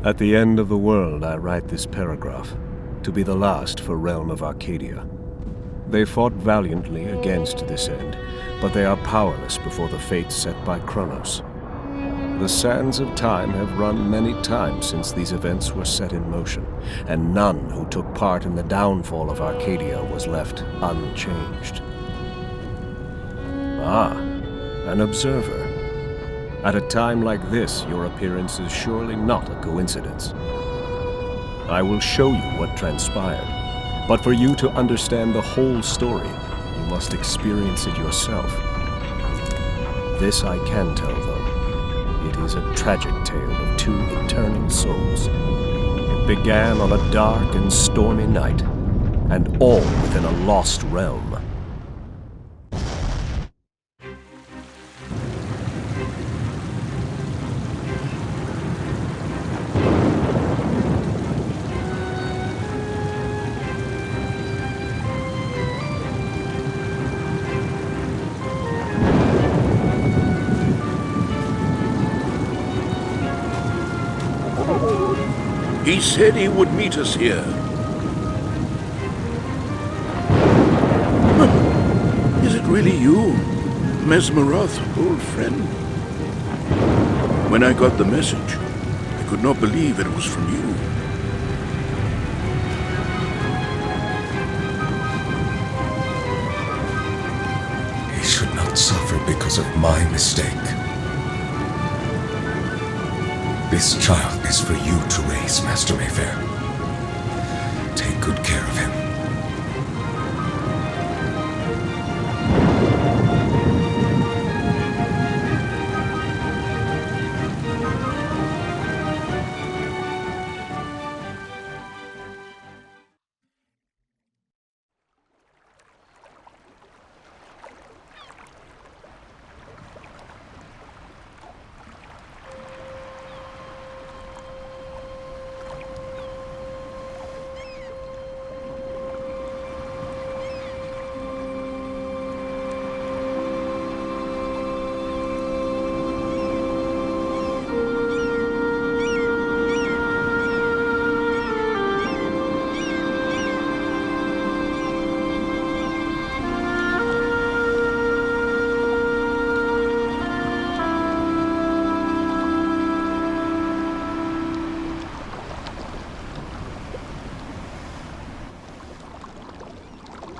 At the end of the world, I write this paragraph, to be the last for realm of Arcadia. They fought valiantly against this end, but they are powerless before the fate set by Kronos. The sands of time have run many times since these events were set in motion, and none who took part in the downfall of Arcadia was left unchanged. Ah, an observer. At a time like this, your appearance is surely not a coincidence. I will show you what transpired, but for you to understand the whole story, you must experience it yourself. This I can tell, though. It is a tragic tale of two returning souls. It began on a dark and stormy night, and all within a lost realm. He said he would meet us here. Is it really you, Mesmeroth, old friend? When I got the message, I could not believe it was from you. He should not suffer because of my mistake. This child is for you to raise, Master Mayfair. Take good care of him.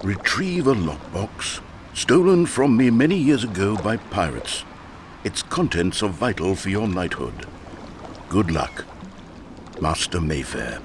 Retrieve a lockbox, stolen from me many years ago by pirates. Its contents are vital for your knighthood. Good luck, Master Mayfair.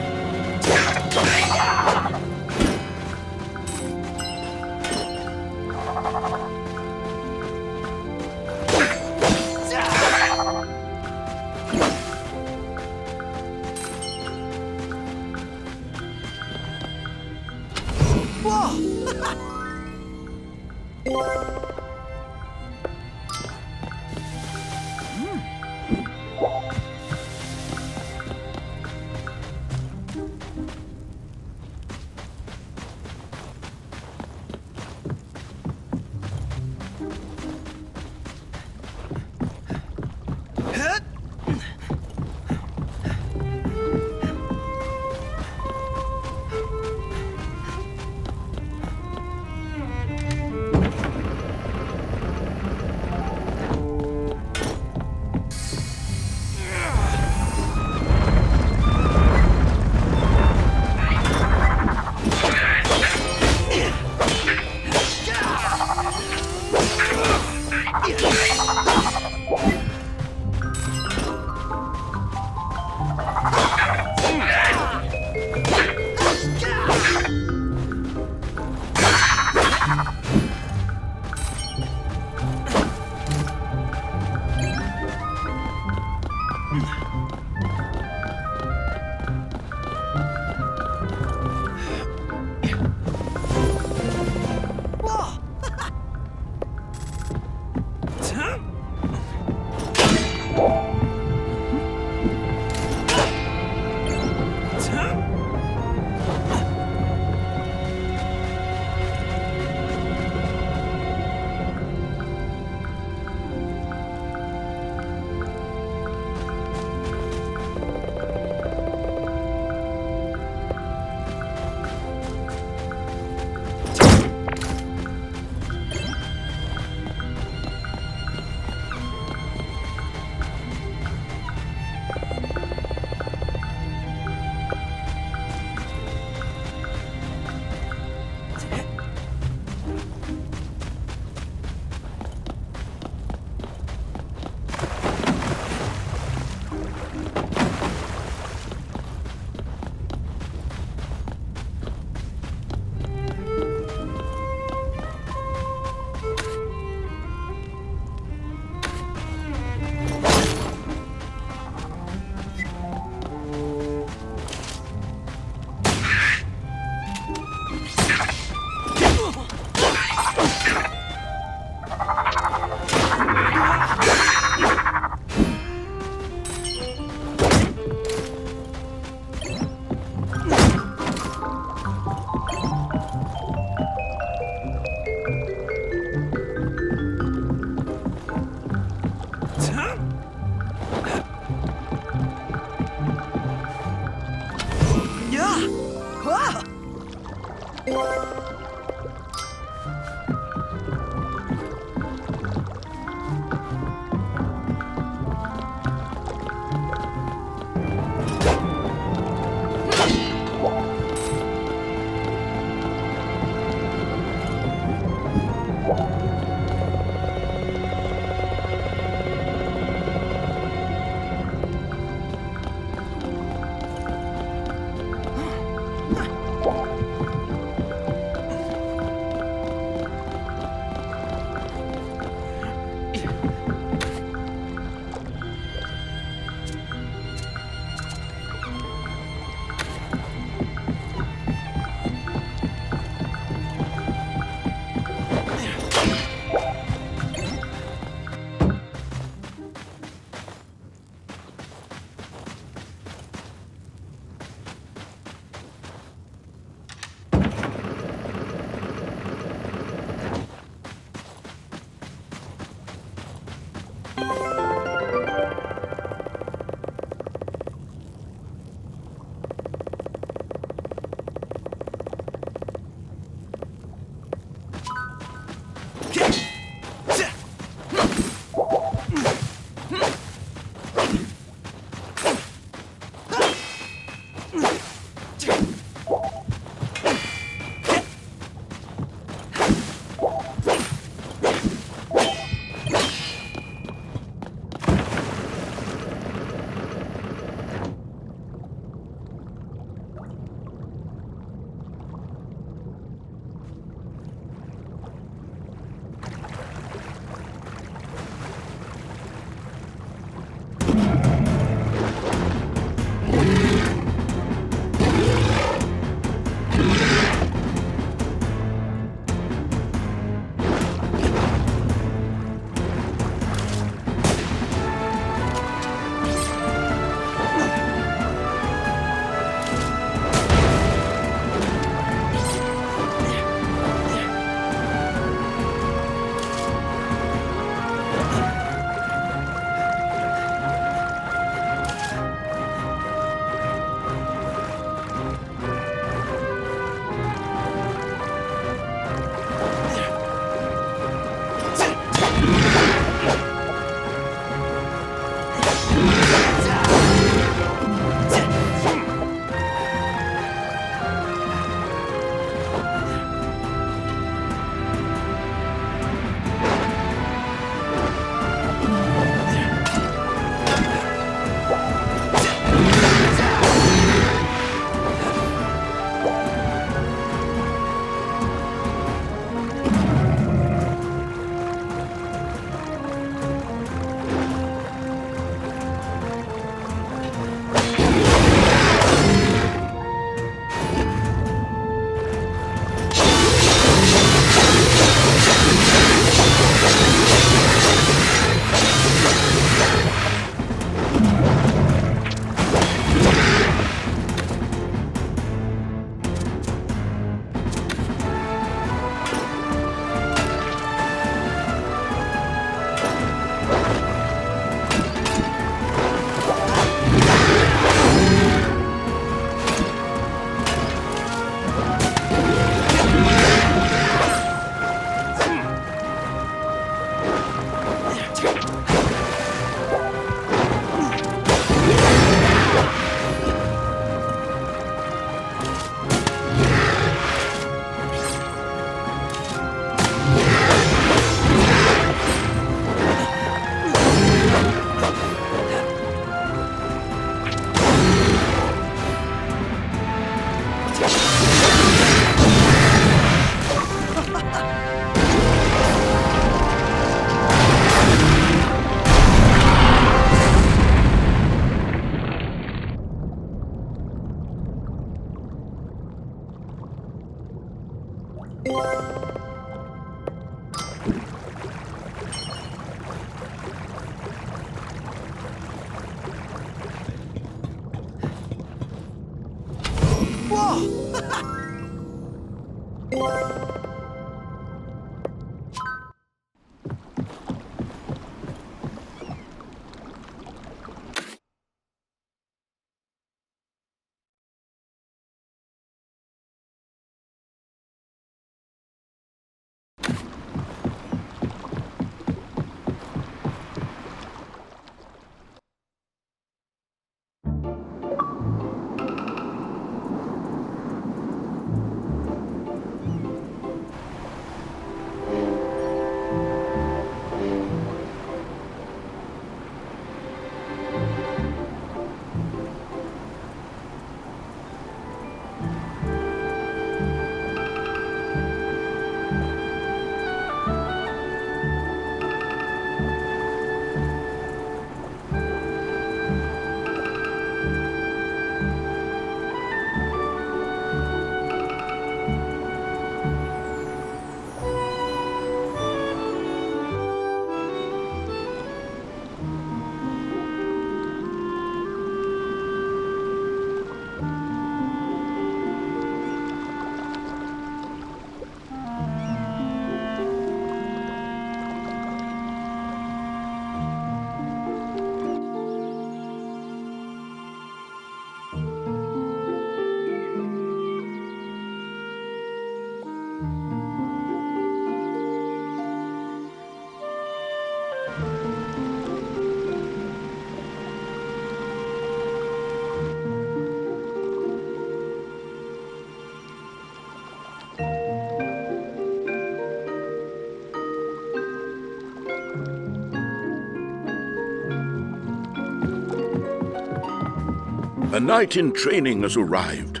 A knight in training has arrived.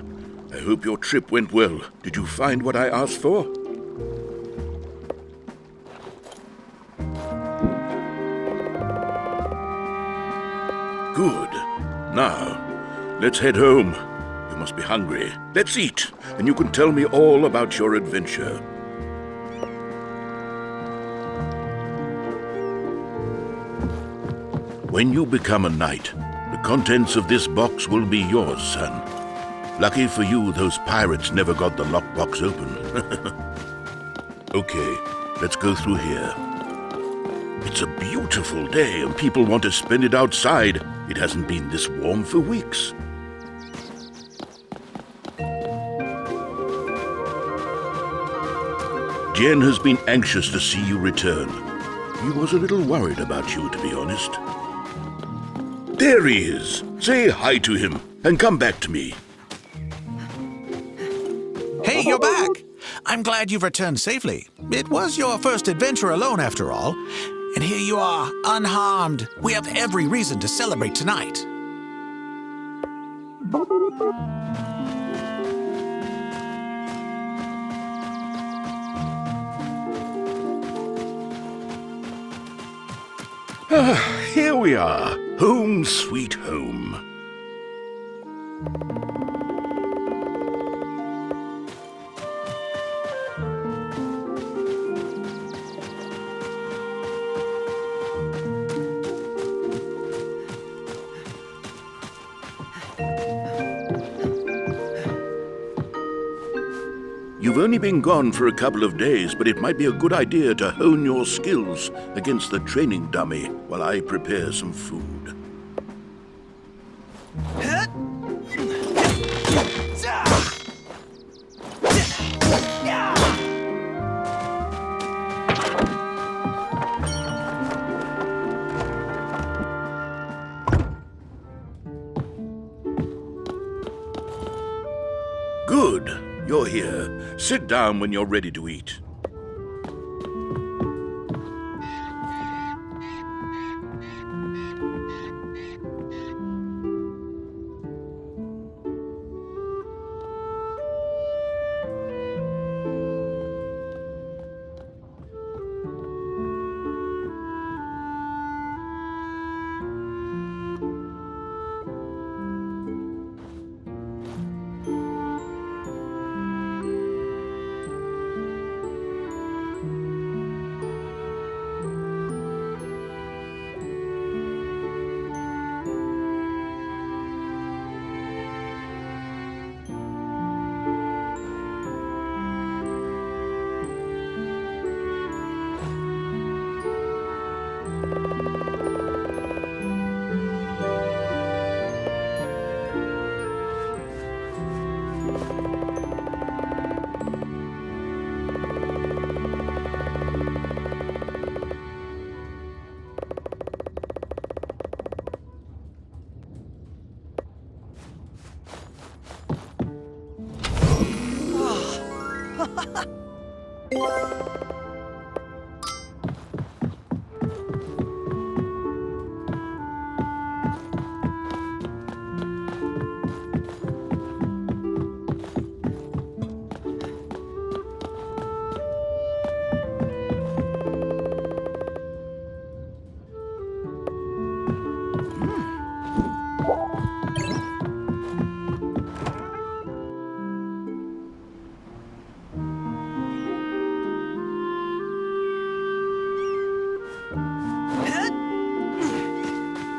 I hope your trip went well. Did you find what I asked for? Good. Now, let's head home. You must be hungry. Let's eat, and you can tell me all about your adventure. When you become a knight, the contents of this box will be yours, son. Lucky for you, those pirates never got the lockbox open. Okay, let's go through here. It's a beautiful day, and people want to spend it outside. It hasn't been this warm for weeks. Jen has been anxious to see you return. He was a little worried about you, to be honest. There he is. Say hi to him, and come back to me. Hey, you're back! I'm glad you've returned safely. It was your first adventure alone, after all. And here you are, unharmed. We have every reason to celebrate tonight. Here we are. Home sweet home. You've only been gone for a couple of days, but it might be a good idea to hone your skills against the training dummy while I prepare some food. Good. You're here. Sit down when you're ready to eat.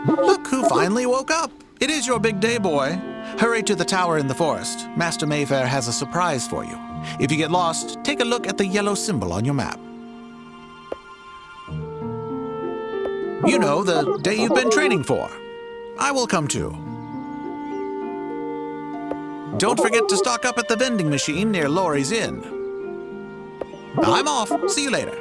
Look who finally woke up. It is your big day, boy. Hurry to the tower in the forest. Master Mayfair has a surprise for you. If you get lost, take a look at the yellow symbol on your map. You know, the day you've been training for. I will come too. Don't forget to stock up at the vending machine near Laurie's Inn. I'm off. See you later.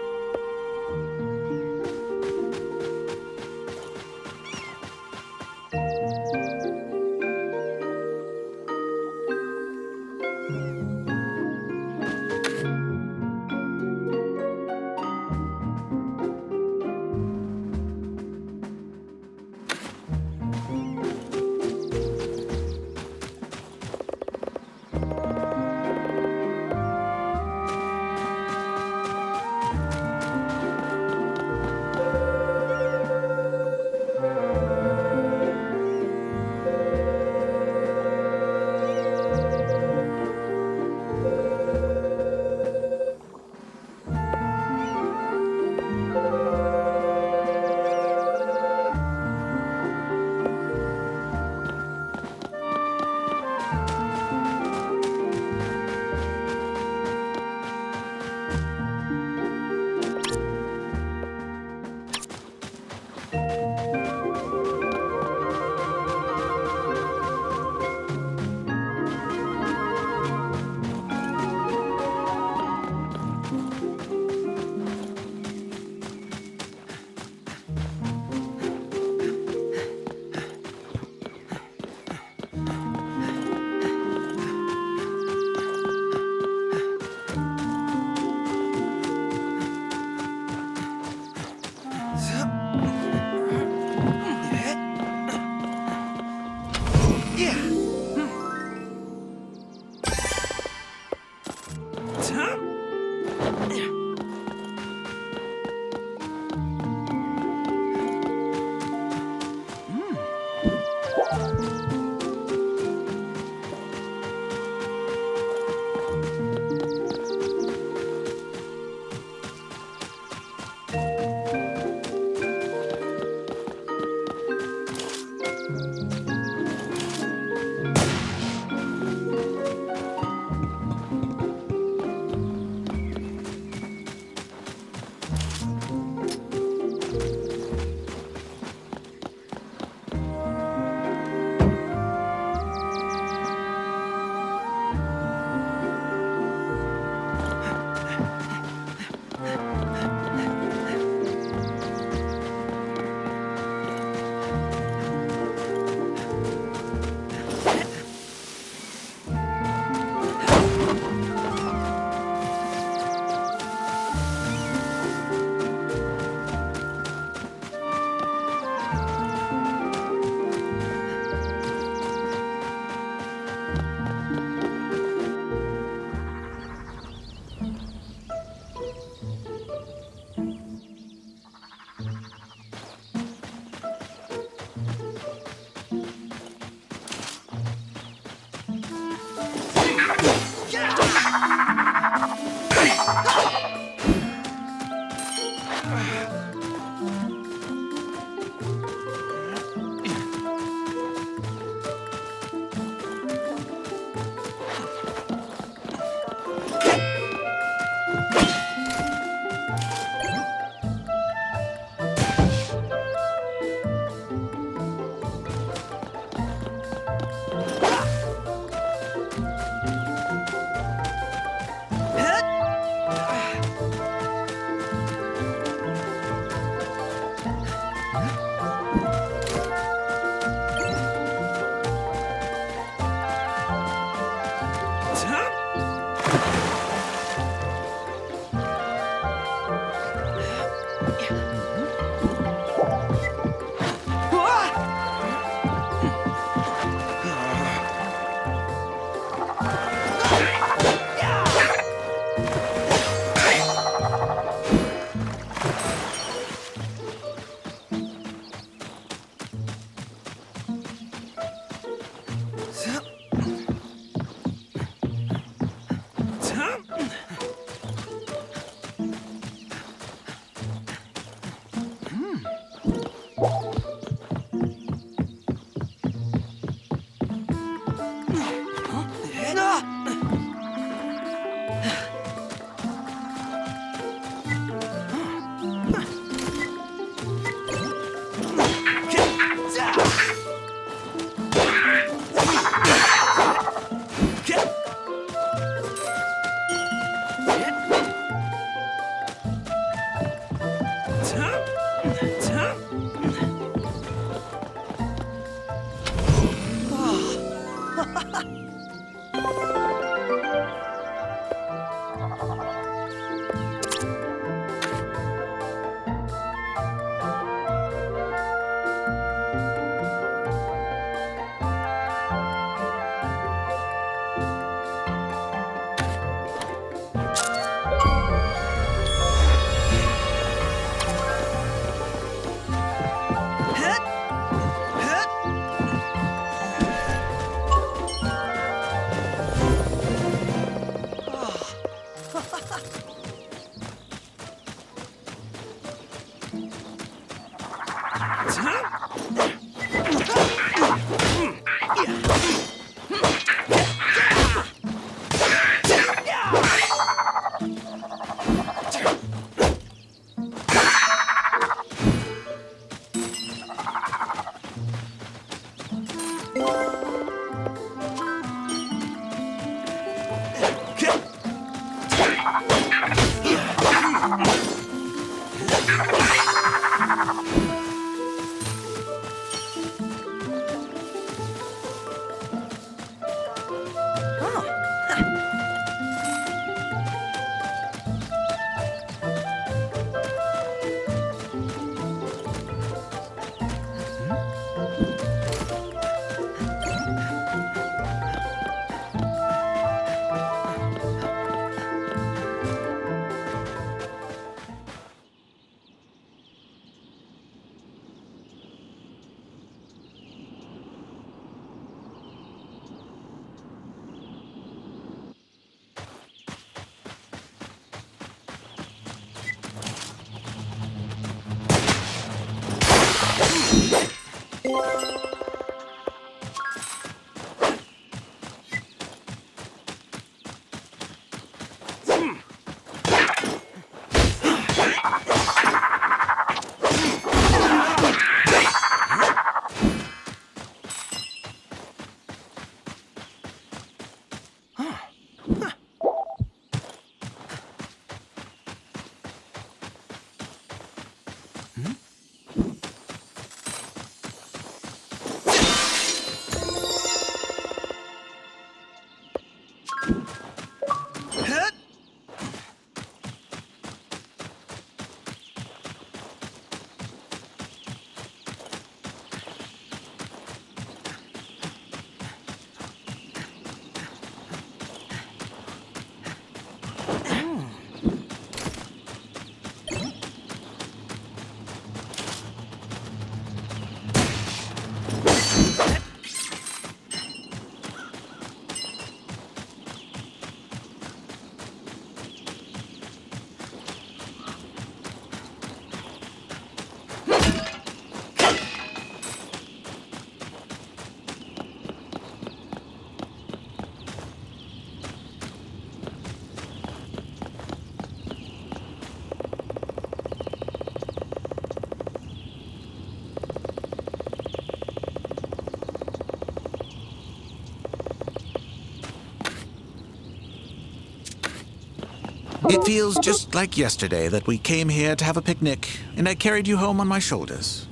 It feels just like yesterday that we came here to have a picnic, and I carried you home on my shoulders.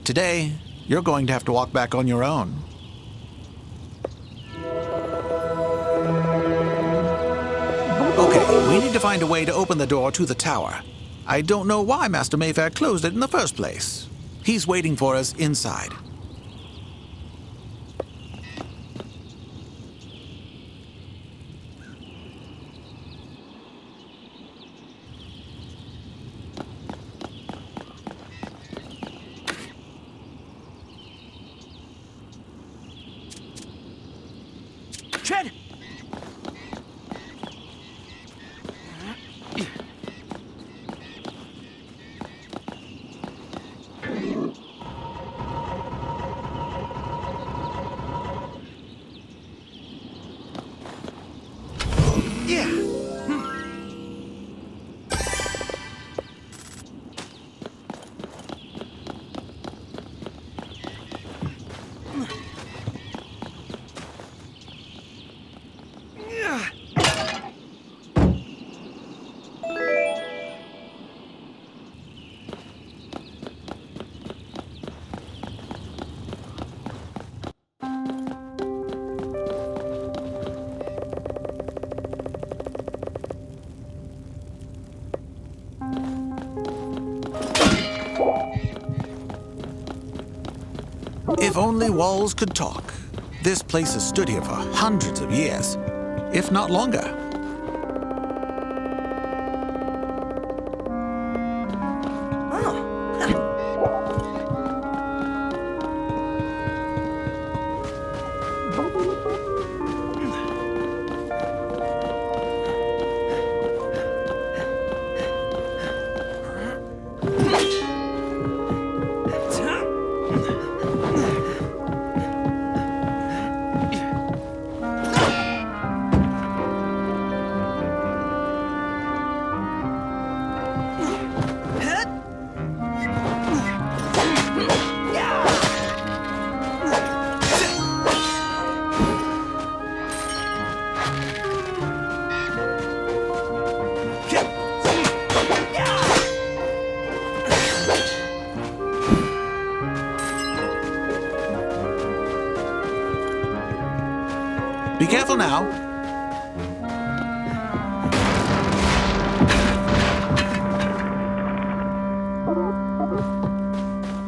Today, you're going to have to walk back on your own. Okay, we need to find a way to open the door to the tower. I don't know why Master Mayfair closed it in the first place. He's waiting for us inside. Tren! If only walls could talk. This place has stood here for hundreds of years, if not longer. Be careful now.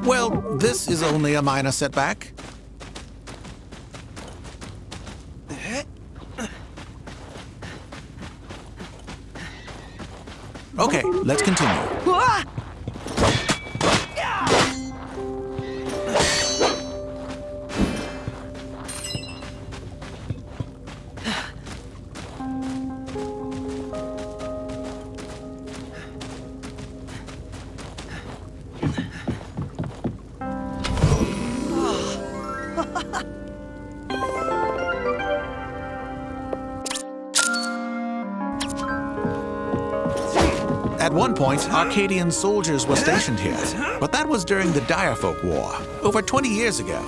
Well, this is only a minor setback. Okay, let's continue. At one point, Arcadian soldiers were stationed here, but that was during the Direfolk War, over 20 years ago.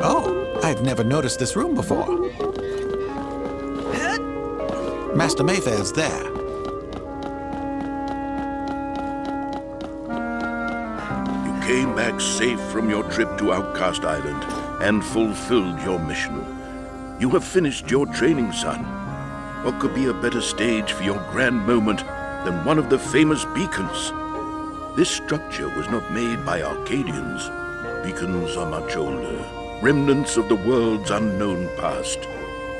Oh, I've never noticed this room before. Master Mayfair's there. You came back safe from your trip to Outcast Island and fulfilled your mission. You have finished your training, son. What could be a better stage for your grand moment than one of the famous beacons? This structure was not made by Arcadians. Beacons are much older, remnants of the world's unknown past.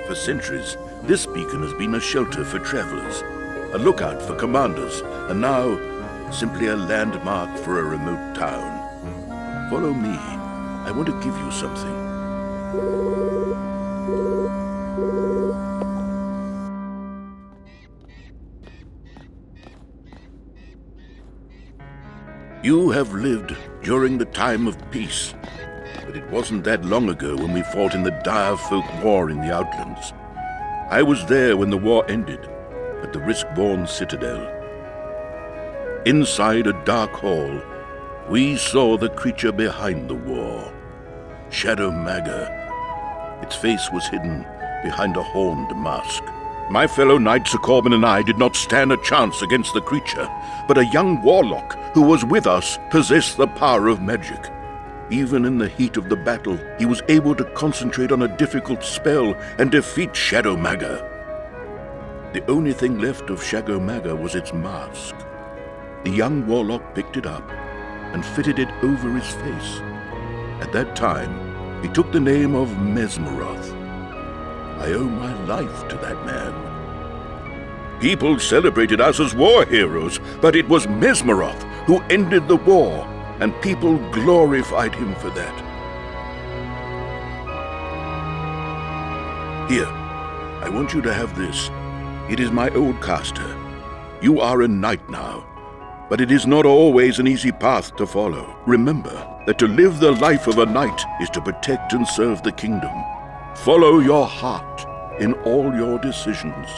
For centuries, this beacon has been a shelter for travelers, a lookout for commanders, and now simply a landmark for a remote town. Follow me. I want to give you something. You have lived during the time of peace, but it wasn't that long ago when we fought in the dire folk war in the Outlands. I was there when the war ended, at the Riskborn Citadel. Inside a dark hall, we saw the creature behind the war, Shadow Maga. Its face was hidden behind a horned mask. My fellow knight Sir Corbin and I did not stand a chance against the creature, but a young warlock who was with us possessed the power of magic. Even in the heat of the battle, he was able to concentrate on a difficult spell and defeat Shadow Maga. The only thing left of Shadow Maga was its mask. The young warlock picked it up and fitted it over his face. At that time, he took the name of Mesmeroth. I owe my life to that man. People celebrated us as war heroes, but it was Mesmeroth who ended the war, and people glorified him for that. Here, I want you to have this. It is my old caster. You are a knight now, but it is not always an easy path to follow. Remember that to live the life of a knight is to protect and serve the kingdom. Follow your heart in all your decisions.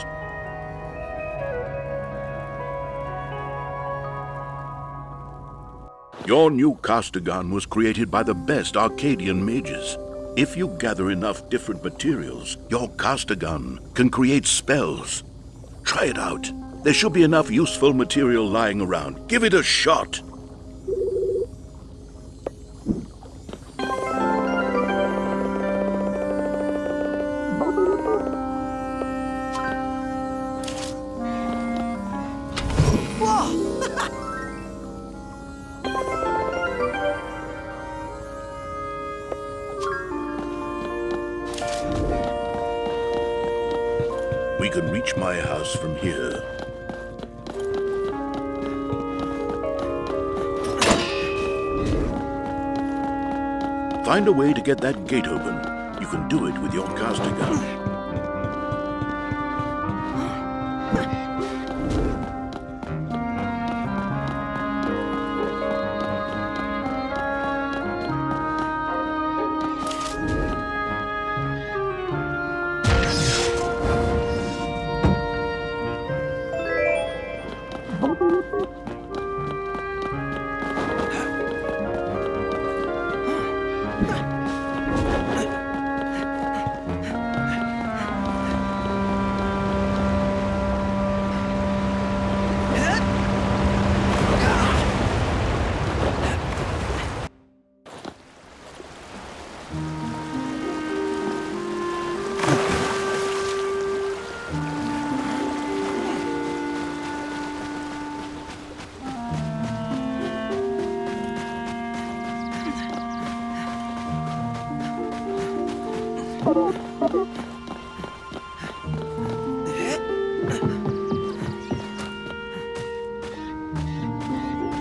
Your new caster gun was created by the best Arcadian mages. If you gather enough different materials, your caster gun can create spells. Try it out. There should be enough useful material lying around. Give it a shot. We can reach my house from here. Find a way to get that gate open. You can do it with your caster gun.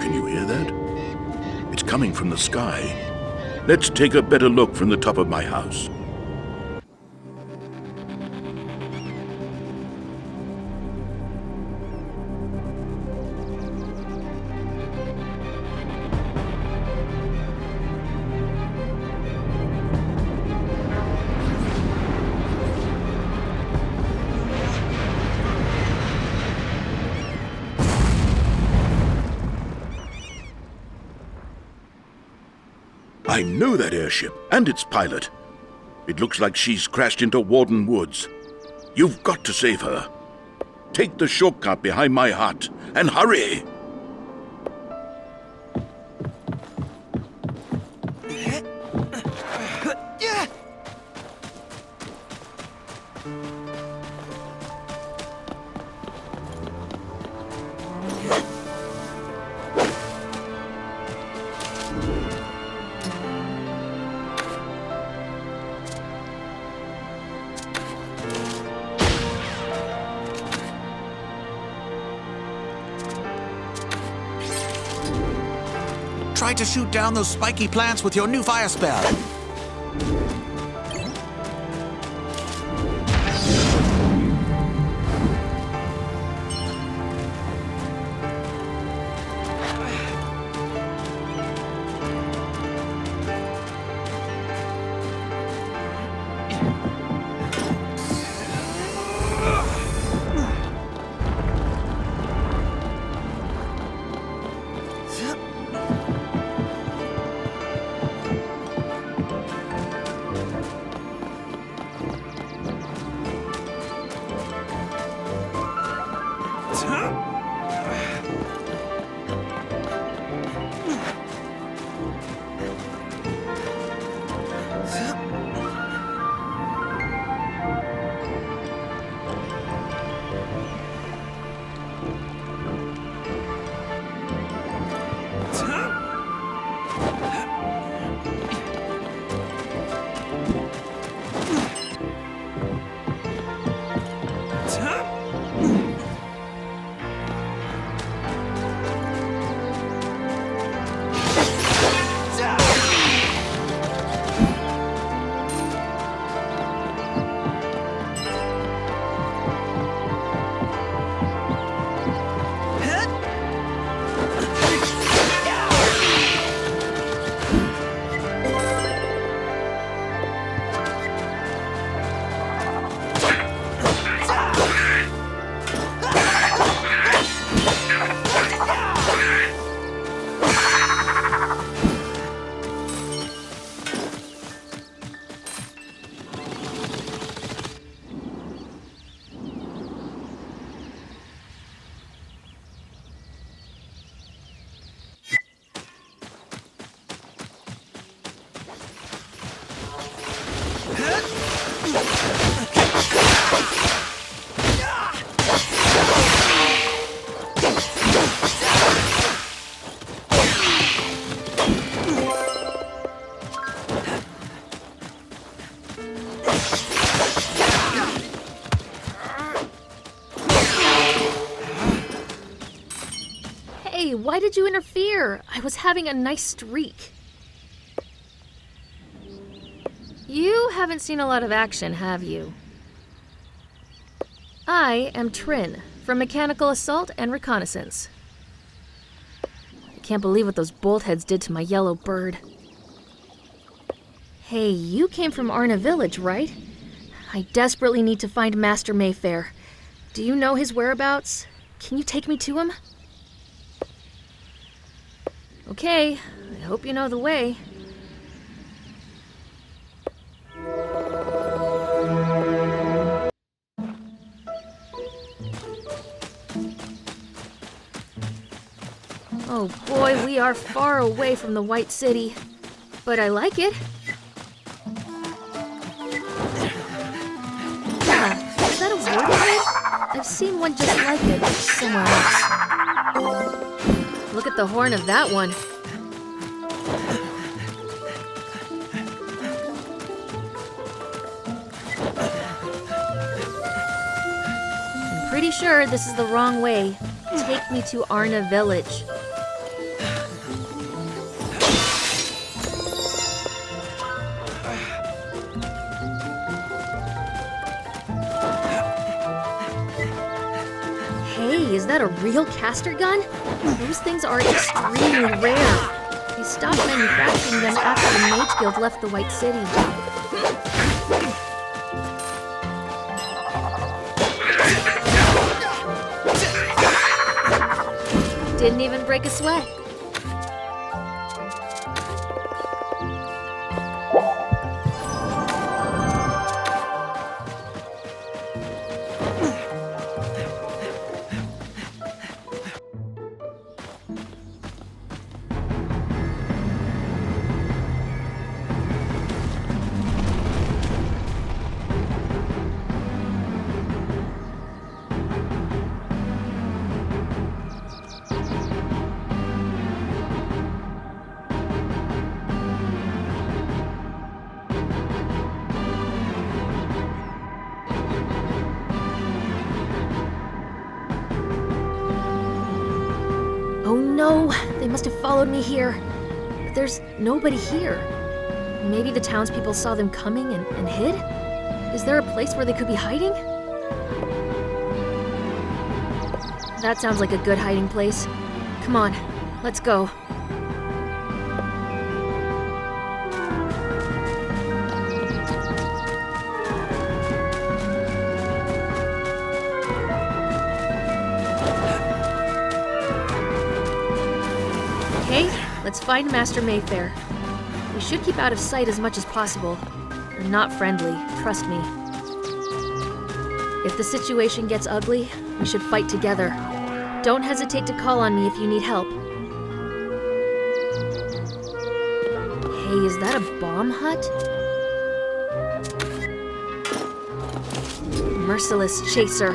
Can you hear that? It's coming from the sky. Let's take a better look from the top of my house. I know that airship and its pilot. It looks like she's crashed into Warden Woods. You've got to save her. Take the shortcut behind my hut, and hurry! Try to shoot down those spiky plants with your new fire spell. Hey, why did you interfere? I was having a nice streak. You haven't seen a lot of action, have you? I am Trin, from Mechanical Assault and Reconnaissance. I can't believe what those boltheads did to my yellow bird. Hey, you came from Arna Village, right? I desperately need to find Master Mayfair. Do you know his whereabouts? Can you take me to him? Okay, I hope you know the way. Oh boy, we are far away from the White City. But I like it. Yeah, is that a word? I've seen one just like it somewhere else. Look at the horn of that one. I'm pretty sure this is the wrong way. Take me to Arna Village. Hey, is that a real caster gun? Those things are extremely rare. They stopped manufacturing them after the Mage Guild left the White City. Didn't even break a sweat. followed me here. But there's nobody here. Maybe the townspeople saw them coming and hid? Is there a place where they could be hiding? That sounds like a good hiding place. Come on, let's go. Okay, let's find Master Mayfair. We should keep out of sight as much as possible. They're not friendly, trust me. If the situation gets ugly, we should fight together. Don't hesitate to call on me if you need help. Hey, is that a bomb hut? Merciless chaser.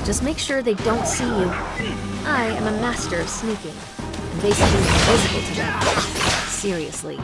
Just make sure they don't see you. I am a master of sneaking, and basically invisible to them. Seriously.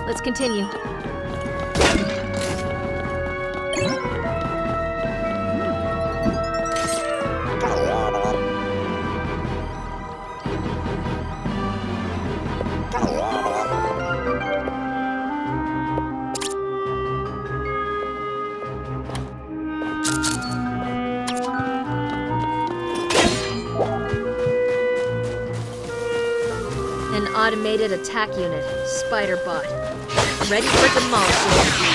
Let's continue. An automated attack unit, Spider Bot. Ready for demolition.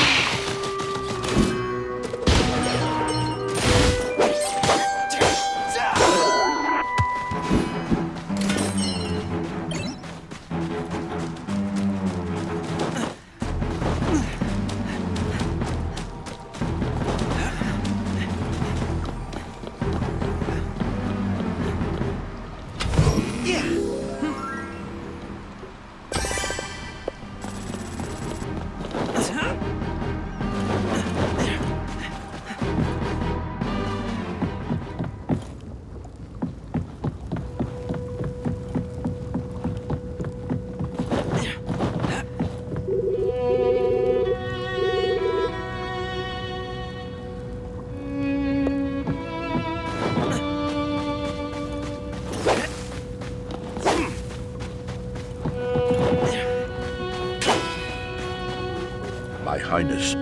My Highness,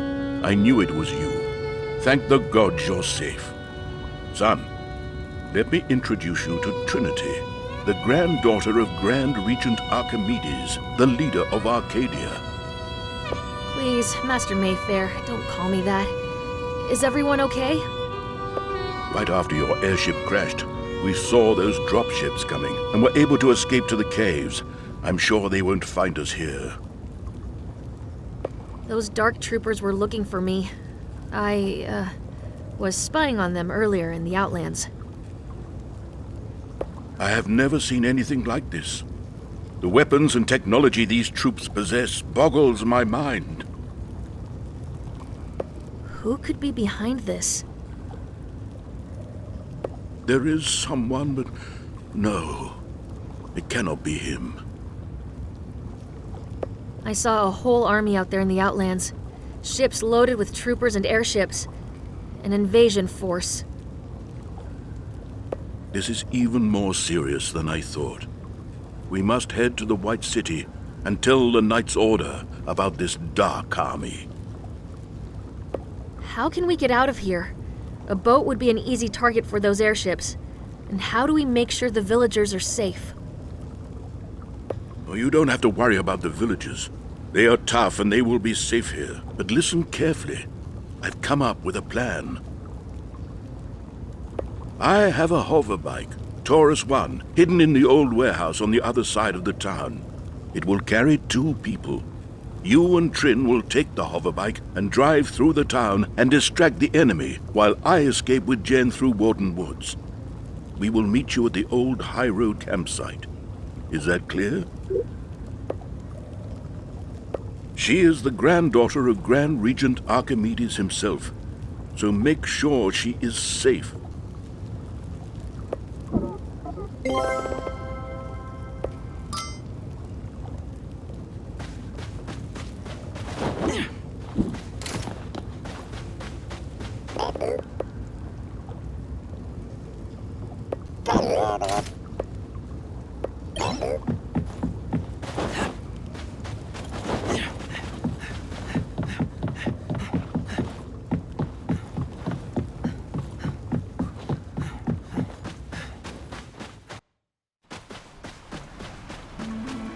I knew it was you. Thank the gods you're safe. Son, let me introduce you to Trinity, the granddaughter of Grand Regent Archimedes, the leader of Arcadia. Please, Master Mayfair, don't call me that. Is everyone okay? Right after your airship crashed, we saw those dropships coming and were able to escape to the caves. I'm sure they won't find us here. Those dark troopers were looking for me. I was spying on them earlier in the Outlands. I have never seen anything like this. The weapons and technology these troops possess boggles my mind. Who could be behind this? There is someone, but no, it cannot be him. I saw a whole army out there in the Outlands. Ships loaded with troopers and airships. An invasion force. This is even more serious than I thought. We must head to the White City and tell the Knight's Order about this dark army. How can we get out of here? A boat would be an easy target for those airships. And how do we make sure the villagers are safe? Oh, you don't have to worry about the villagers. They are tough and they will be safe here. But listen carefully. I've come up with a plan. I have a hoverbike, Taurus 1, hidden in the old warehouse on the other side of the town. It will carry 2 people. You and Trin will take the hoverbike and drive through the town and distract the enemy while I escape with Jen through Warden Woods. We will meet you at the old high road campsite. Is that clear? She is the granddaughter of Grand Regent Archimedes himself, so make sure she is safe.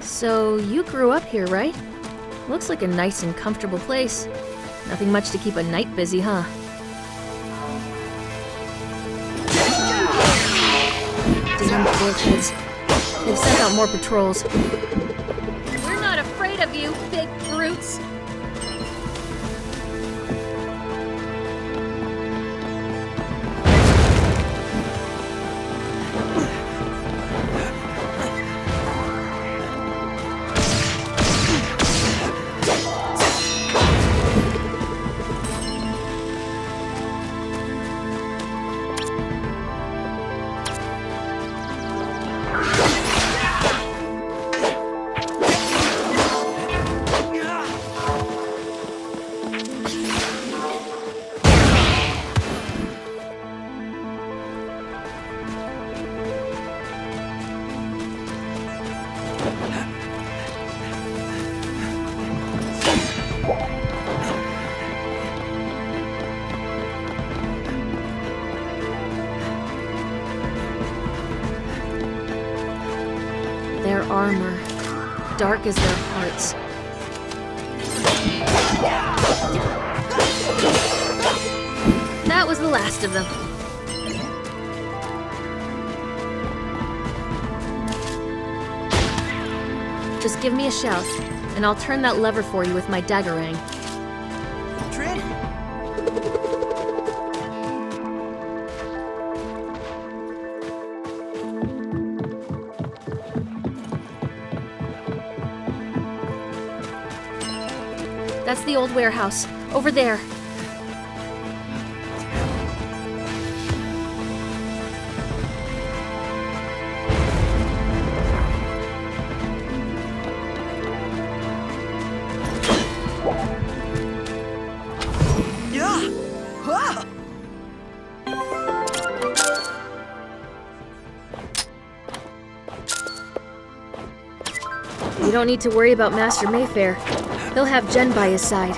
So, you grew up here, right? Looks like a nice and comfortable place. Nothing much to keep a knight busy, huh? Damn bulkheads. They've sent out more patrols. We're not afraid of you, big brutes! Their armor, dark as their hearts. That was the last of them. Just give me a shout, and I'll turn that lever for you with my daggerang. Trin! That's the old warehouse, over there. Yeah! Ah! You don't need to worry about Master Mayfair. He'll have Jen by his side.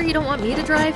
you don't want me to drive?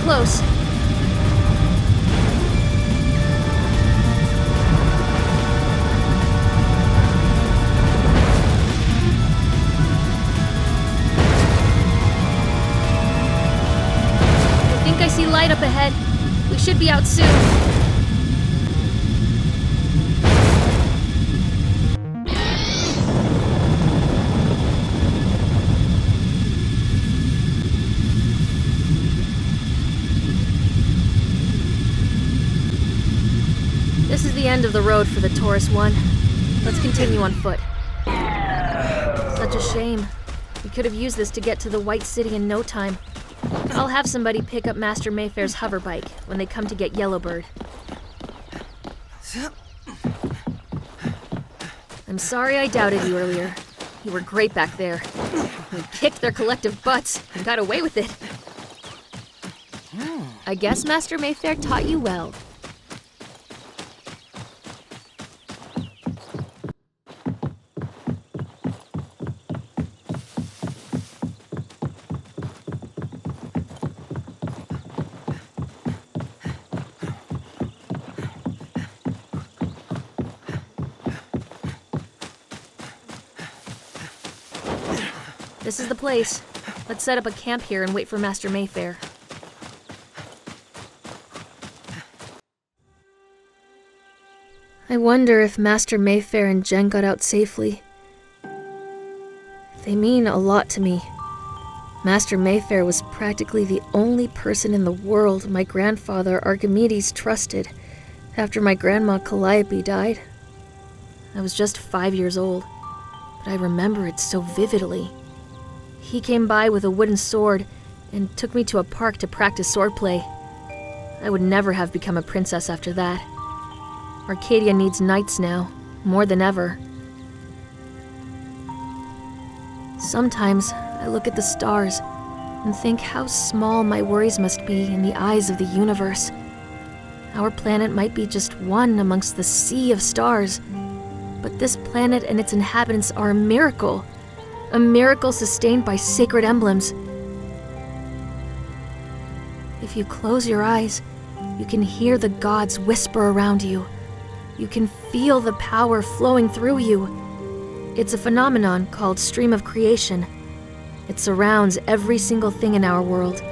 Close. I think I see light up ahead. We should be out soon. This is the end of the road for the Taurus one. Let's continue on foot. Such a shame. We could have used this to get to the White City in no time. I'll have somebody pick up Master Mayfair's hoverbike when they come to get Yellowbird. I'm sorry I doubted you earlier. You were great back there. We kicked their collective butts and got away with it. I guess Master Mayfair taught you well. This is the place. Let's set up a camp here and wait for Master Mayfair. I wonder if Master Mayfair and Jen got out safely. They mean a lot to me. Master Mayfair was practically the only person in the world my grandfather Archimedes trusted after my grandma Calliope died. I was just 5 years old, but I remember it so vividly. He came by with a wooden sword and took me to a park to practice swordplay. I would never have become a princess after that. Arcadia needs knights now, more than ever. Sometimes I look at the stars and think how small my worries must be in the eyes of the universe. Our planet might be just one amongst the sea of stars, but this planet and its inhabitants are a miracle sustained by sacred emblems. If you close your eyes, you can hear the gods whisper around you. You can feel the power flowing through you. It's a phenomenon called stream of creation, It surrounds every single thing in our world,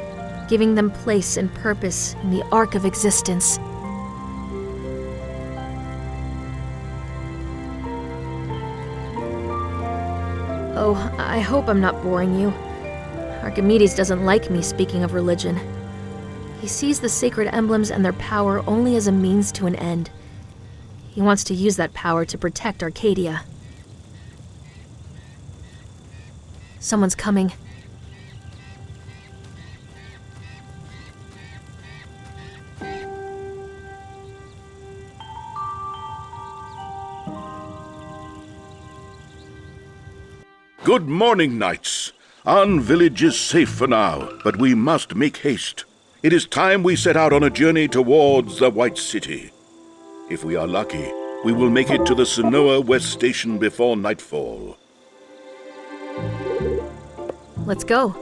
giving them place and purpose in the arc of existence. Oh, I hope I'm not boring you. Archimedes doesn't like me speaking of religion. He sees the sacred emblems and their power only as a means to an end. He wants to use that power to protect Arcadia. Someone's coming. Good morning, knights. Our village is safe for now, but we must make haste. It is time we set out on a journey towards the White City. If we are lucky, we will make it to the Sona West Station before nightfall. Let's go.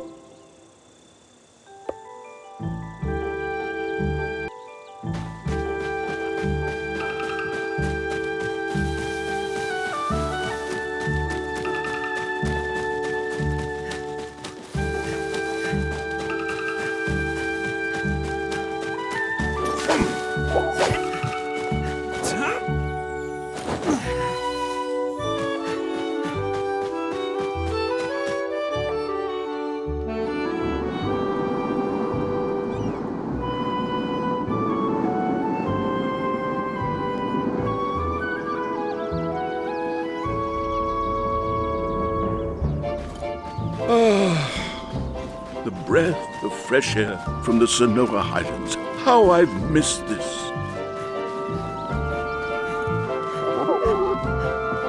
The breath of fresh air from the Sonora Highlands. How I've missed this.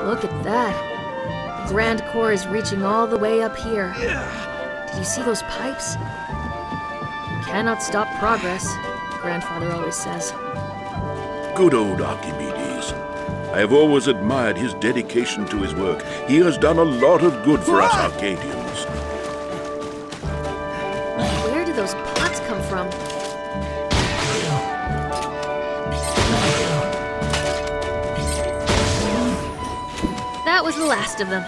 Look at that. The Grand Core is reaching all the way up here. Did you see those pipes? Cannot stop progress, Grandfather always says. Good old Archimedes. I have always admired his dedication to his work. He has done a lot of good for us Arcadians. Where do those pots come from? That was the last of them.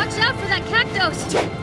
Watch out for that cactus!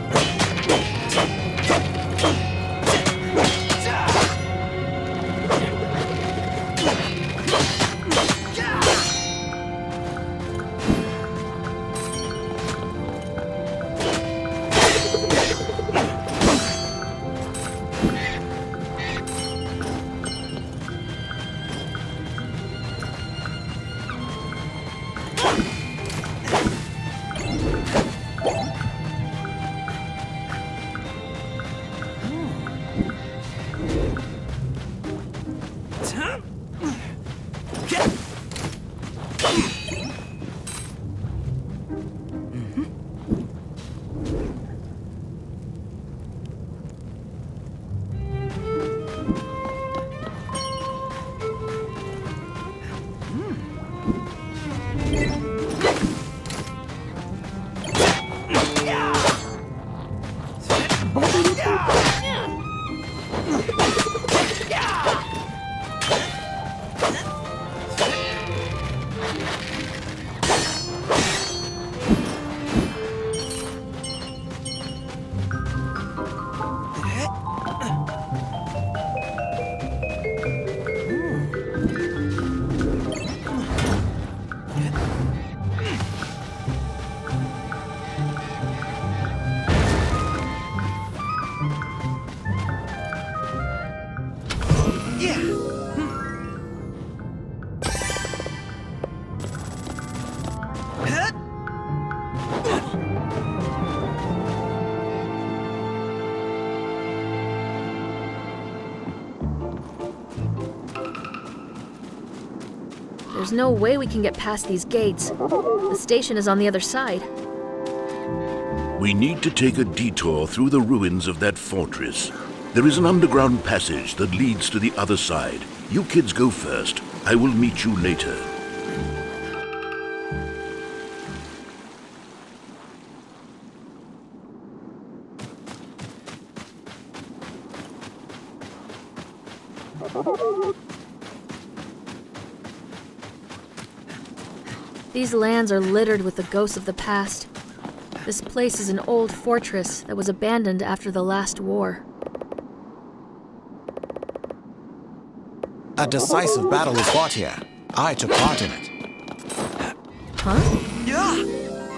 There's no way we can get past these gates. The station is on the other side. We need to take a detour through the ruins of that fortress. There is an underground passage that leads to the other side. You kids go first. I will meet you later. These lands are littered with the ghosts of the past. This place is an old fortress that was abandoned after the last war. A decisive battle was fought here. I took part in it. Huh? Yeah!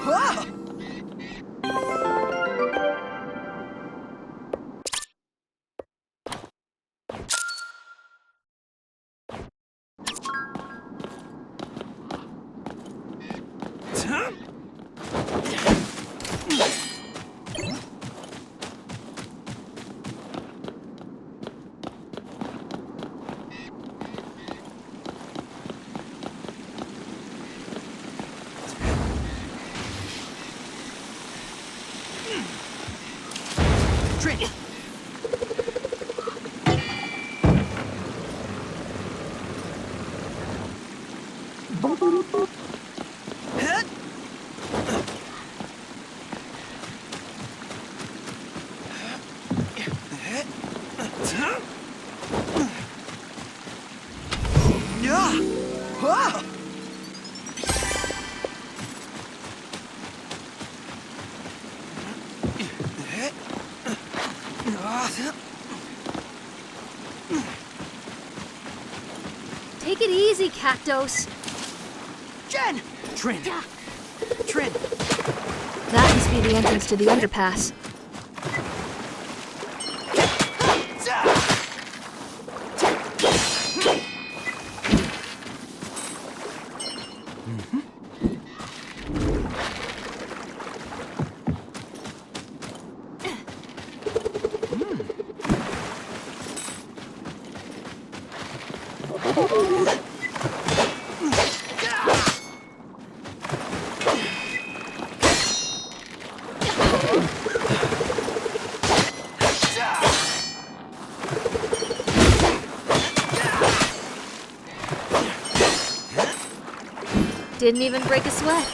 Ah! Trin! Take it easy, Cactus. Jen! Trin! Trin! That must be the entrance to the underpass. Didn't even break a sweat.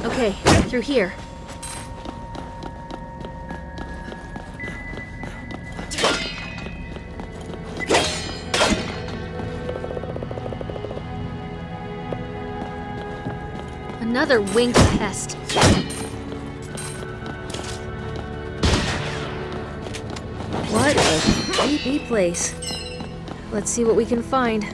Okay, through here. Another winged pest. What a creepy place. Let's see what we can find.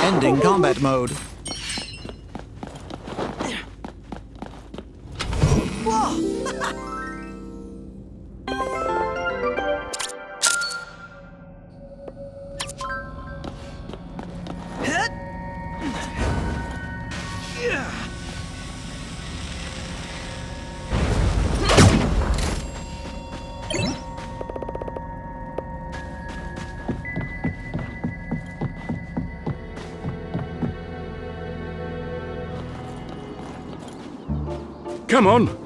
Ending combat mode. Come on.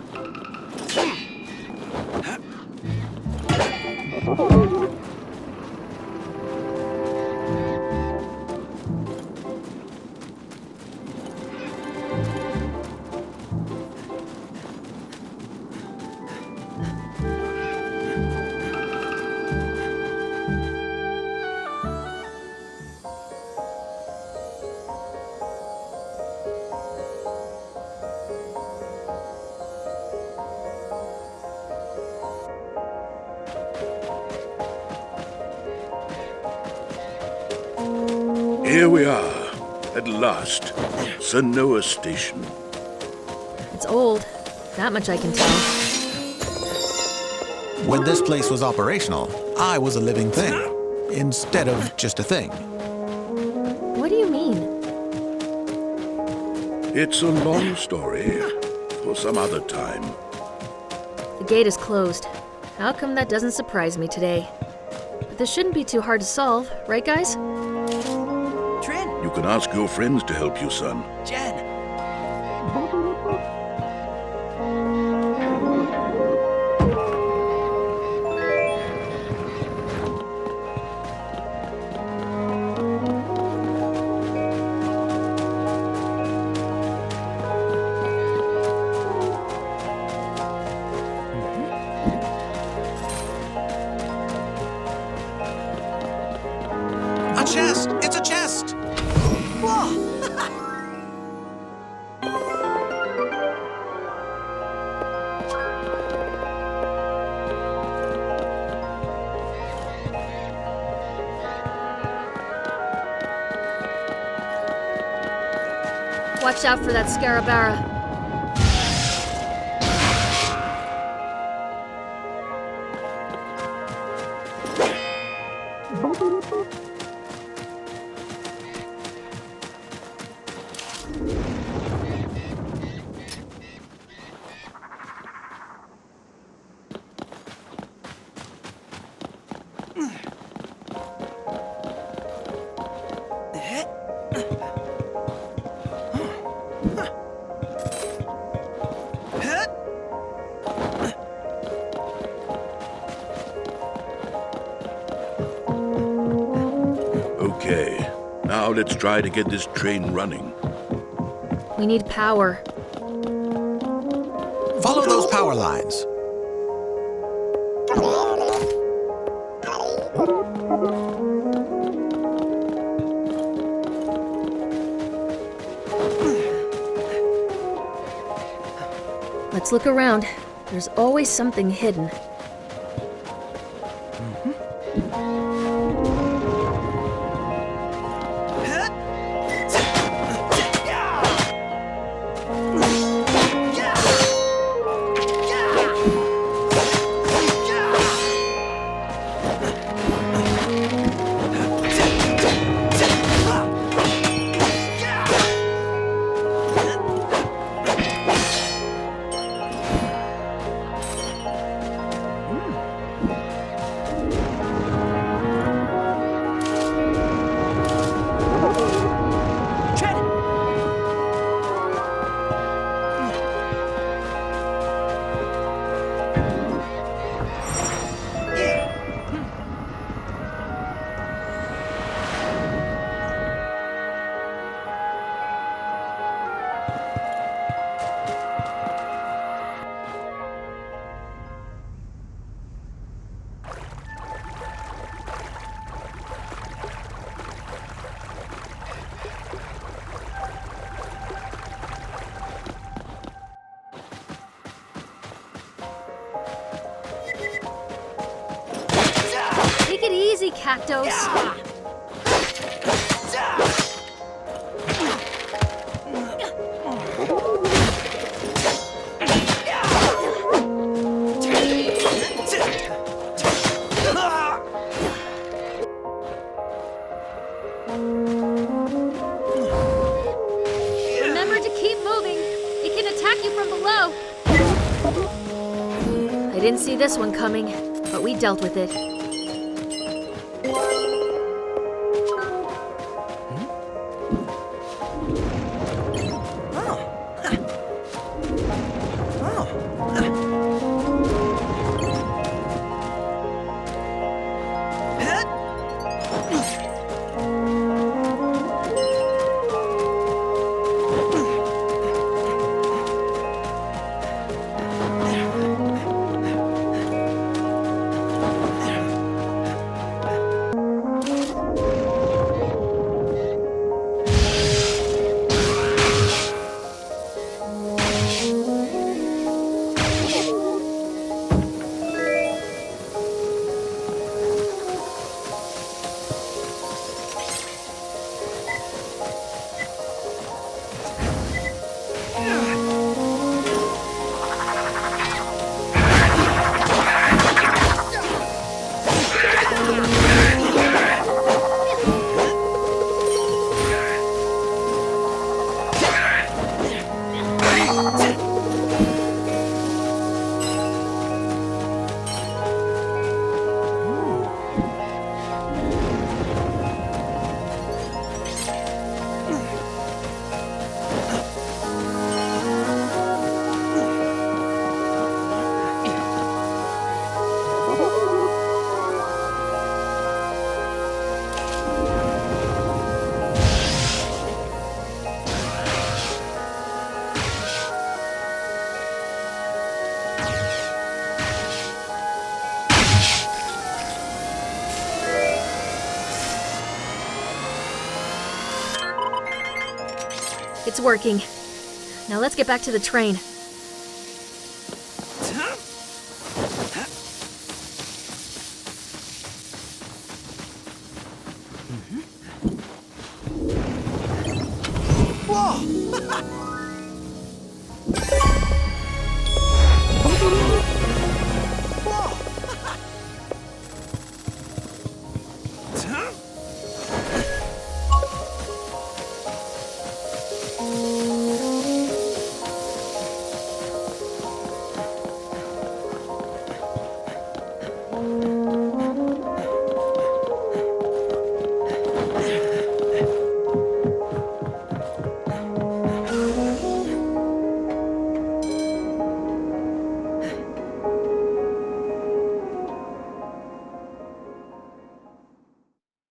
Here we are, at last. Sona Station. It's old. That much I can tell. When this place was operational, I was a living thing, instead of just a thing. What do you mean? It's a long story, for some other time. The gate is closed. How come that doesn't surprise me today? But this shouldn't be too hard to solve, right guys? Trin! You can ask your friends to help you, son. Jen! A chest! It's a chest! Whoa! Watch out for that Scarabara. Okay, now let's try to get this train running. We need power. Follow those power lines. Let's look around. There's always something hidden. Take it easy, Cactos. Remember to keep moving. It can attack you from below. I didn't see this one coming, but we dealt with it. It's working. Now let's get back to the train. Whoa!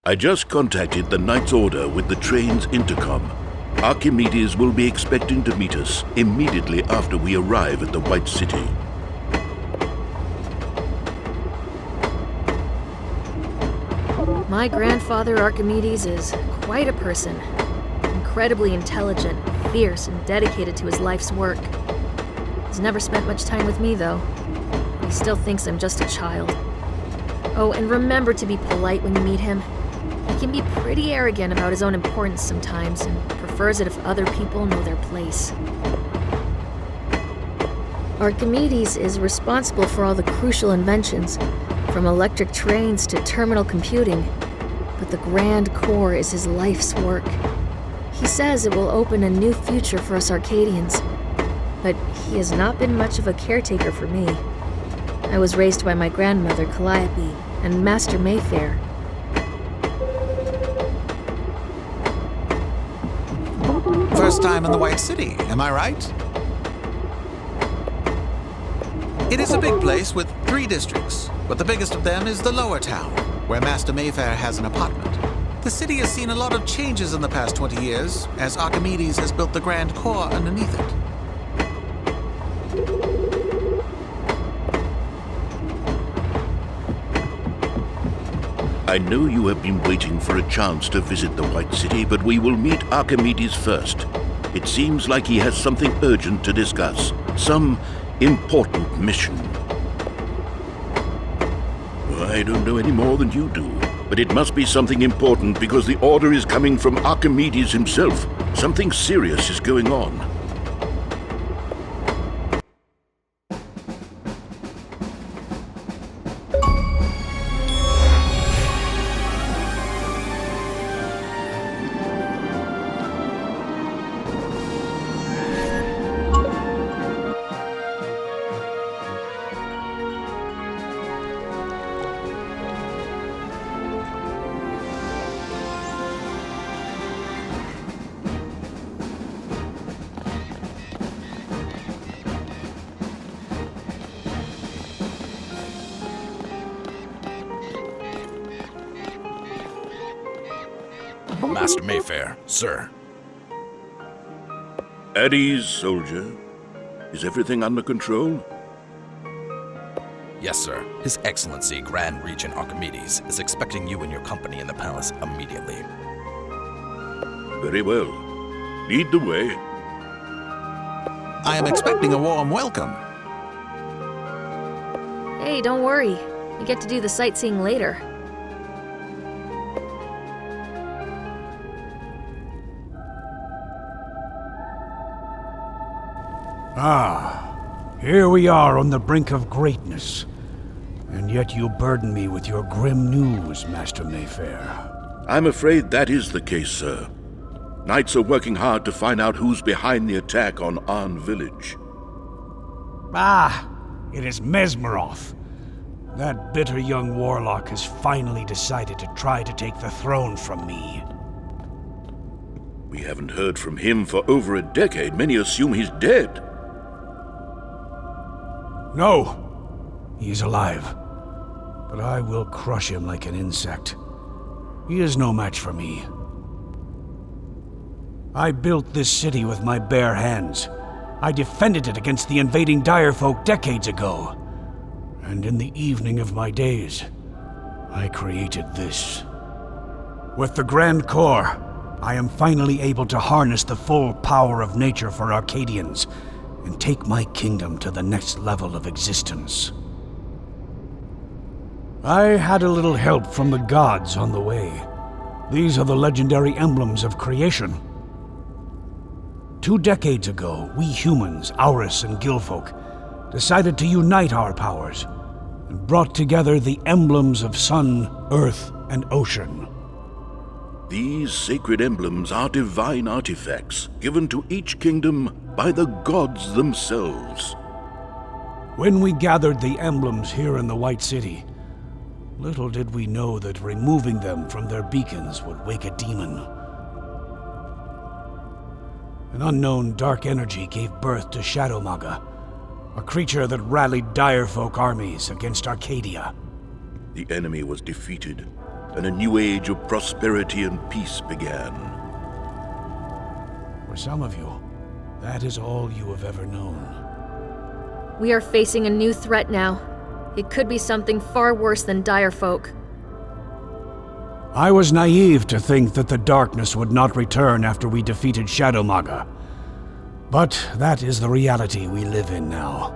I just contacted the Knight's Order with the train's intercom. Archimedes will be expecting to meet us immediately after we arrive at the White City. My grandfather Archimedes is quite a person. Incredibly intelligent, fierce, and dedicated to his life's work. He's never spent much time with me, though. He still thinks I'm just a child. Oh, and remember to be polite when you meet him. He can be pretty arrogant about his own importance sometimes, and prefers it if other people know their place. Archimedes is responsible for all the crucial inventions, from electric trains to terminal computing, but the grand core is his life's work. He says it will open a new future for us Arcadians, but he has not been much of a caretaker for me. I was raised by my grandmother Calliope and Master Mayfair. First time in the White City, am I right? It is a big place with 3 districts, but the biggest of them is the Lower Town, where Master Mayfair has an apartment. The city has seen a lot of changes in the past 20 years, as Archimedes has built the grand core underneath it. I know you have been waiting for a chance to visit the White City, but we will meet Archimedes first. It seems like he has something urgent to discuss. Some important mission. I don't know any more than you do, but it must be something important because the order is coming from Archimedes himself. Something serious is going on. Master Mayfair, sir. At ease, soldier. Is everything under control? Yes, sir. His Excellency, Grand Regent Archimedes, is expecting you and your company in the palace immediately. Very well. Lead the way. I am expecting a warm welcome. Hey, don't worry. We get to do the sightseeing later. Here we are on the brink of greatness. And yet you burden me with your grim news, Master Mayfair. I'm afraid that is the case, sir. Knights are working hard to find out who's behind the attack on Arn Village. It is Mesmeroth. That bitter young warlock has finally decided to try to take the throne from me. We haven't heard from him for over a decade. Many assume he's dead. No, he is alive. But I will crush him like an insect. He is no match for me. I built this city with my bare hands. I defended it against the invading Direfolk decades ago. And in the evening of my days, I created this. With the Grand Core, I am finally able to harness the full power of nature for Arcadians and take my kingdom to the next level of existence. I had a little help from the gods on the way. These are the legendary emblems of creation. 2 decades ago, we humans, Aurus and Guildfolk, decided to unite our powers and brought together the emblems of sun, earth, and ocean. These sacred emblems are divine artifacts given to each kingdom by the gods themselves. When we gathered the emblems here in the White City, little did we know that removing them from their beacons would wake a demon. An unknown dark energy gave birth to Shadowmaga, a creature that rallied Direfolk armies against Arcadia. The enemy was defeated, and a new age of prosperity and peace began. For some of you, that is all you have ever known. We are facing a new threat now. It could be something far worse than dire folk. I was naive to think that the darkness would not return after we defeated Shadowmaga. But that is the reality we live in now.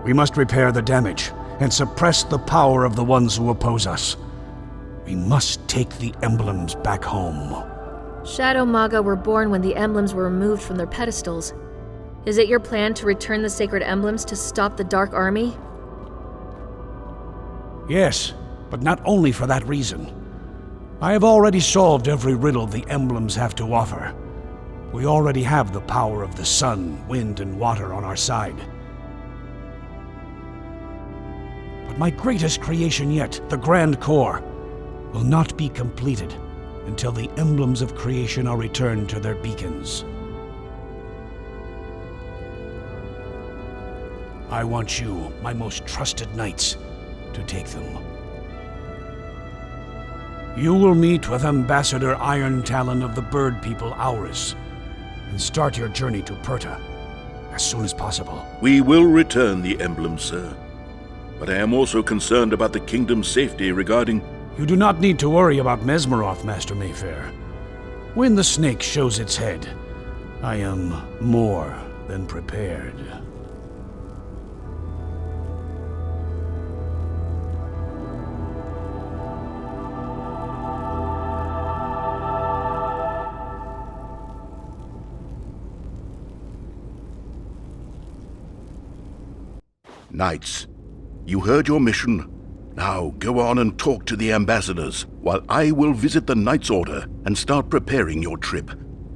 We must repair the damage and suppress the power of the ones who oppose us. We must take the emblems back home. Shadowmaga were born when the emblems were removed from their pedestals. Is it your plan to return the sacred emblems to stop the Dark Army? Yes, but not only for that reason. I have already solved every riddle the emblems have to offer. We already have the power of the sun, wind, and water on our side. But my greatest creation yet, the Grand Core, will not be completed until the emblems of creation are returned to their beacons. I want you, my most trusted knights, to take them. You will meet with Ambassador Iron Talon of the Bird People, Aurus, and start your journey to Perta as soon as possible. We will return the emblem, sir. But I am also concerned about the kingdom's safety regarding... You do not need to worry about Mesmeroth, Master Mayfair. When the snake shows its head, I am more than prepared. Knights, you heard your mission. Now go on and talk to the ambassadors, while I will visit the Knights' Order and start preparing your trip.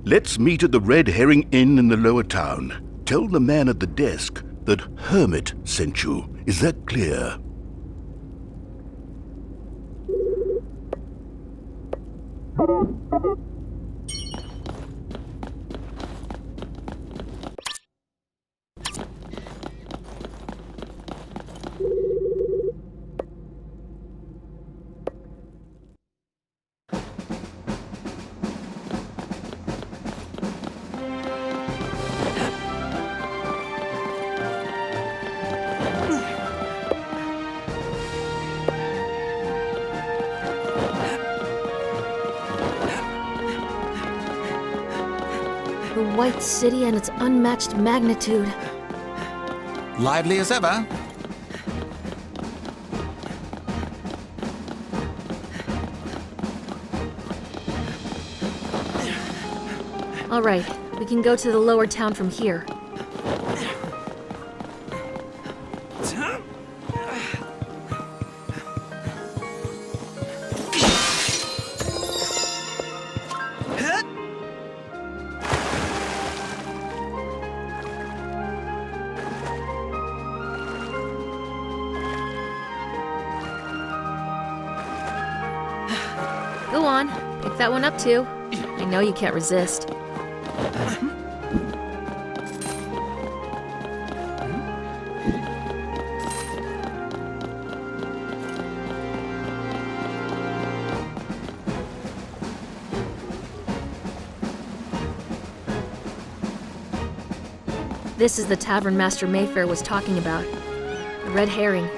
Let's meet at the Red Herring Inn in the lower town. Tell the man at the desk that Hermit sent you. Is that clear? The White City and its unmatched magnitude. Lively as ever. All right, we can go to the lower town from here. Go on, pick that one up too. I know you can't resist. This is the tavern Master Mayfair was talking about. The Red Herring.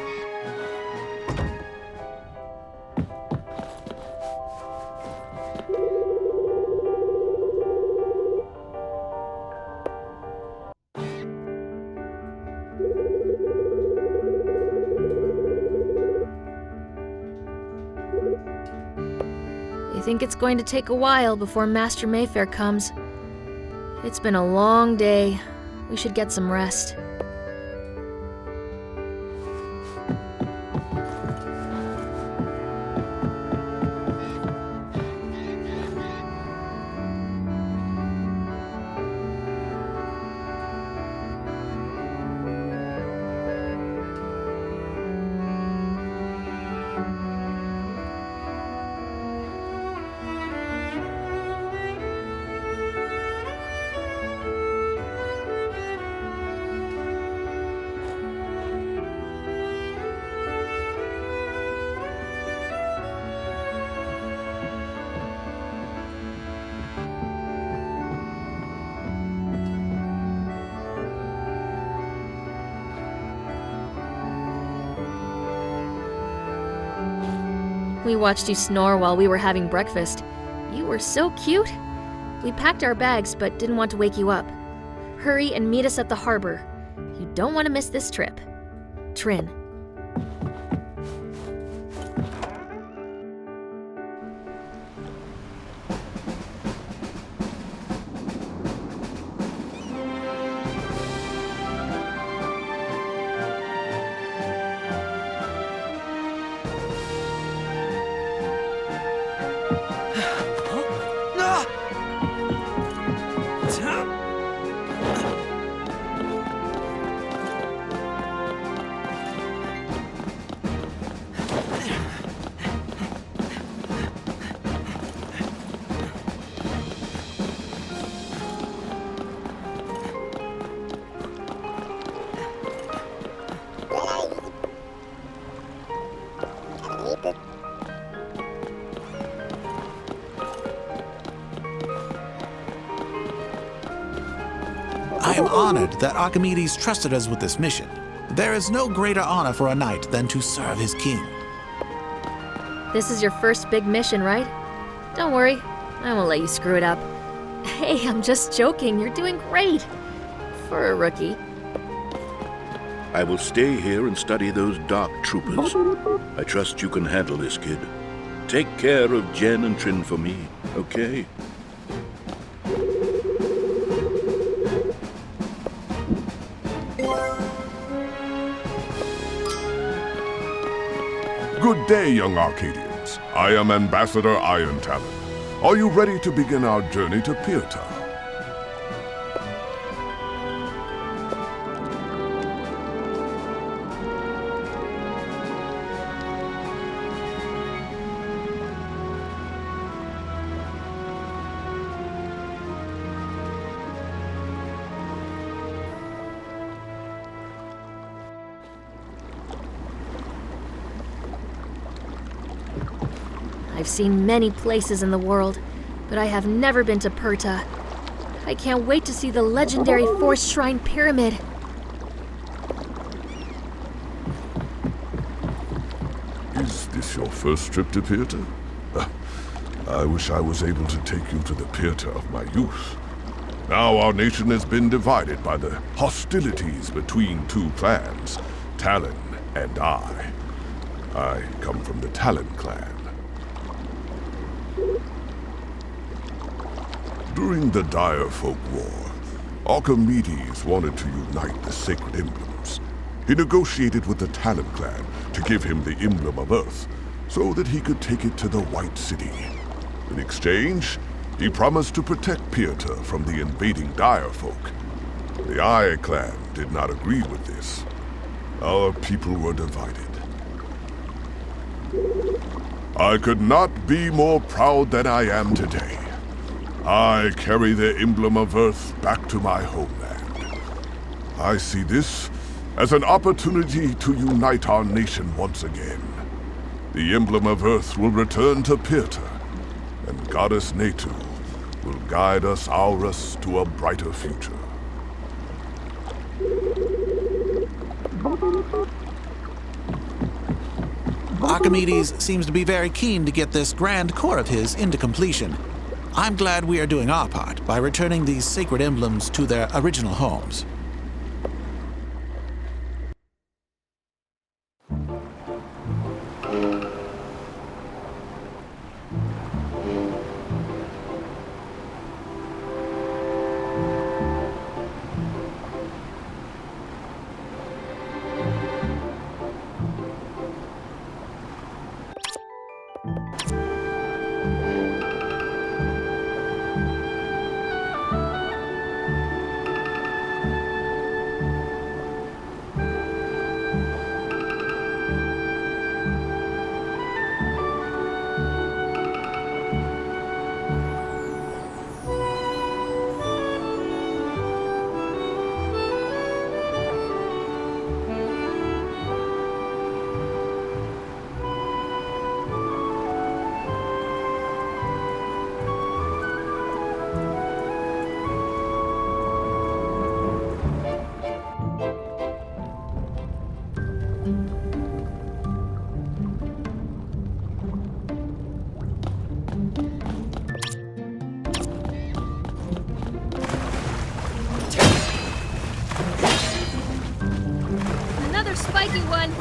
I think it's going to take a while before Master Mayfair comes. It's been a long day. We should get some rest. We watched you snore while we were having breakfast. You were so cute. We packed our bags but didn't want to wake you up. Hurry and meet us at the harbor. You don't want to miss this trip. Trin. I am honored that Archimedes trusted us with this mission. There is no greater honor for a knight than to serve his king. This is your first big mission, right? Don't worry, I won't let you screw it up. Hey, I'm just joking. You're doing great. For a rookie. I will stay here and study those dark troopers. I trust you can handle this, kid. Take care of Jen and Trin for me, okay? Good day, young Arcadians. I am Ambassador Iron Talon. Are you ready to begin our journey to Perta? I've seen many places in the world, but I have never been to Perta. I can't wait to see the legendary Force Shrine Pyramid. Is this your first trip to Perta? I wish I was able to take you to the Perta of my youth. Now our nation has been divided by the hostilities between two clans, Talon and I. I come from the Talon clan. During the Dire Folk War, Archimedes wanted to unite the sacred emblems. He negotiated with the Talon clan to give him the emblem of Earth, so that he could take it to the White City. In exchange, he promised to protect Perta from the invading Dire Folk. The Eye clan did not agree with this. Our people were divided. I could not be more proud than I am today. I carry the emblem of Earth back to my homeland. I see this as an opportunity to unite our nation once again. The emblem of Earth will return to Perta, and Goddess Natu will guide us Aurus to a brighter future. Archimedes seems to be very keen to get this grand core of his into completion. I'm glad we are doing our part by returning these sacred emblems to their original homes. spiky one!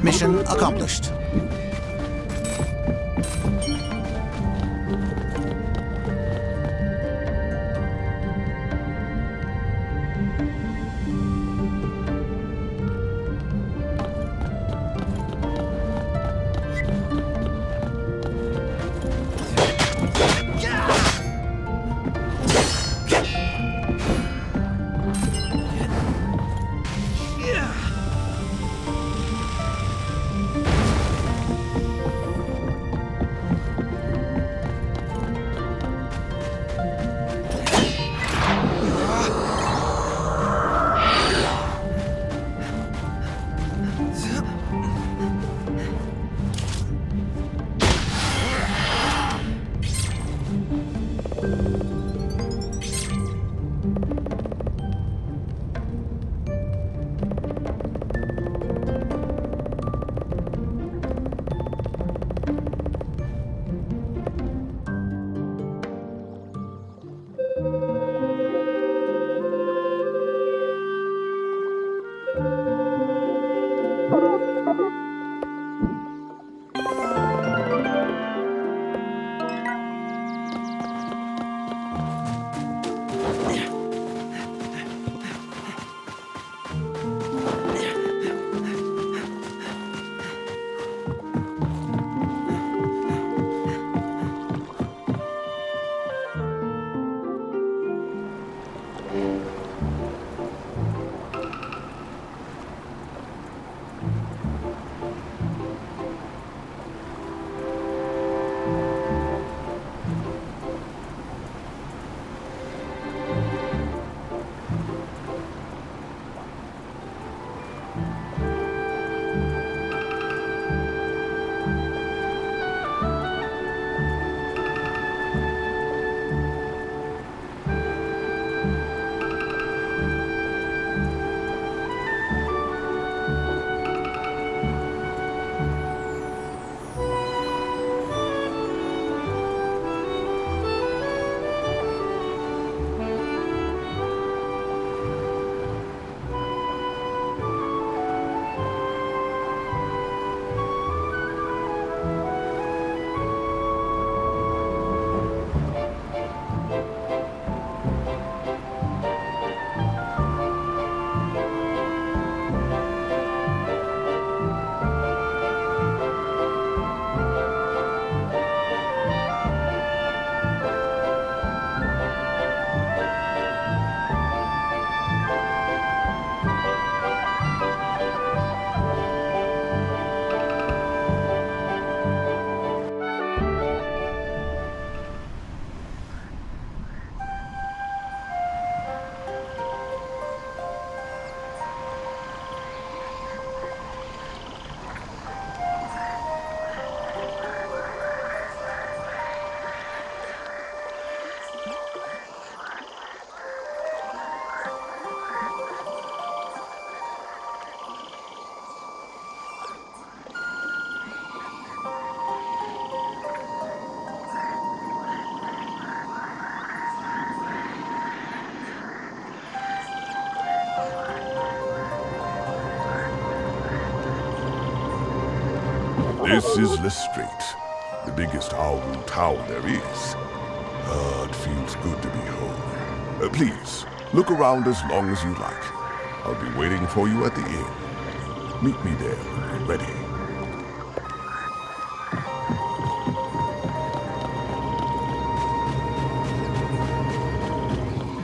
Mission accomplished. This is Lestrade, the biggest owl town there is. It feels good to be home. Please, look around as long as you like. I'll be waiting for you at the inn. Meet me there when you're ready.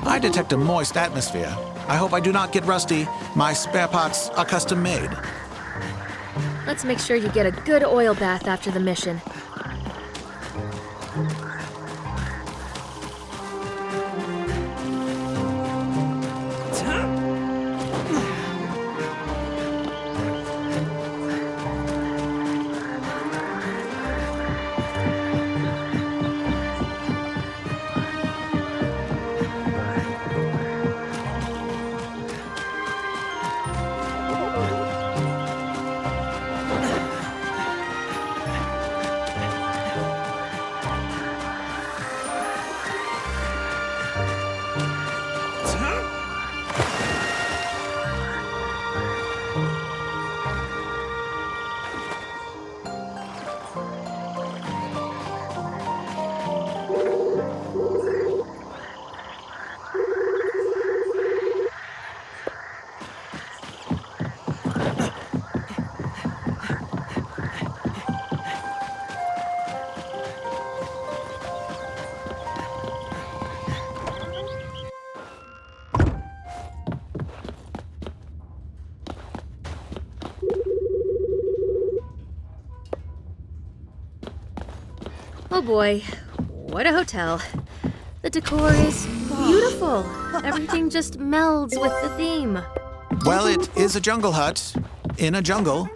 I detect a moist atmosphere. I hope I do not get rusty. My spare parts are custom made. Let's make sure you get a good oil bath after the mission. Oh boy, what a hotel. The decor is beautiful. Everything just melds with the theme. Well, it is a jungle hut in a jungle.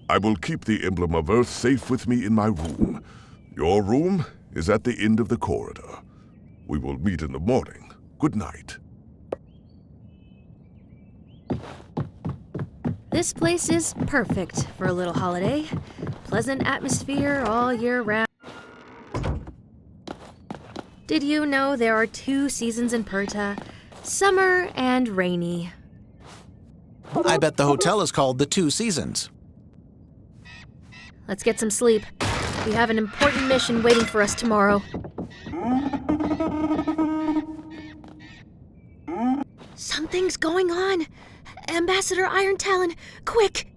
I will keep the emblem of Earth safe with me in my room. Your room is at the end of the corridor. We will meet in the morning. Good night. This place is perfect for a little holiday. Pleasant atmosphere all year round. Did you know there are 2 seasons in Perta? Summer and rainy. I bet the hotel is called the 2 Seasons. Let's get some sleep. We have an important mission waiting for us tomorrow. Something's going on! Ambassador Iron Talon, quick!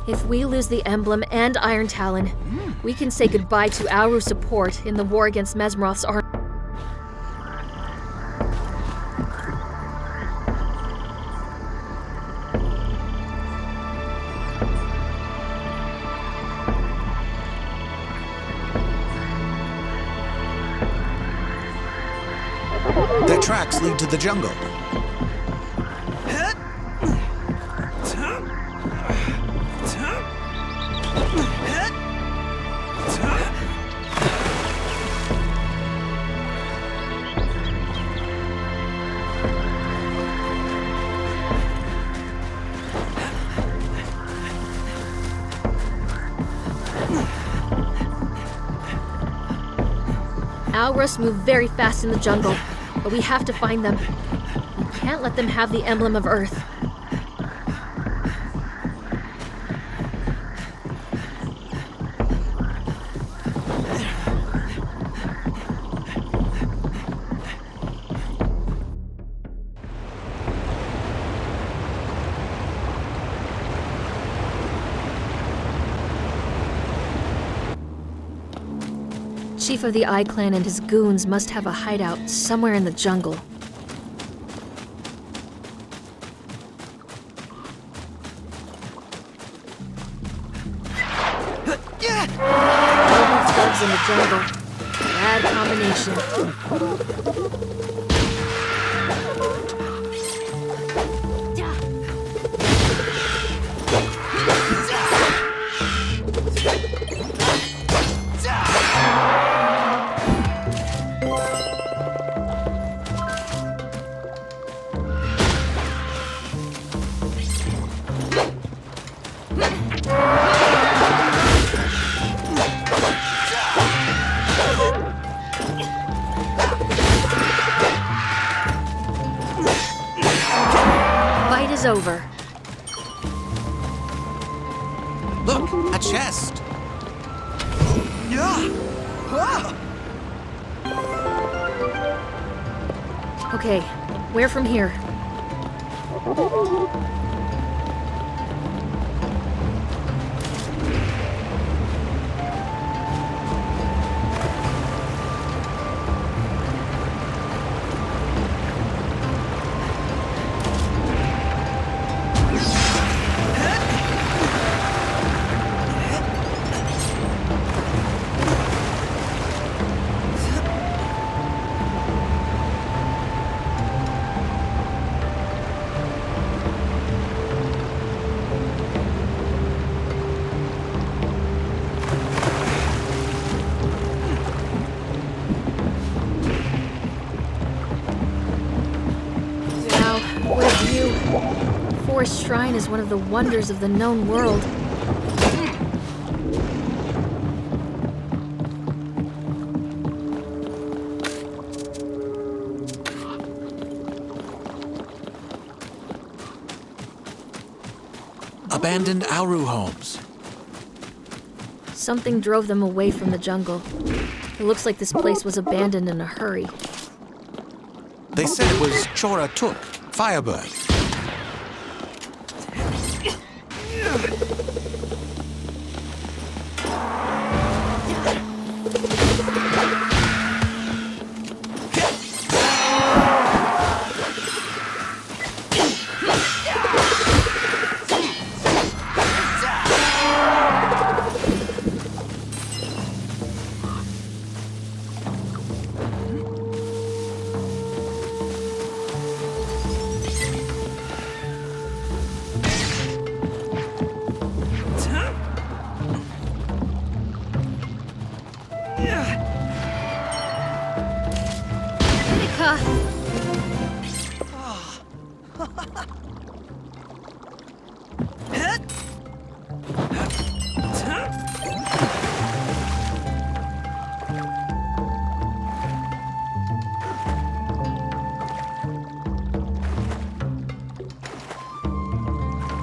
If we lose the emblem and Iron Talon, we can say goodbye to our support in the war against Mesmeroth's army. Their tracks lead to the jungle. Taurus move very fast in the jungle, but we have to find them. We can't let them have the emblem of Earth. Chief of the Eye Clan and his goons must have a hideout somewhere in the jungle. All these thugs in the jungle. Bad combination. Over. Look, a chest. Okay, where from here? Forest Shrine is one of the wonders of the known world. Abandoned Auru homes. Something drove them away from the jungle. It looks like this place was abandoned in a hurry. They said it was Chora Tuk, firebird.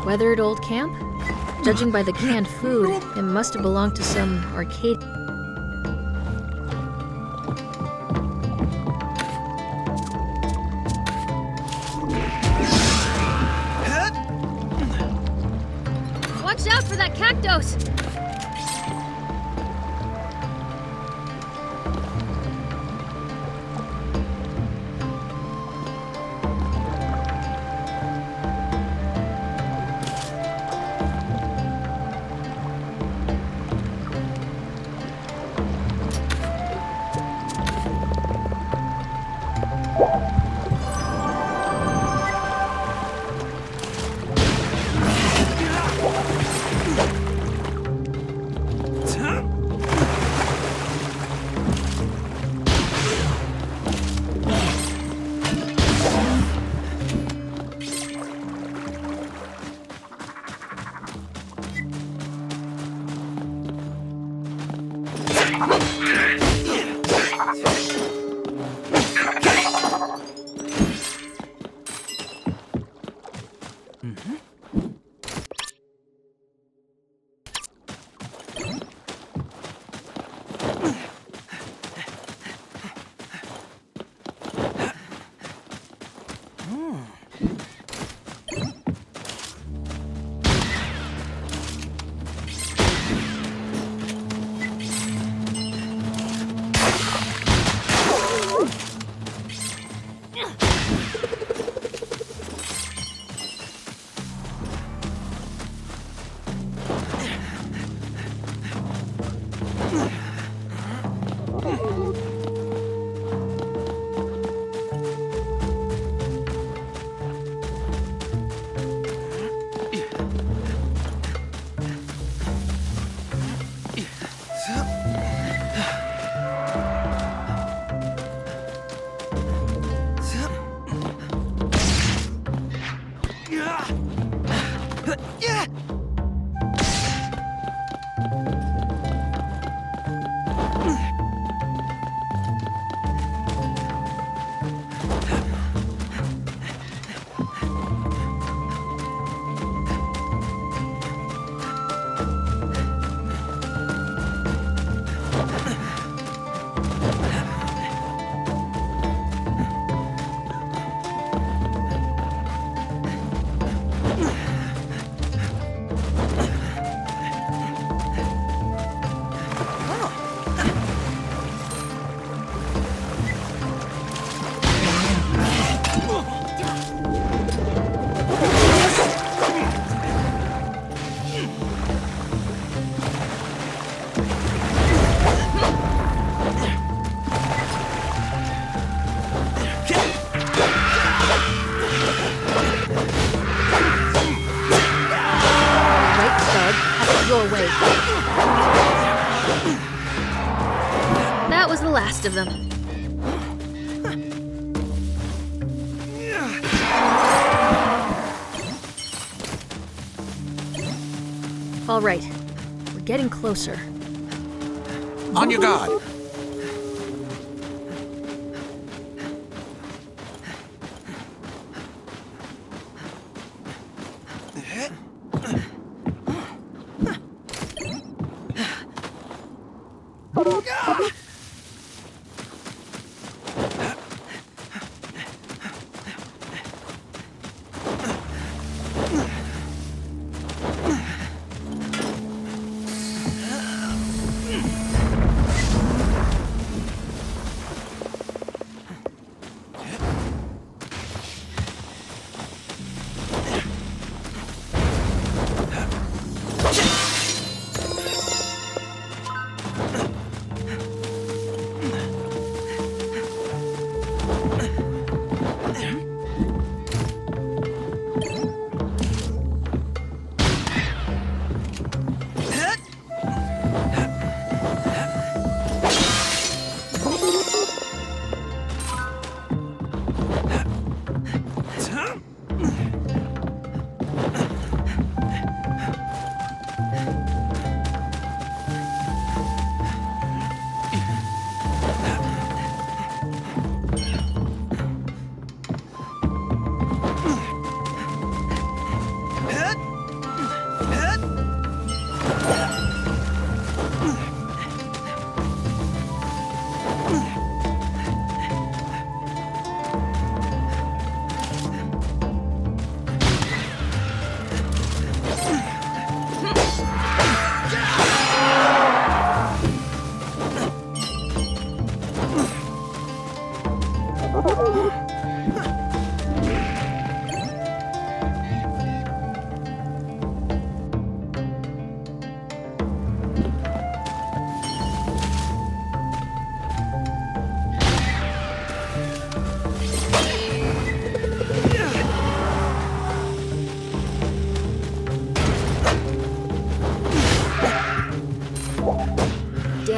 Weathered old camp? Judging by the canned food, it must have belonged to some Arcadia. Watch out for that cactus! That was the last of them. All right, we're getting closer. On your guard.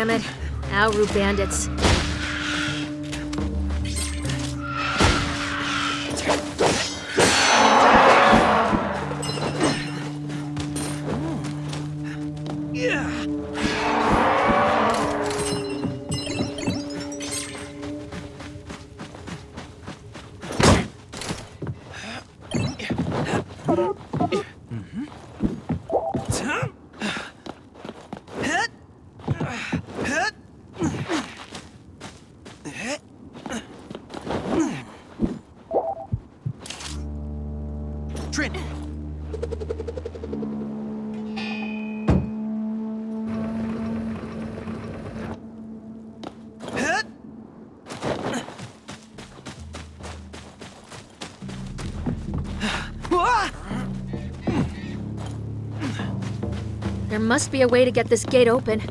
damn it. Auru bandits. Trin! There must be a way to get this gate open.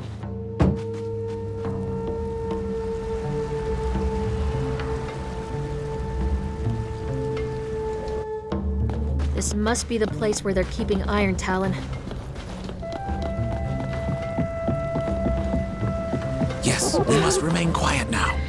This must be the place where they're keeping Iron Talon. Yes, we must remain quiet now.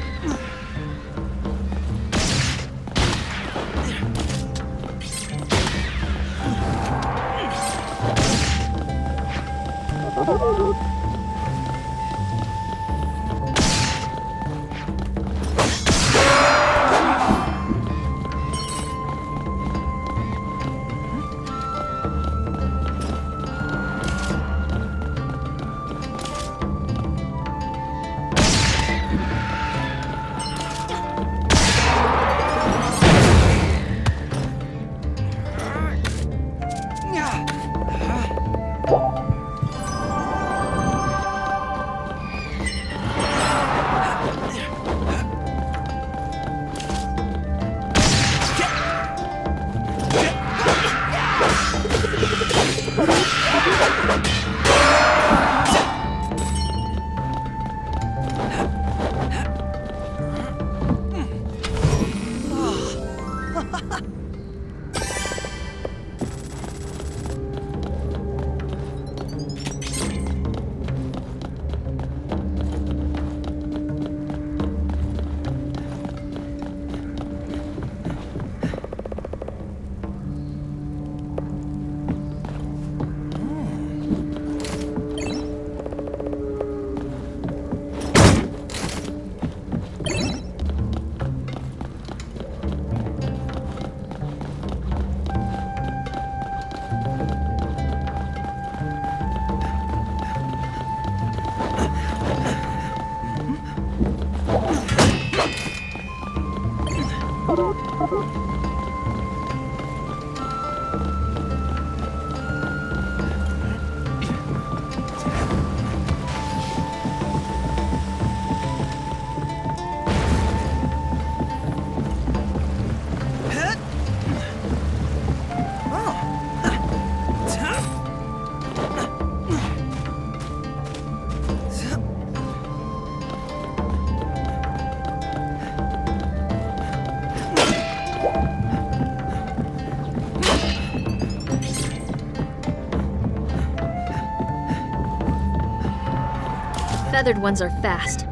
Feathered ones are fast.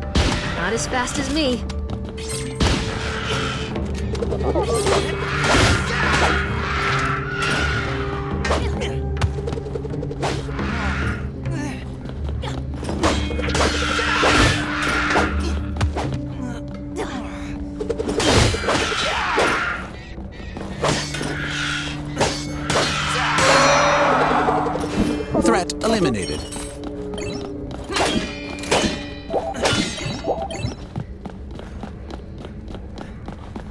Not as fast as me. Threat eliminated.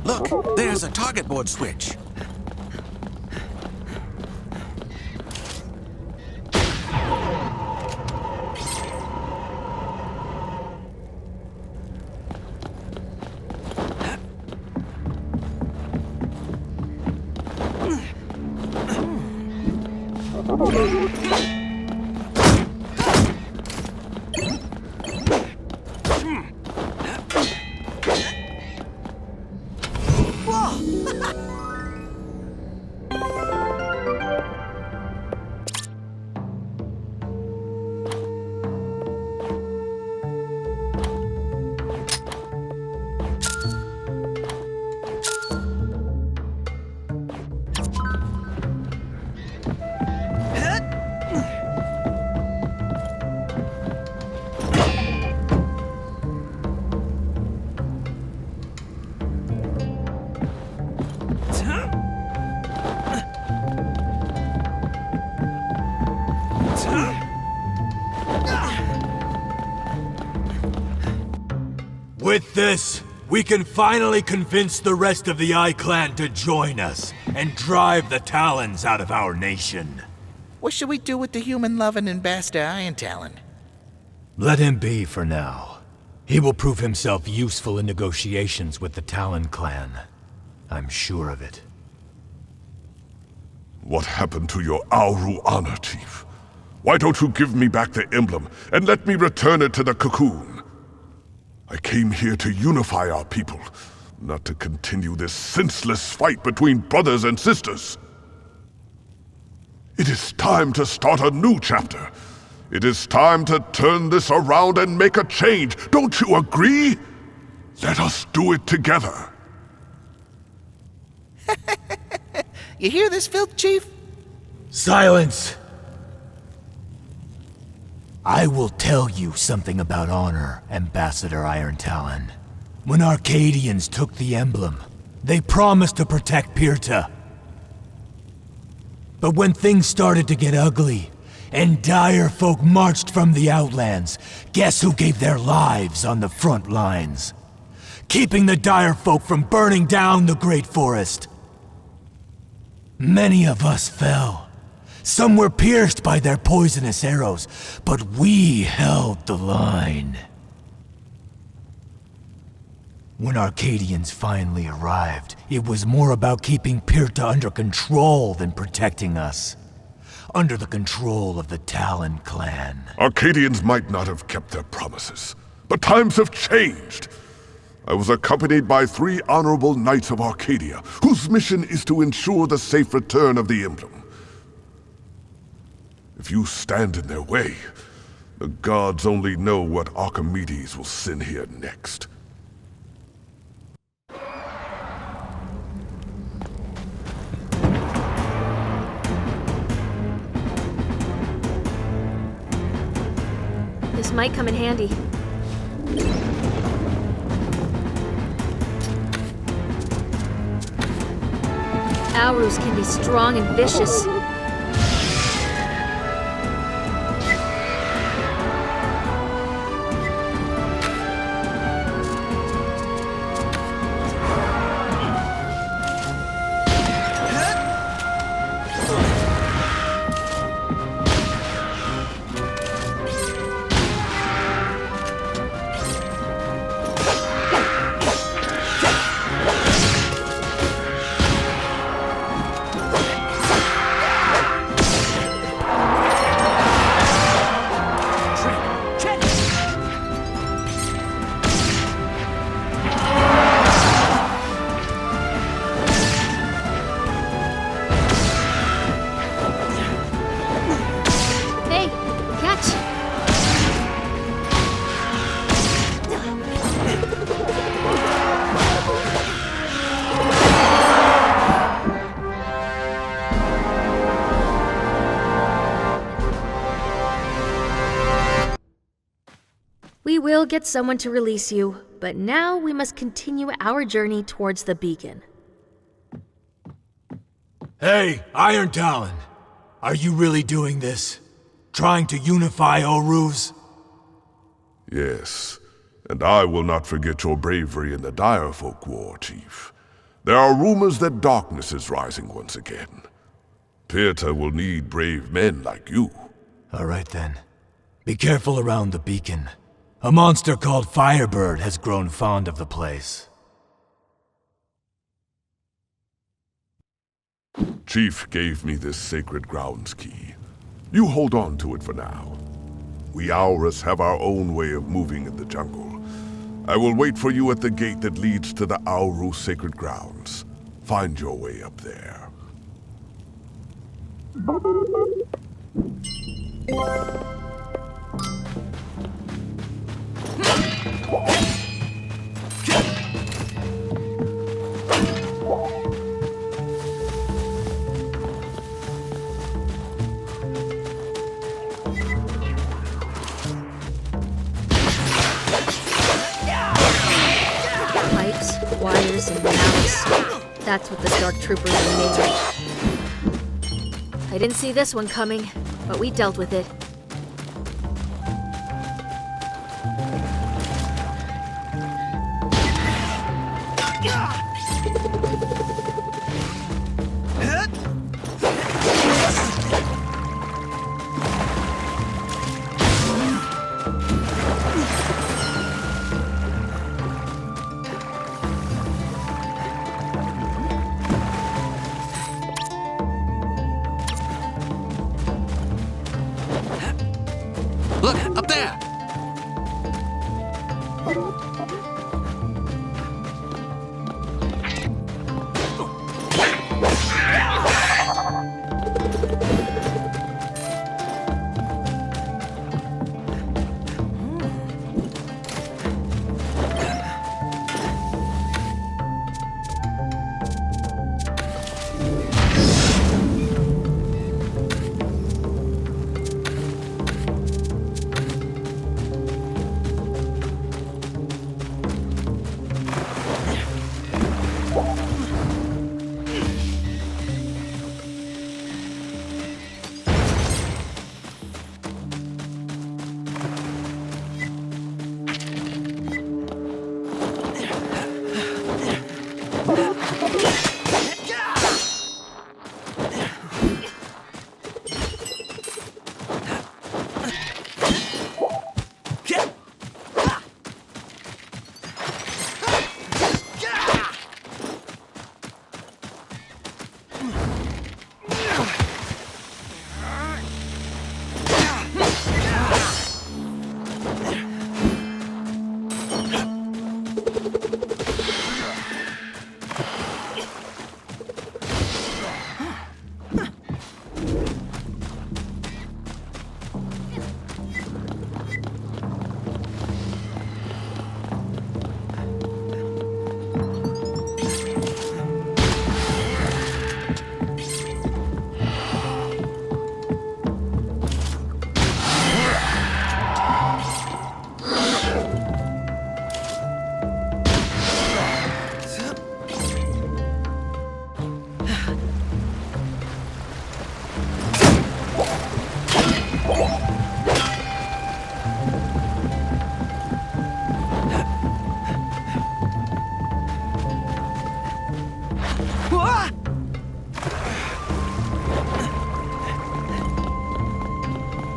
Look, there's a target board switch. With this, we can finally convince the rest of the Eye Clan to join us and drive the Talons out of our nation. What should we do with the human-loving ambassador Iron Talon? Let him be for now. He will prove himself useful in negotiations with the Talon clan. I'm sure of it. What happened to your Auru honor, Chief? Why don't you give me back the emblem and let me return it to the cocoon? I came here to unify our people, not to continue this senseless fight between brothers and sisters. It is time to start a new chapter. It is time to turn this around and make a change. Don't you agree? Let us do it together. You hear this filth, Chief? Silence! I will tell you something about honor, Ambassador Iron Talon. When Arcadians took the emblem, they promised to protect Perta. But when things started to get ugly, and dire folk marched from the Outlands, guess who gave their lives on the front lines? Keeping the dire folk from burning down the Great Forest. Many of us fell. Some were pierced by their poisonous arrows, but we held the line. When Arcadians finally arrived, it was more about keeping Perta under control than protecting us. Under the control of the Talon clan. Arcadians might not have kept their promises, but times have changed. I was accompanied by 3 honorable knights of Arcadia, whose mission is to ensure the safe return of the emblem. If you stand in their way, the gods only know what Archimedes will send here next. This might come in handy. Aurus can be strong and vicious. We will get someone to release you, but now we must continue our journey towards the beacon. Hey, Iron Talon! Are you really doing this? Trying to unify Orus? Yes, and I will not forget your bravery in the Direfolk War, Chief. There are rumors that darkness is rising once again. Perta will need brave men like you. All right then. Be careful around the beacon. A monster called Firebird has grown fond of the place. Chief gave me this sacred grounds key. You hold on to it for now. We Aurus have our own way of moving in the jungle. I will wait for you at the gate that leads to the Auru sacred grounds. Find your way up there. Pipes, wires, and malice. That's what the Dark Troopers are made of. I didn't see this one coming, but we dealt with it. Look, up there!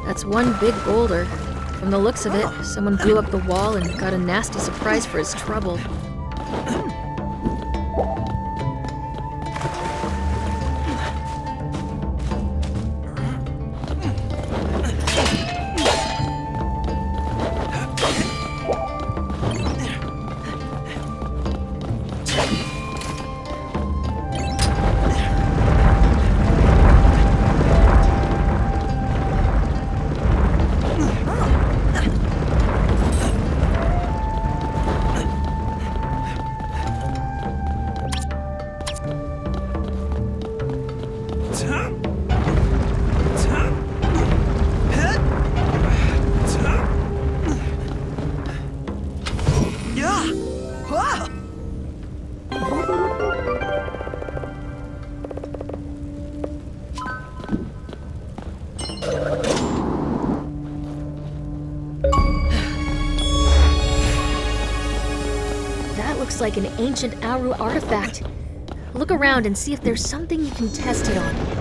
That's one big boulder. From the looks of it, someone blew up the wall and got a nasty surprise for his trouble. Looks like an ancient Aru artifact. Look around and see if there's something you can test it on.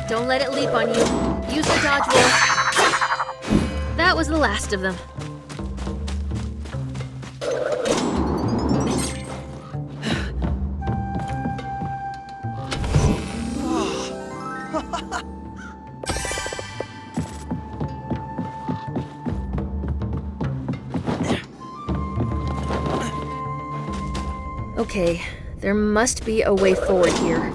Don't let it leap on you. Use the dodge roll. That was the last of them. Okay, there must be a way forward here.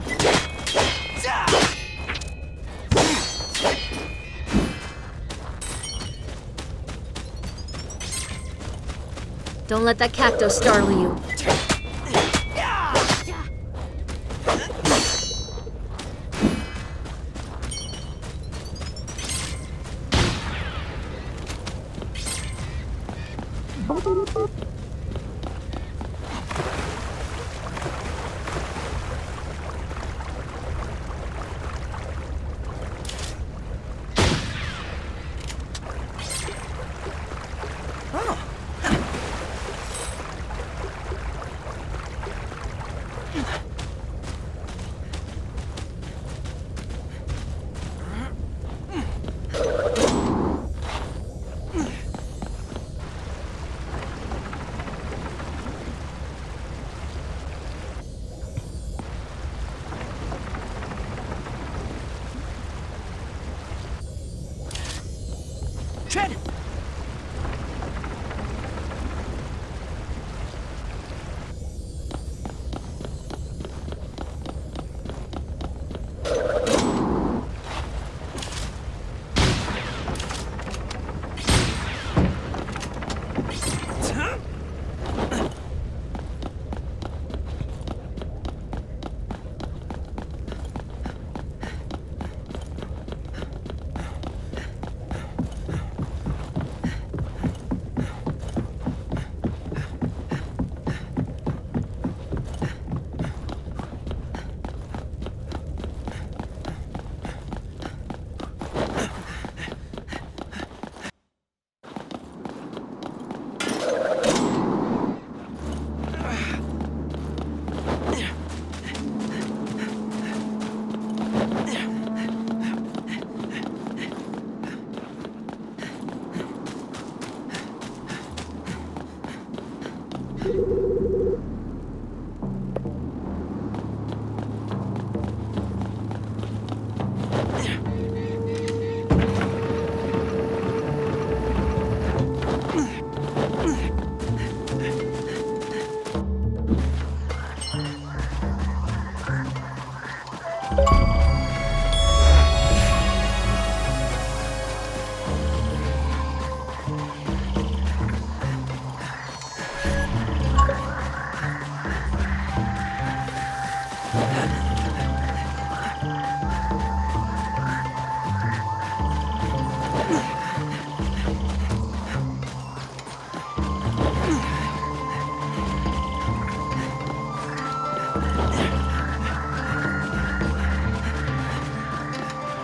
Don't let that cacto startle you.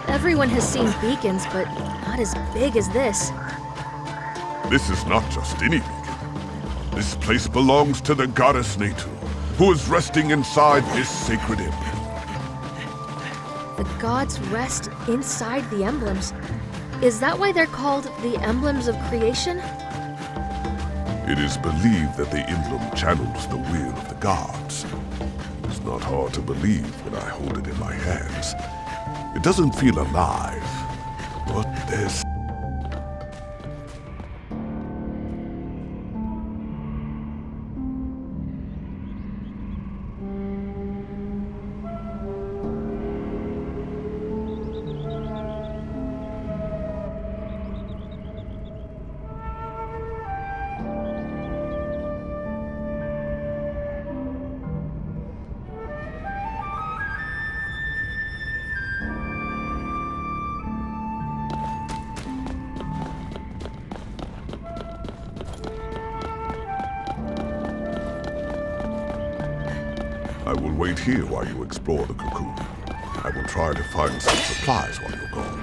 Everyone has seen beacons, but not as big as this. This is not just any beacon. This place belongs to the goddess Knighthood, who is resting inside this sacred emblem. The gods rest inside the emblems. Is that why they're called the emblems of creation? It is believed that the emblem channels the will of the gods. It's not hard to believe when I hold it in my hands. It doesn't feel alive, but there's... I will wait here while you explore the cocoon. I will try to find some supplies while you're gone.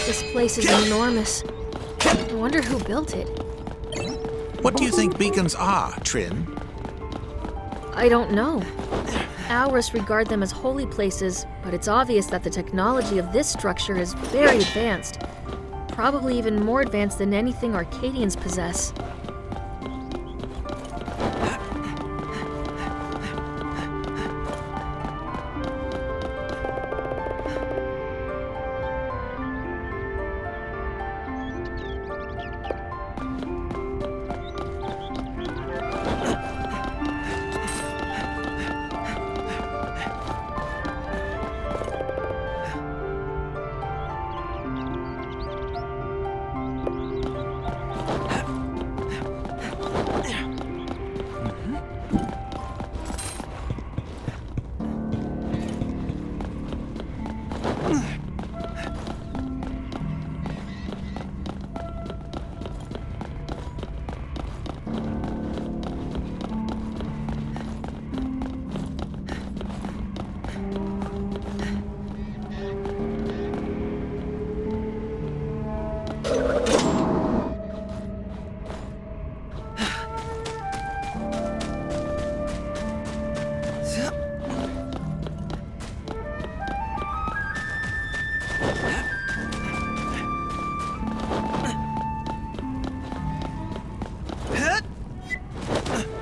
This place is enormous. I wonder who built it. What do you think beacons are, Trin? I don't know. Taurus regard them as holy places, but it's obvious that the technology of this structure is very advanced. Probably even more advanced than anything Arcadians possess.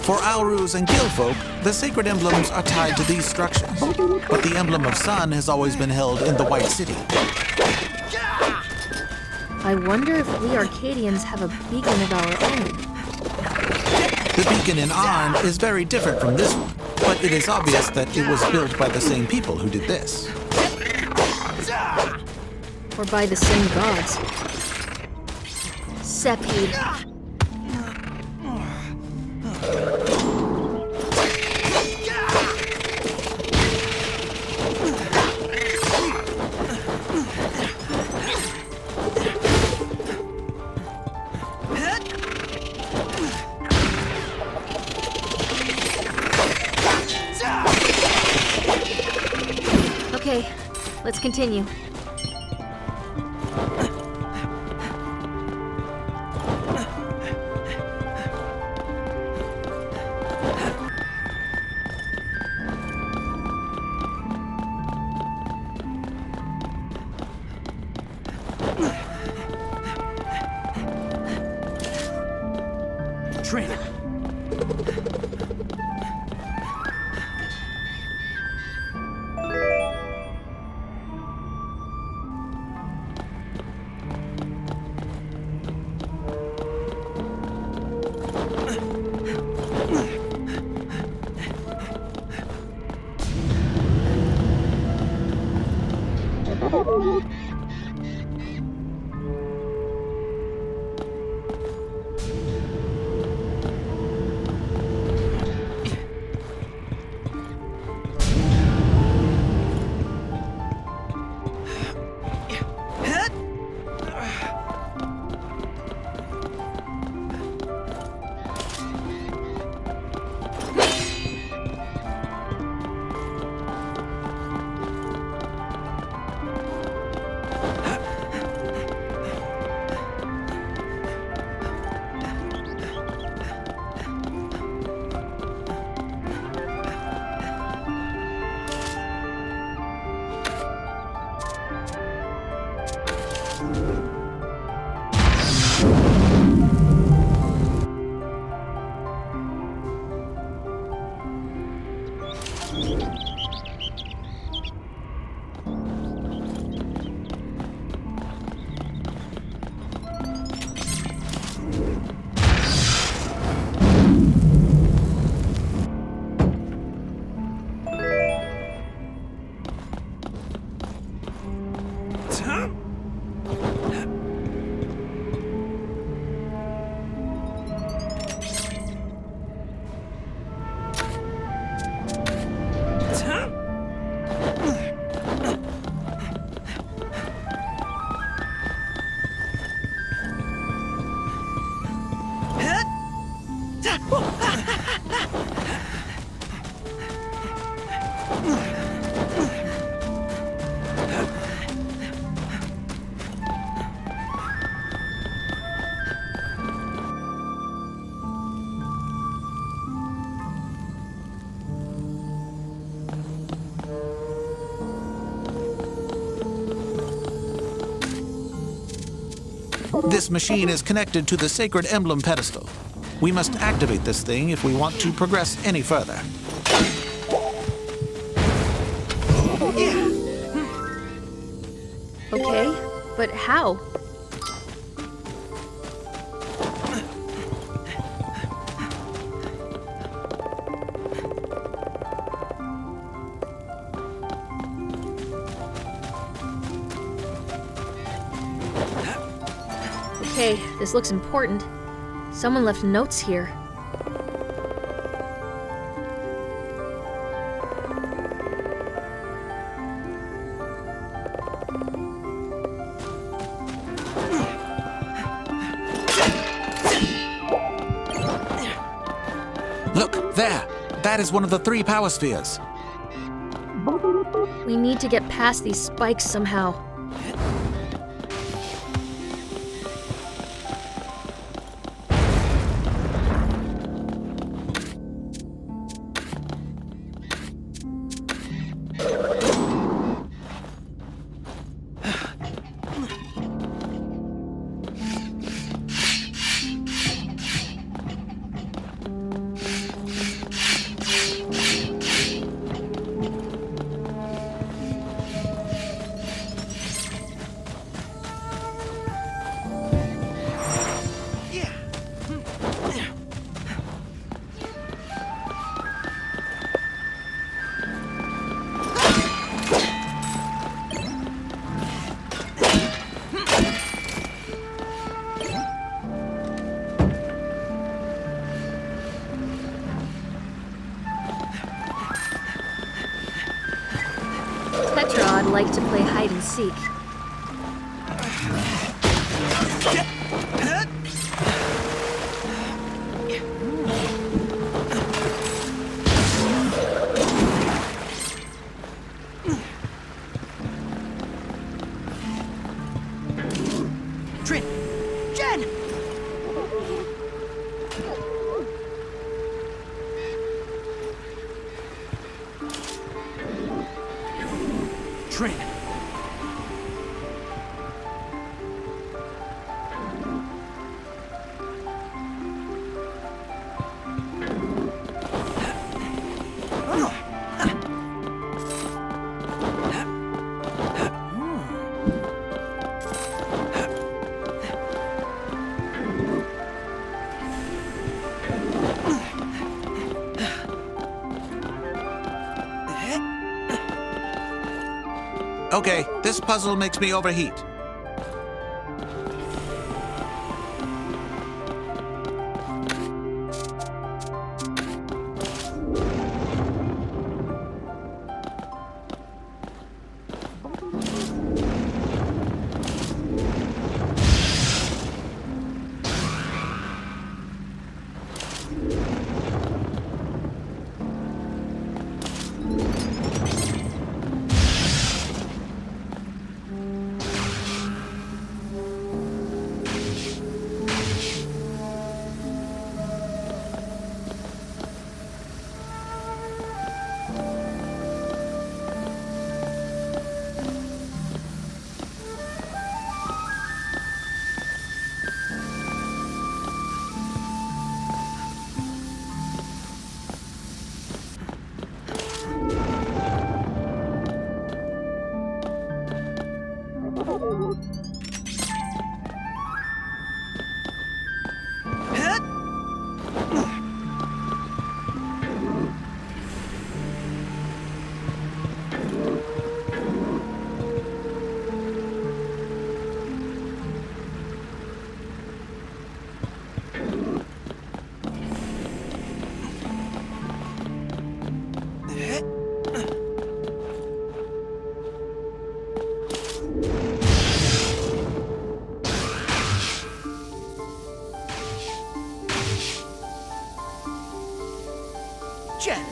For Aurus and Guildfolk, the sacred emblems are tied to these structures. But the emblem of Sun has always been held in the White City. I wonder if we Arcadians have a beacon of our own. The beacon in Arn is very different from this one, but it is obvious that it was built by the same people who did this. Or by the same gods. Sepid. Okay, let's continue. Trin! This machine is connected to the sacred emblem pedestal. We must activate this thing if we want to progress any further. Okay, but how? Okay, this looks important. Someone left notes here. Look, there! That is one of the 3 power spheres. We need to get past these spikes somehow. I'd like to play hide and seek. Trin! Jen! Trin! Okay, this puzzle makes me overheat. Jen!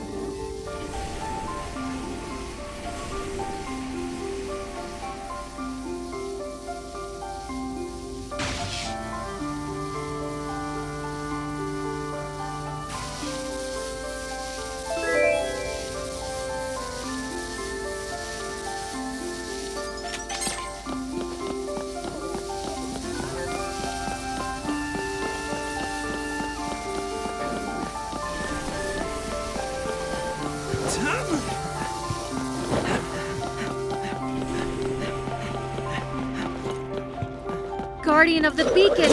Guardian of the beacon!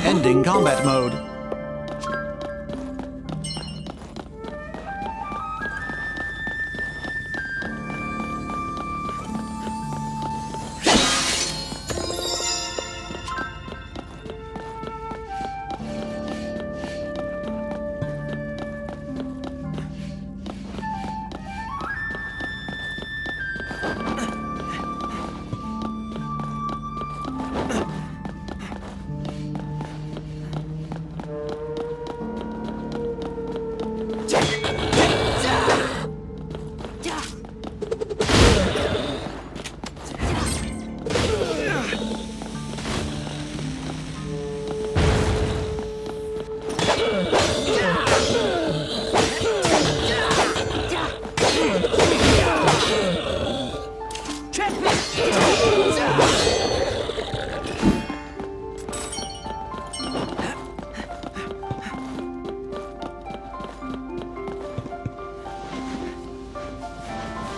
Ending combat mode.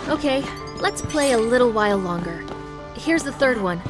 Okay, let's play a little while longer. Here's the third one.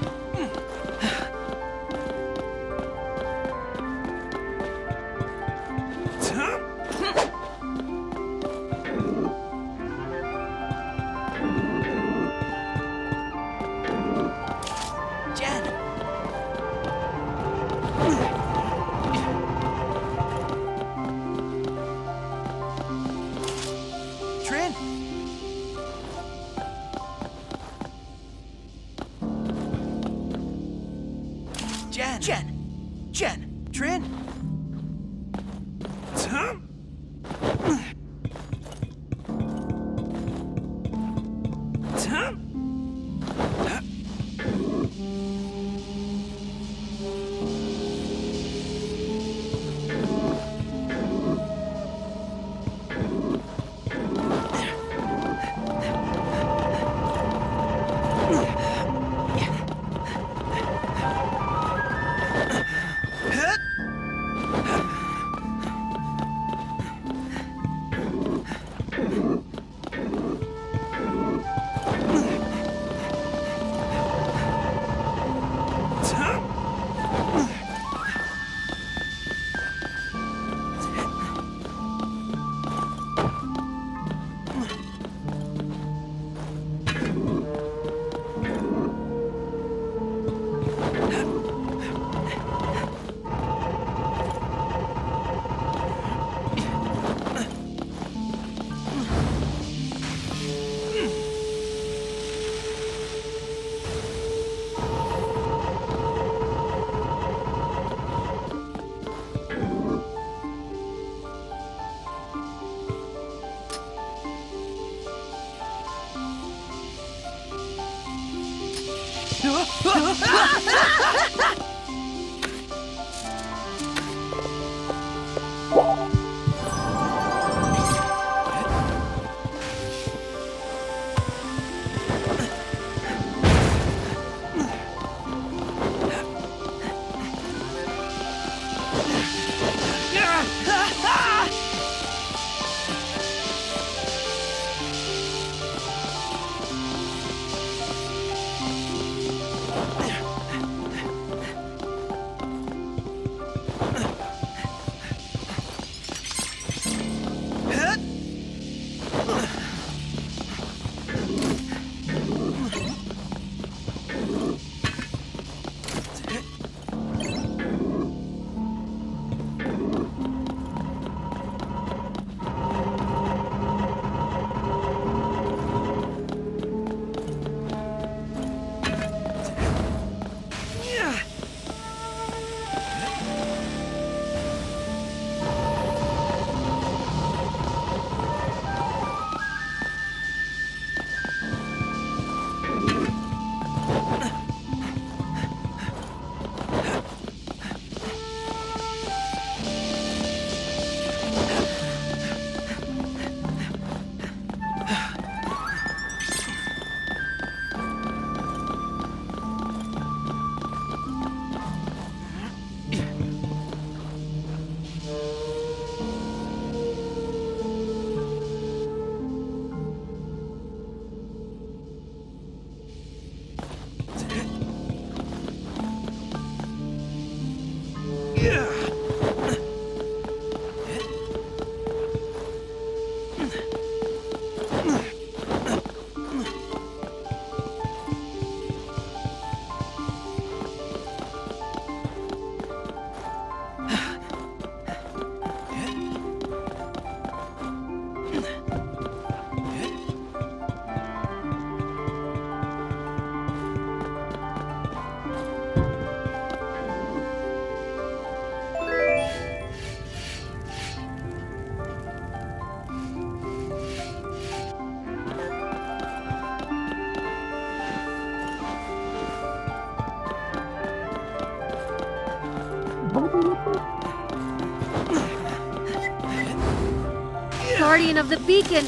Guardian of the beacon!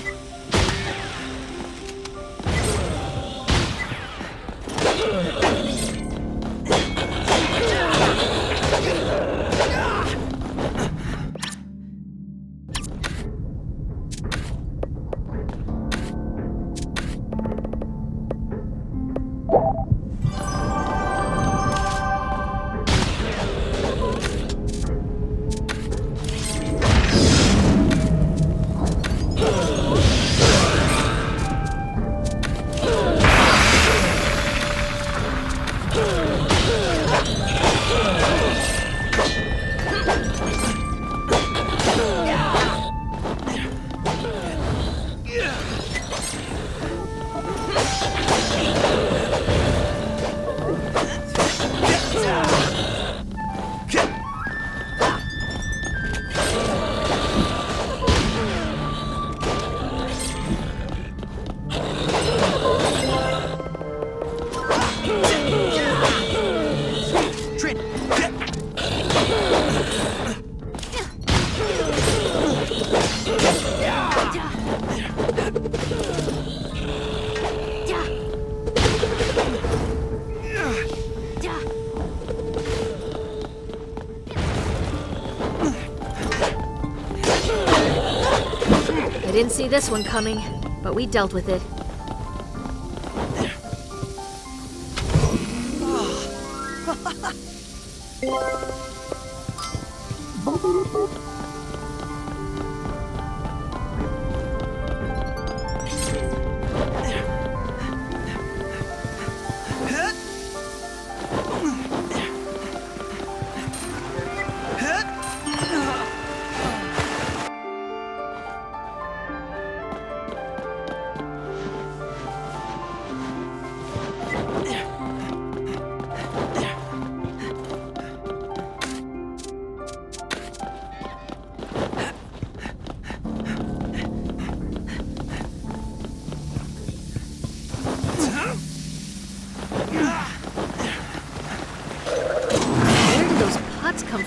I didn't see this one coming, but we dealt with it.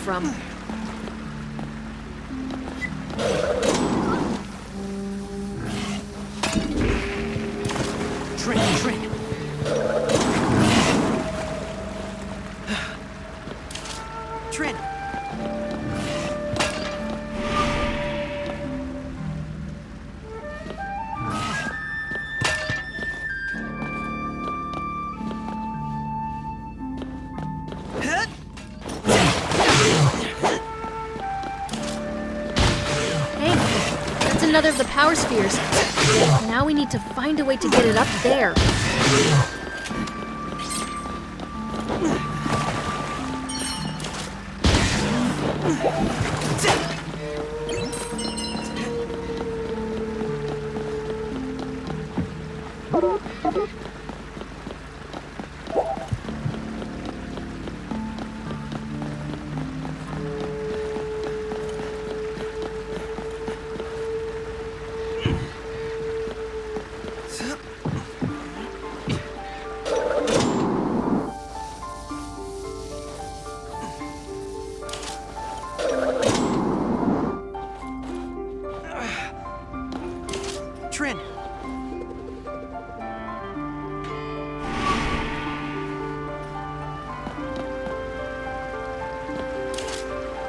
From. Trin. Trin. Another of the power spheres. Now we need to find a way to get it up there. Trin.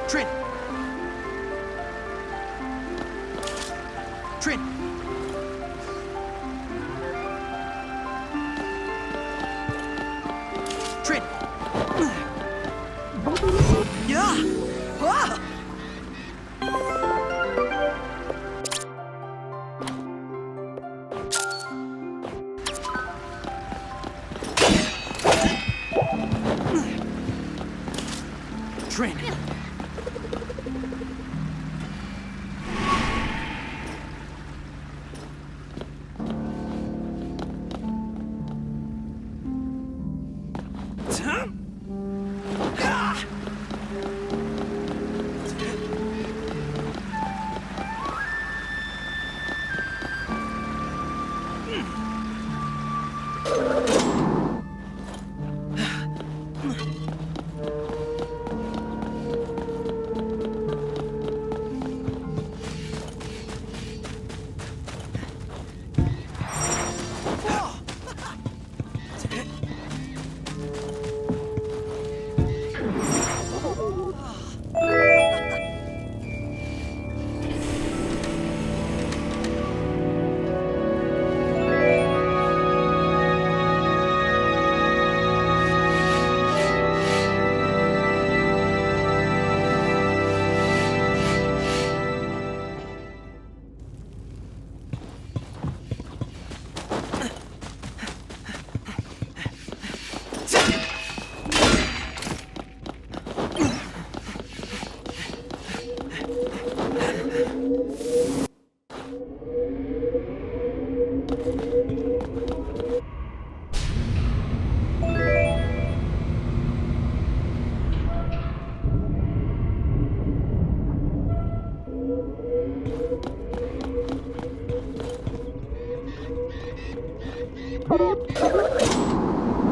Trin. Trin. Trin. Yeah. Ah! Trin.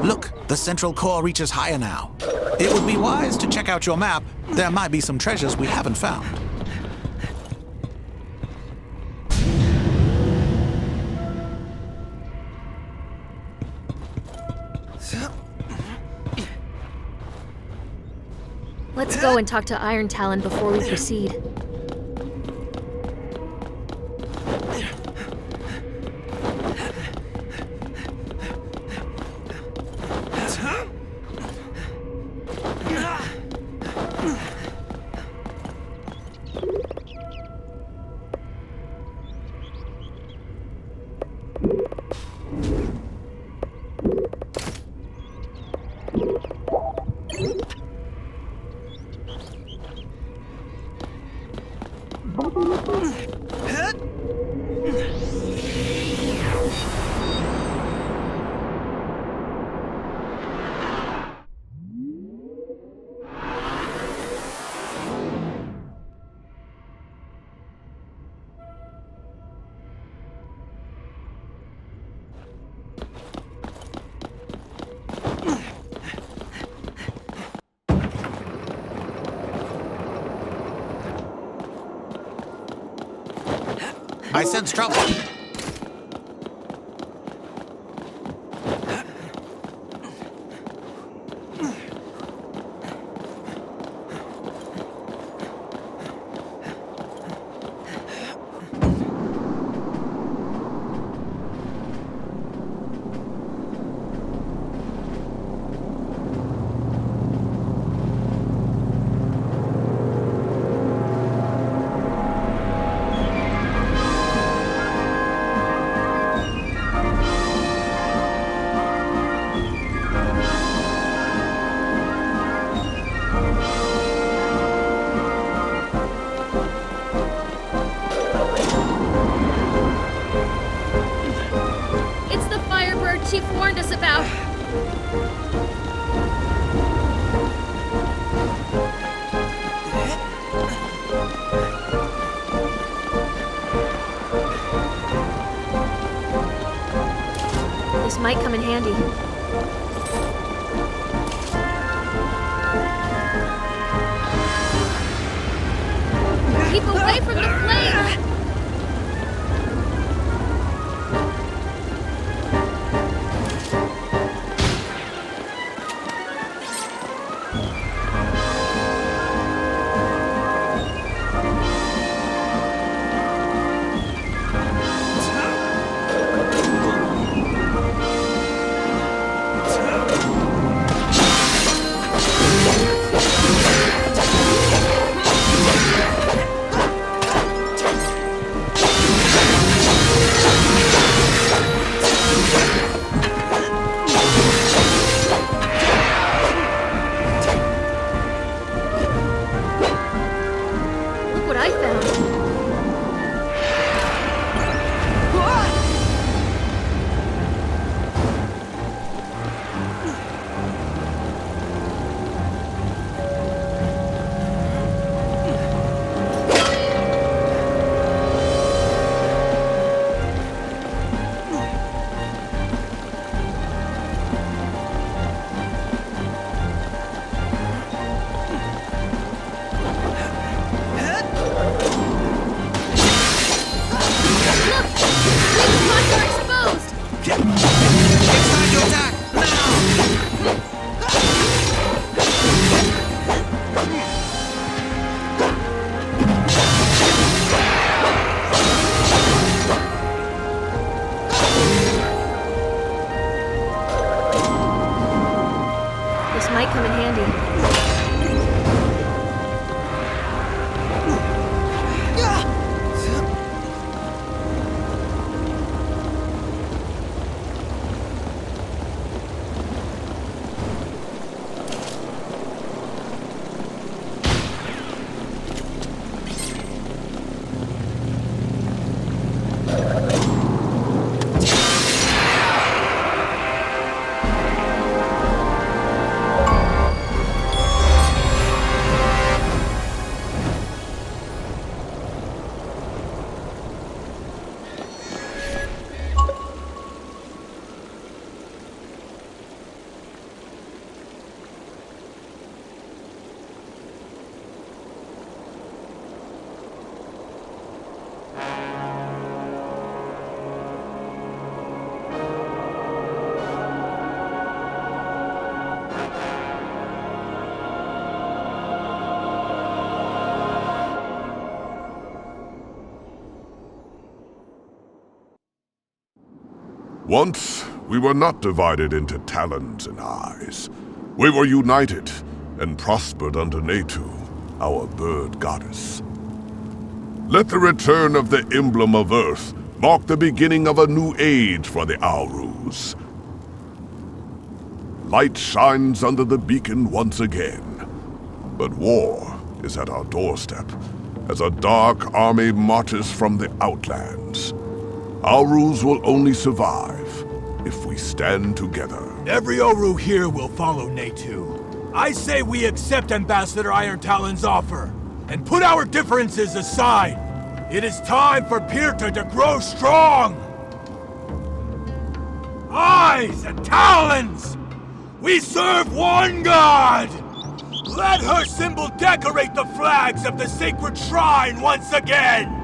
Look, the central core reaches higher now. It would be wise to check out your map. There might be some treasures we haven't found. Let's go and talk to Iron Talon before we proceed. I sense trouble. It's the firebird Chief warned us about. This might come in handy. Keep away from the flames! Once, we were not divided into talons and eyes. We were united and prospered under Knighthood, our bird goddess. Let the return of the emblem of Earth mark the beginning of a new age for the Aurus. Light shines under the beacon once again, but war is at our doorstep as a dark army marches from the Outlands. Aurus will only survive if we stand together. Every Oru here will follow Knighthood. I say we accept Ambassador Iron Talon's offer, and put our differences aside. It is time for Perta to grow strong! Eyes and talons! We serve one god! Let her symbol decorate the flags of the sacred shrine once again!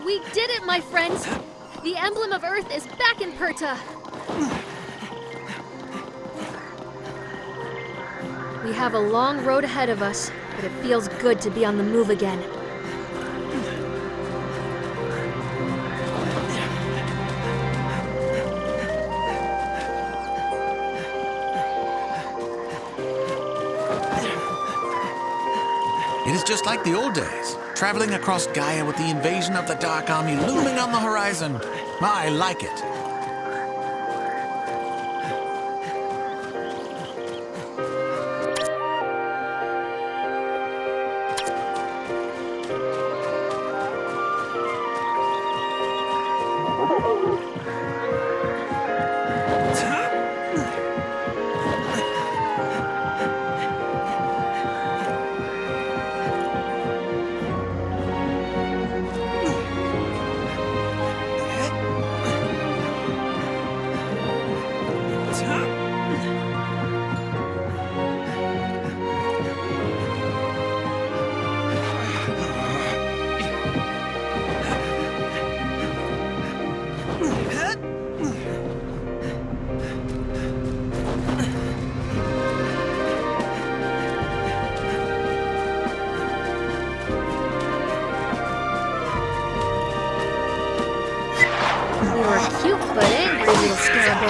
We did it, my friends! The emblem of Earth is back in Perta! We have a long road ahead of us, but it feels good to be on the move again. It is just like the old days, traveling across Gaia with the invasion of the Dark Army looming on the horizon. I like it. Cute but angry little scarecrow.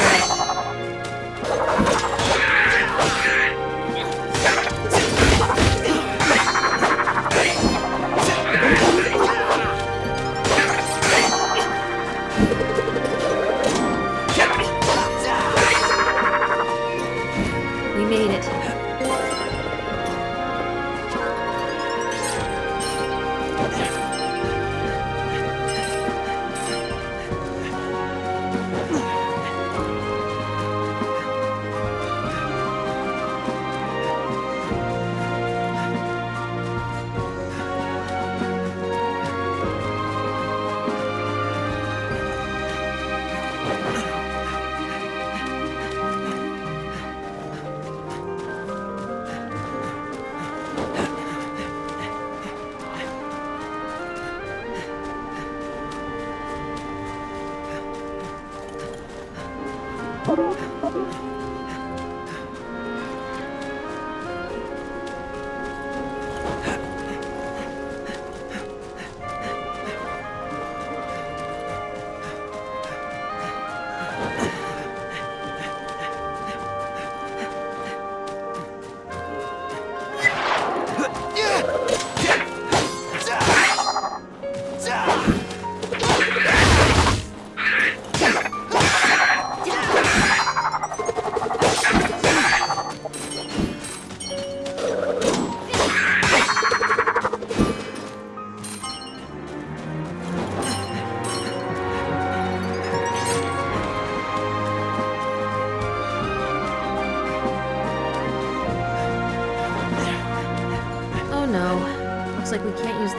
We made it.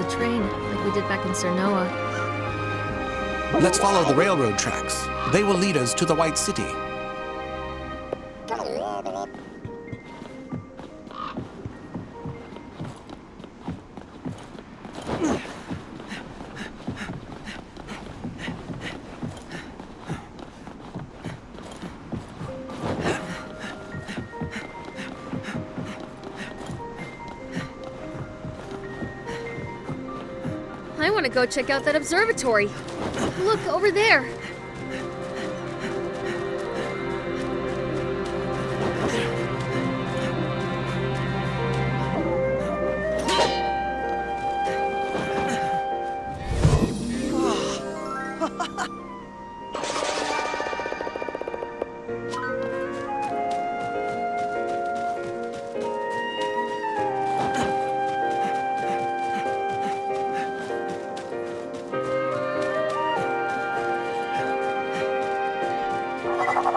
the train, like we did back in Cernoa. Let's follow the railroad tracks. They will lead us to the White City. I want to go check out that observatory. Look, over there.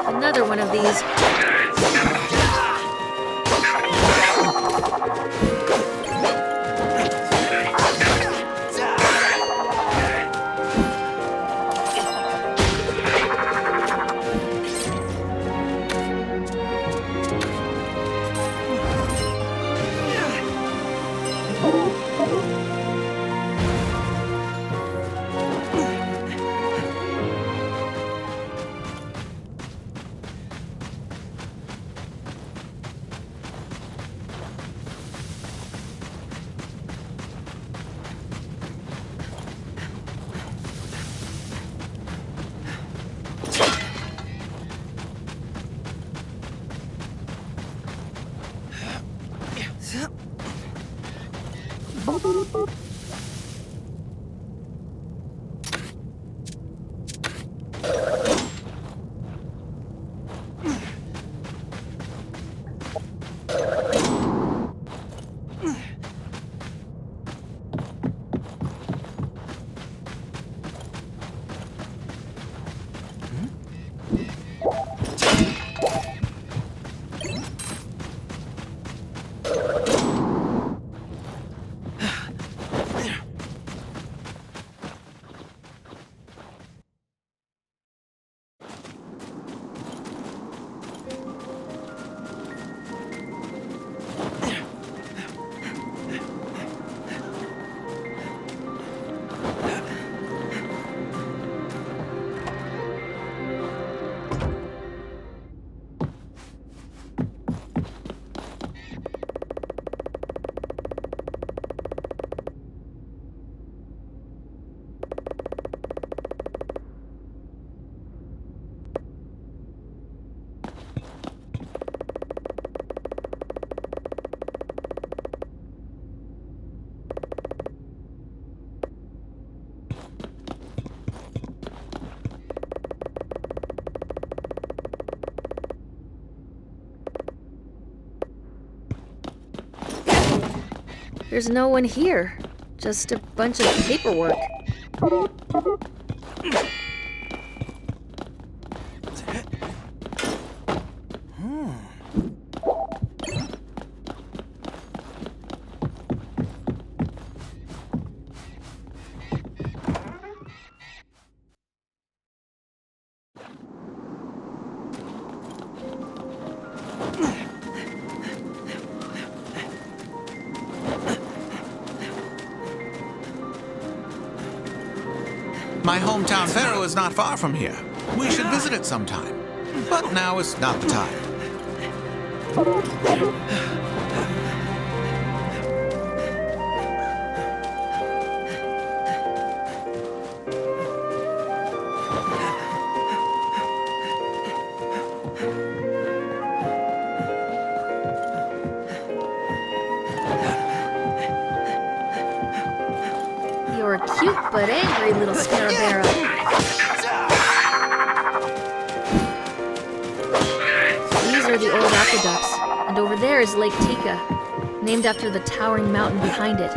Another one of these. There's no one here. Just a bunch of paperwork. My hometown Pharaoh is not far from here. We should visit it sometime. But now is not the time. You're a cute but angry little Scarabera. These are the old aqueducts, and over there is Lake Tika, named after the towering mountain behind it.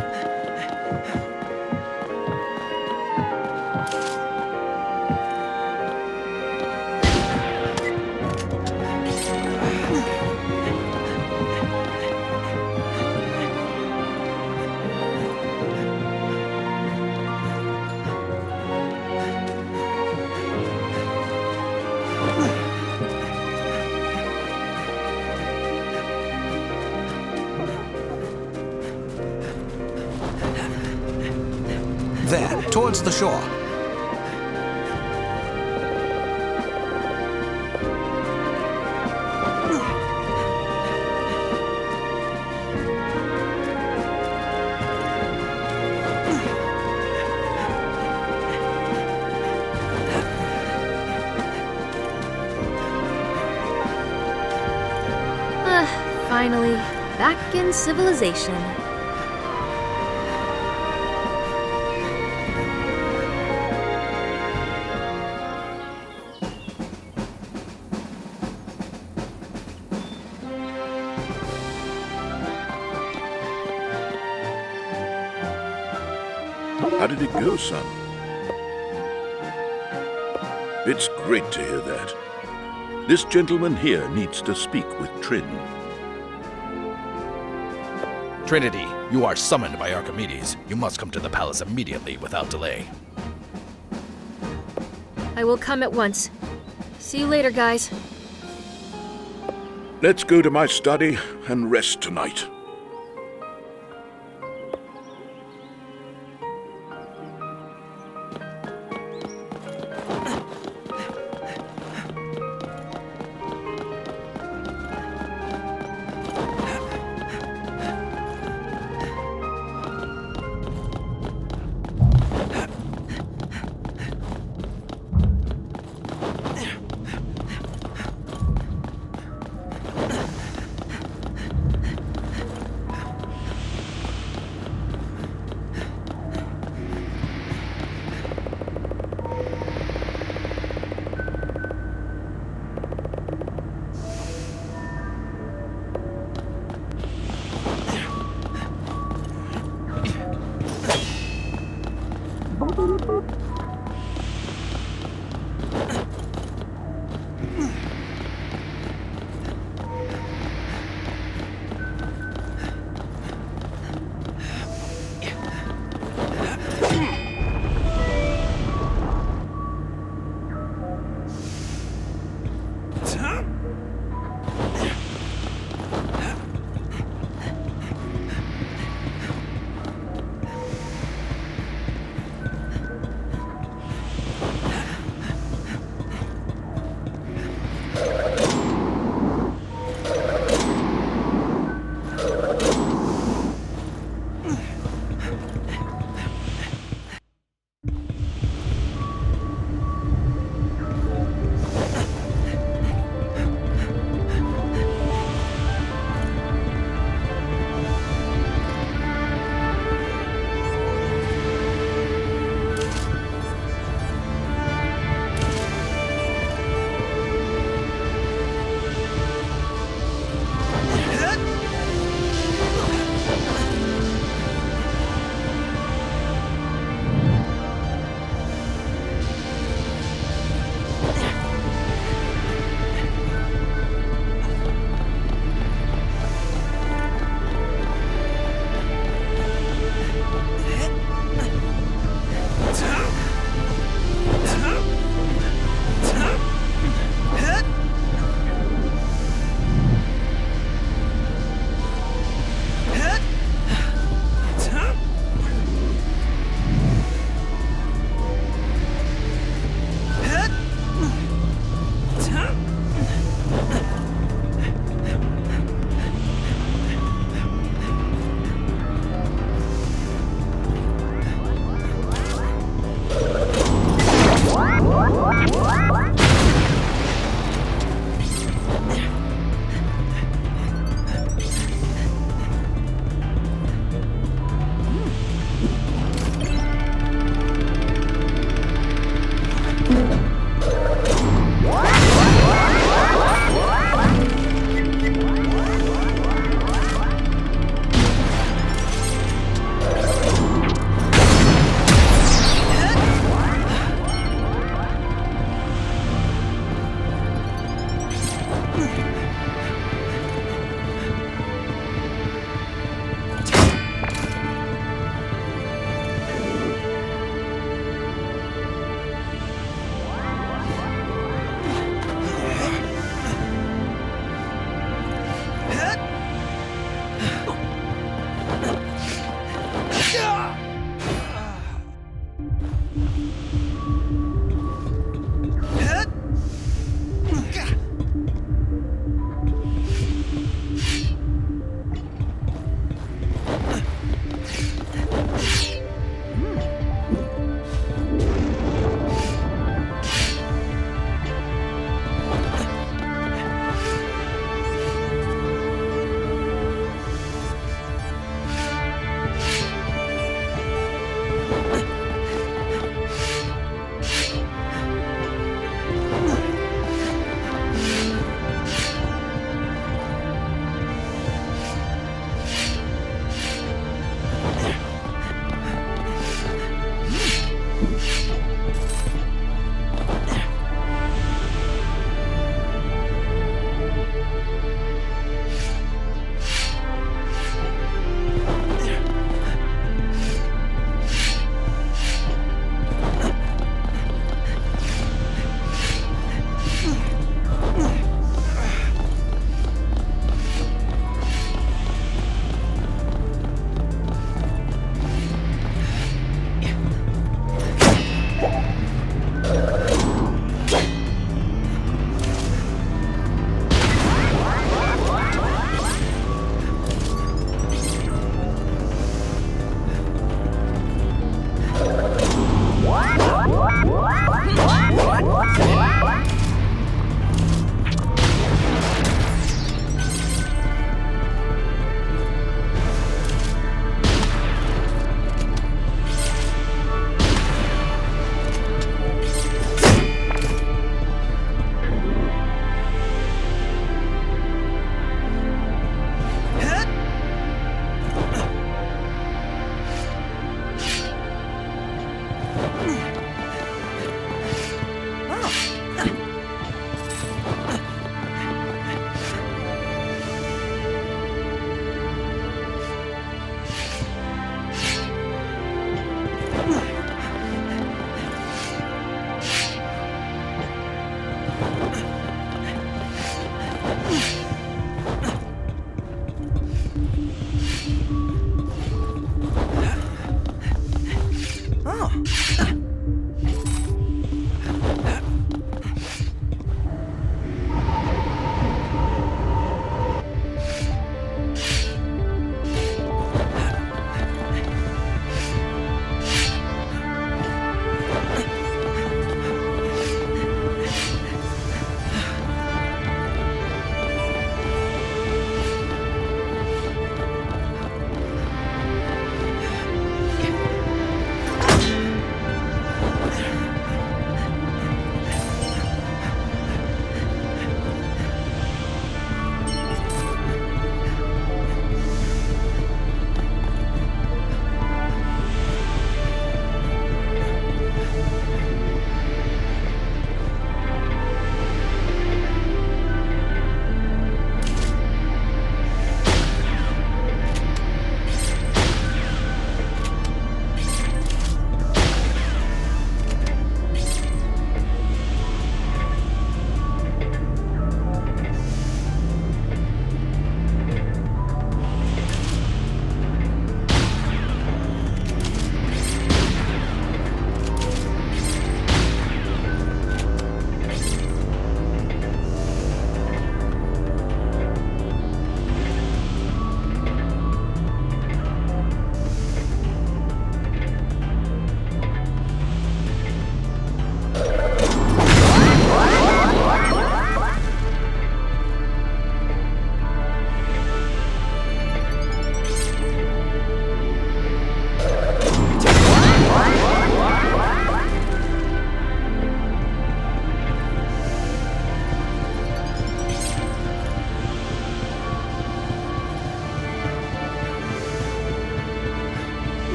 towards the shore. Finally, back in civilization. How did it go, son? It's great to hear that. This gentleman here needs to speak with Trin. Trinity, you are summoned by Archimedes. You must come to the palace immediately without delay. I will come at once. See you later, guys. Let's go to my study and rest tonight.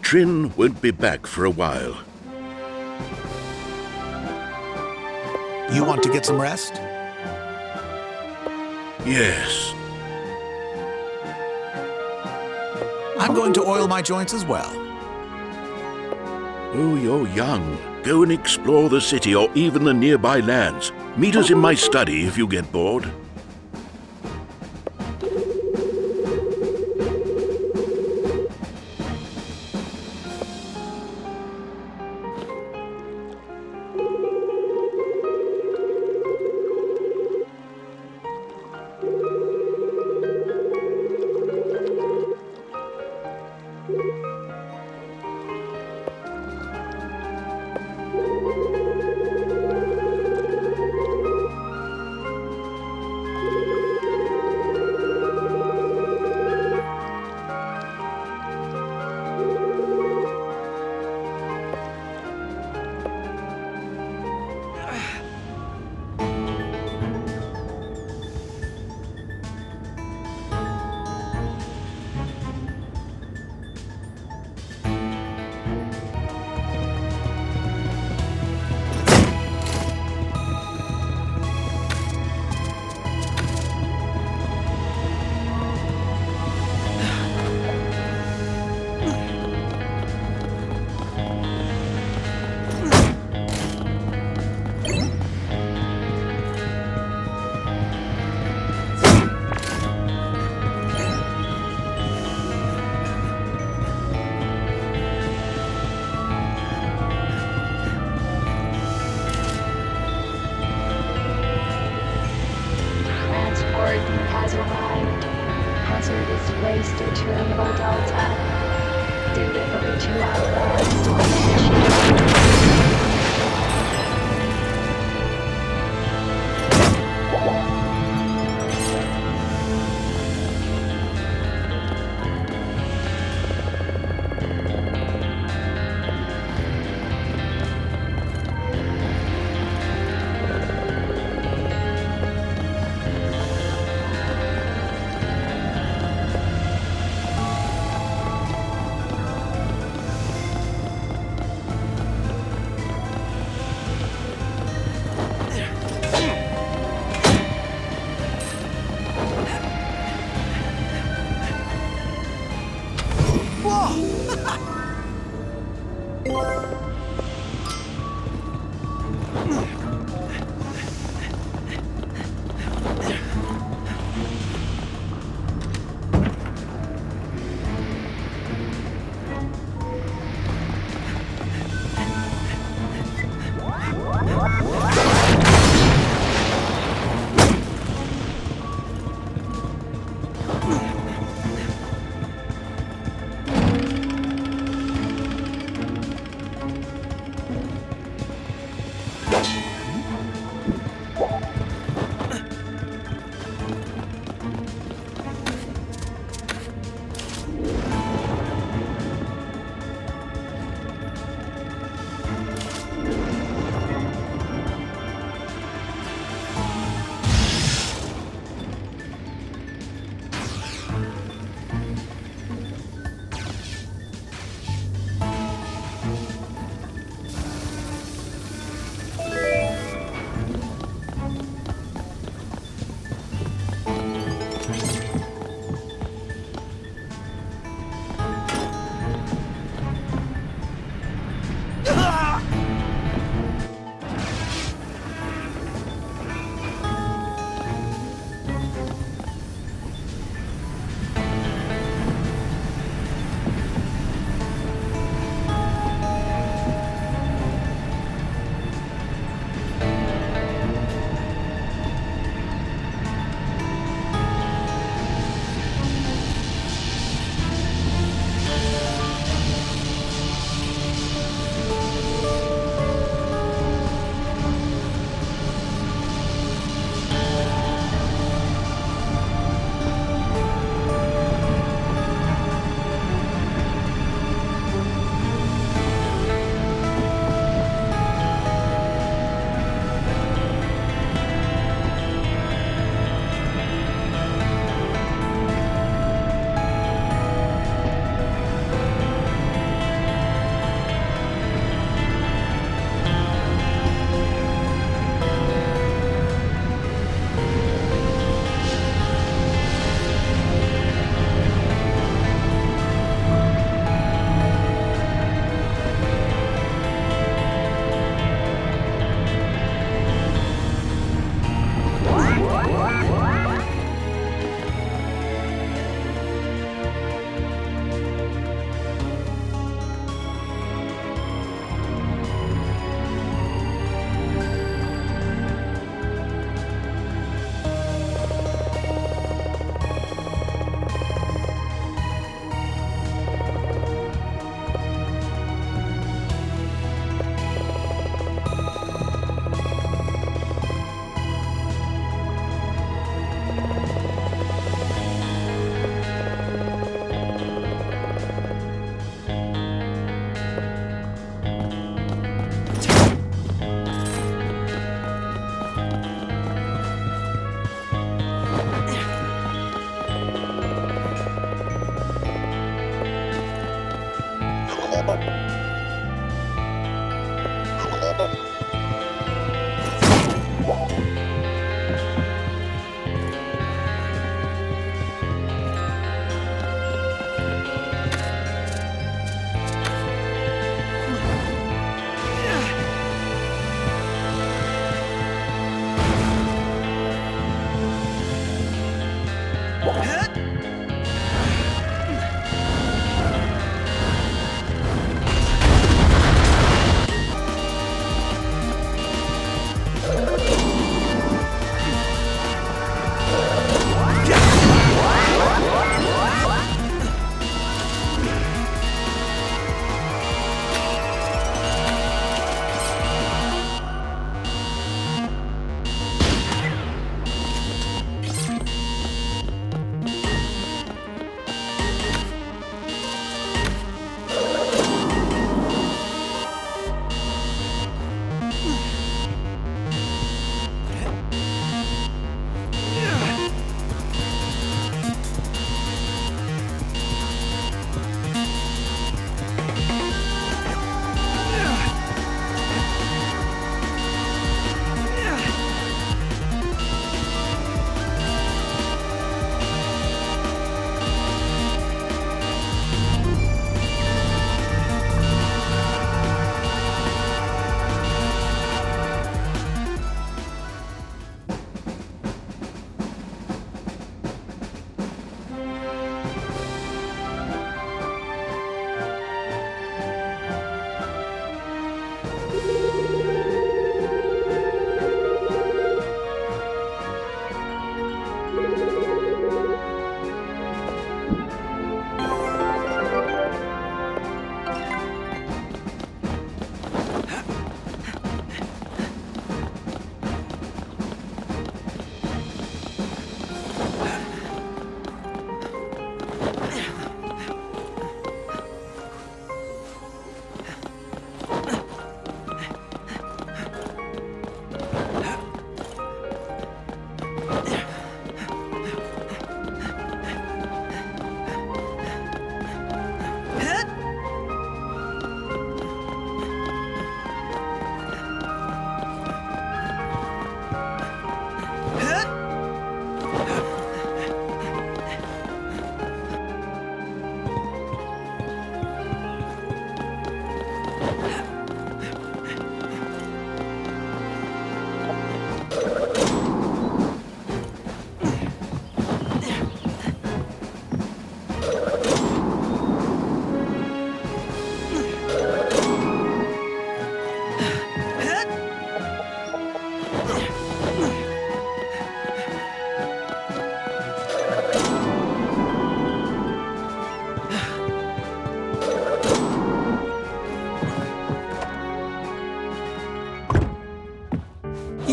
Trin won't be back for a while. You want to get some rest? Yes. I'm going to oil my joints as well. Oh, you're young. Go and explore the city or even the nearby lands. Meet us in my study if you get bored. Has arrived. Hazardous waste to Terminal Delta. Delivery to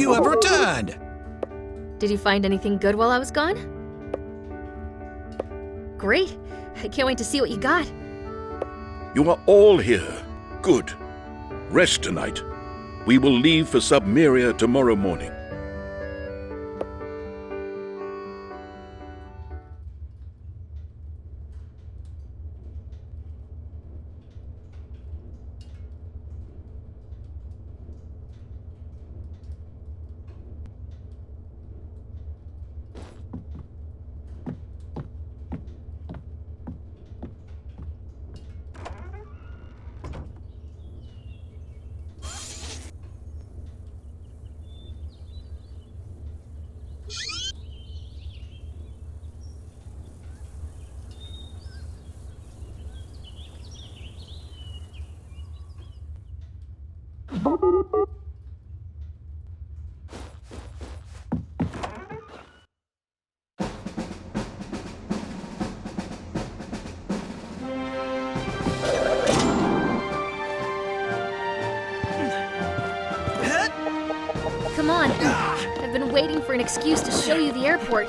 You have returned! Did you find anything good while I was gone? Great. I can't wait to see what you got. You are all here. Good. Rest tonight. We will leave for Submaria tomorrow morning. Come on. I've been waiting for an excuse to show you the airport.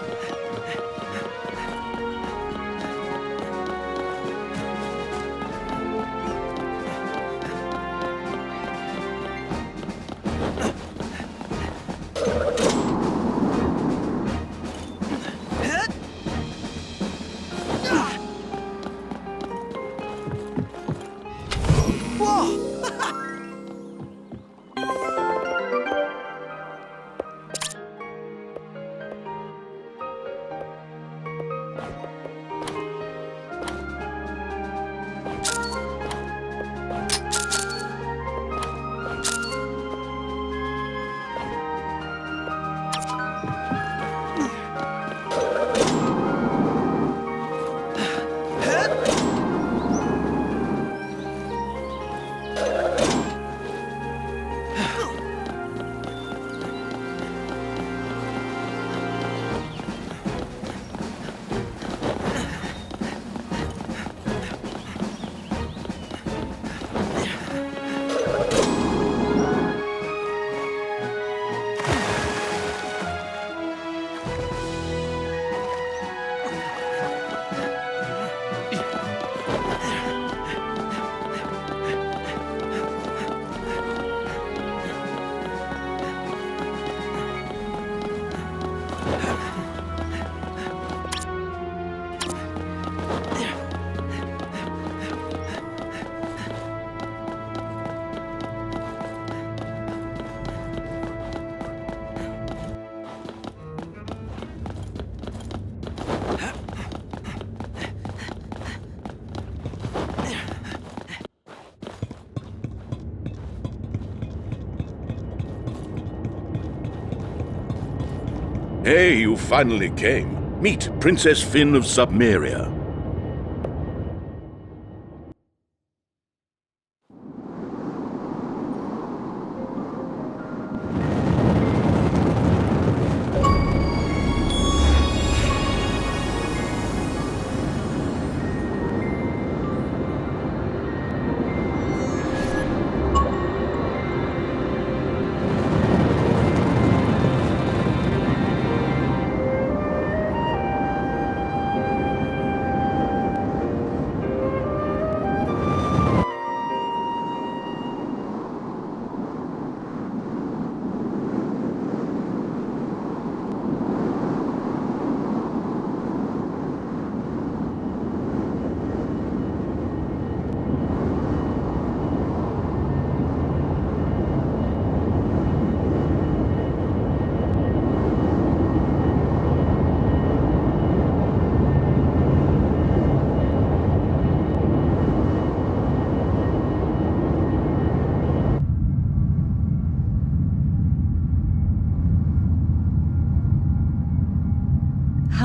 Hey, you finally came. Meet Princess Finn of Submaria.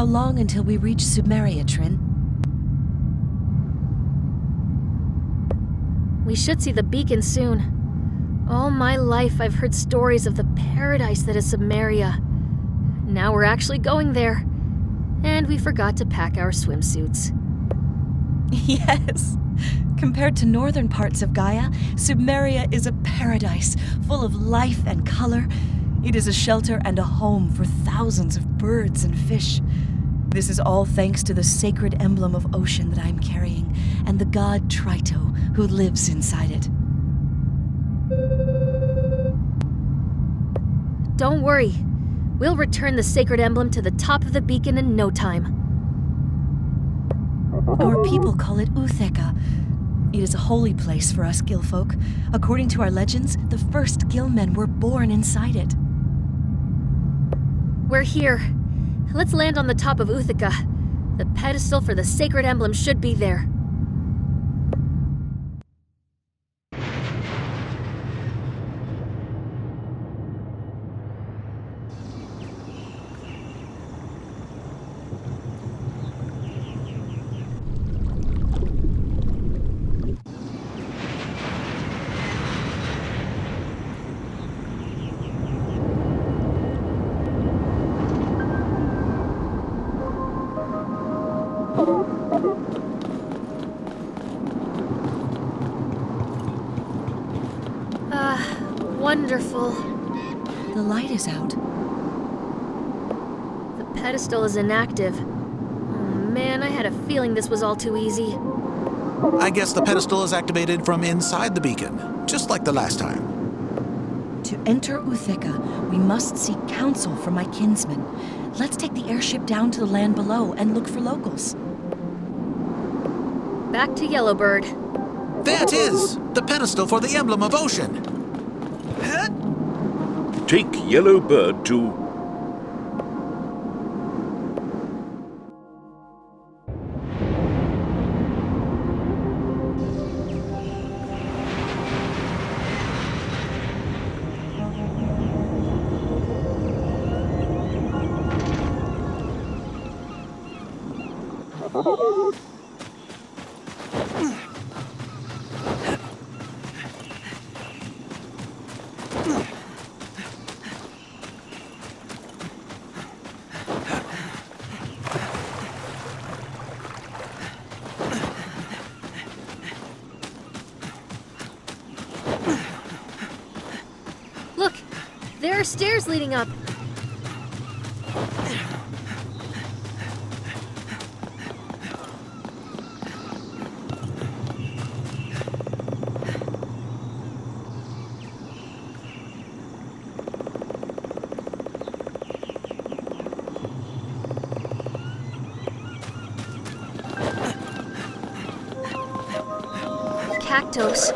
How long until we reach Submaria, Trin? We should see the beacon soon. All my life I've heard stories of the paradise that is Submaria. Now we're actually going there. And we forgot to pack our swimsuits. Yes. Compared to northern parts of Gaia, Submaria is a paradise full of life and color. It is a shelter and a home for thousands of birds and fish. This is all thanks to the sacred emblem of ocean that I'm carrying, and the god Trito, who lives inside it. Don't worry. We'll return the sacred emblem to the top of the beacon in no time. Our people call it Utheka. It is a holy place for us Gilfolk. According to our legends, the first Gilmen were born inside it. We're here. Let's land on the top of Utheka. The pedestal for the sacred emblem should be there. Wonderful. The light is out. The pedestal is inactive. Oh man, I had a feeling this was all too easy. I guess the pedestal is activated from inside the beacon, just like the last time. To enter Utheka, we must seek counsel from my kinsmen. Let's take the airship down to the land below and look for locals. Back to Yellowbird. There it is! The pedestal for the emblem of ocean! Take Yellowbird to... Look! There are stairs leading up. dose.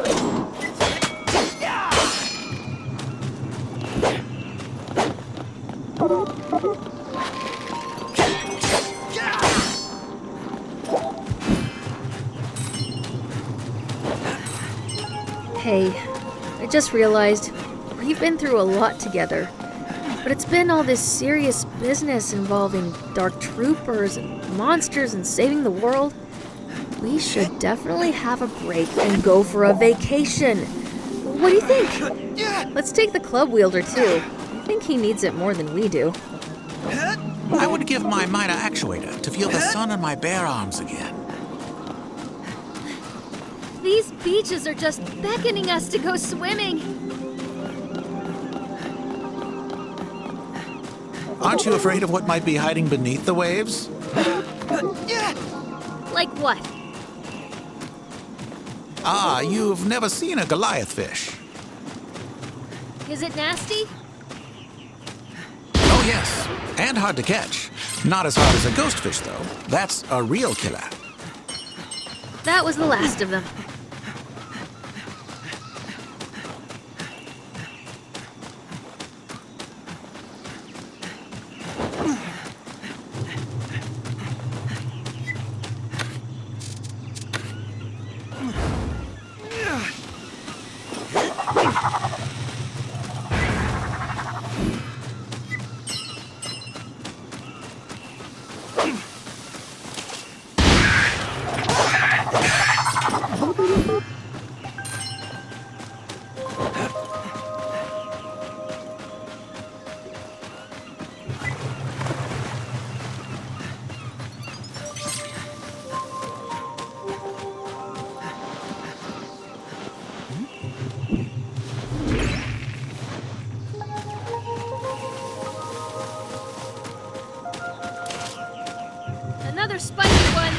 Hey, I just realized we've been through a lot together. But it's been all this serious business involving dark troopers and monsters and saving the world. We should definitely have a break and go for a vacation. What do you think? Let's take the club wielder too. I think he needs it more than we do. I would give my minor actuator to feel the sun on my bare arms again. These beaches are just beckoning us to go swimming. Aren't you afraid of what might be hiding beneath the waves? Like what? Ah, you've never seen a Goliath fish. Is it nasty? Oh yes, and hard to catch. Not as hard as a ghost fish though. That's a real killer. That was the last of them. Another spiky one.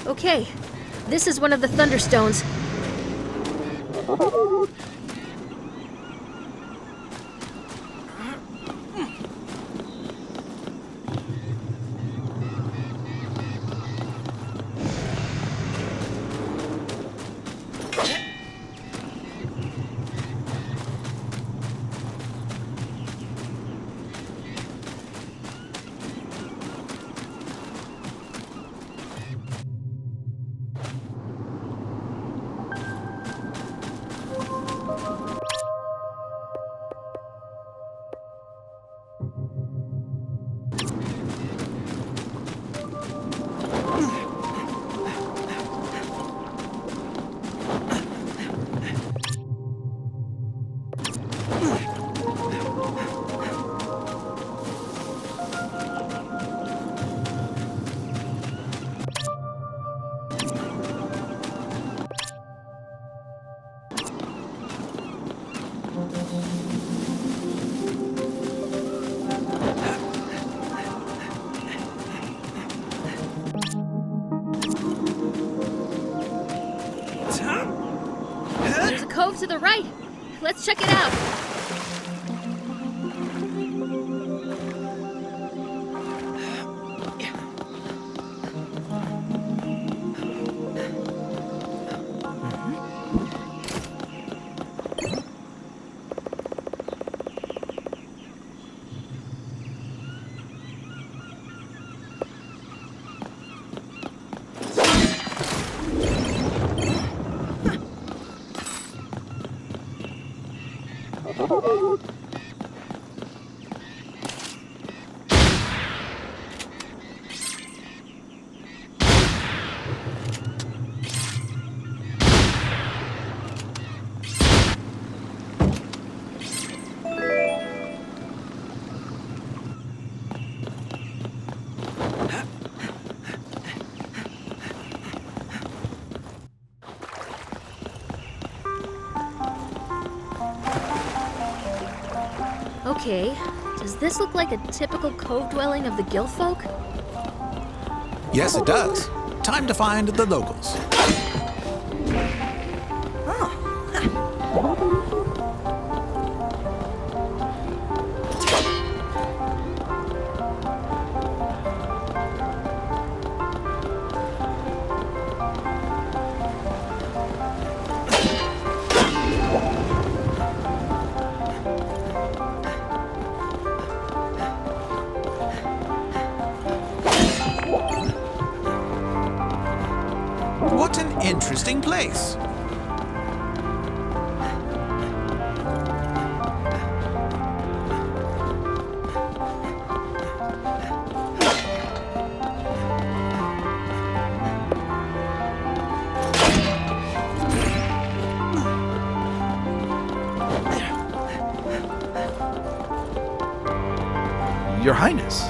Okay, this is one of the Thunderstones. There's a cove to the right. Let's check it out. Okay, does this look like a typical cove dwelling of the guildfolk? Yes, it does. Time to find the locals. What an interesting place. Your Highness.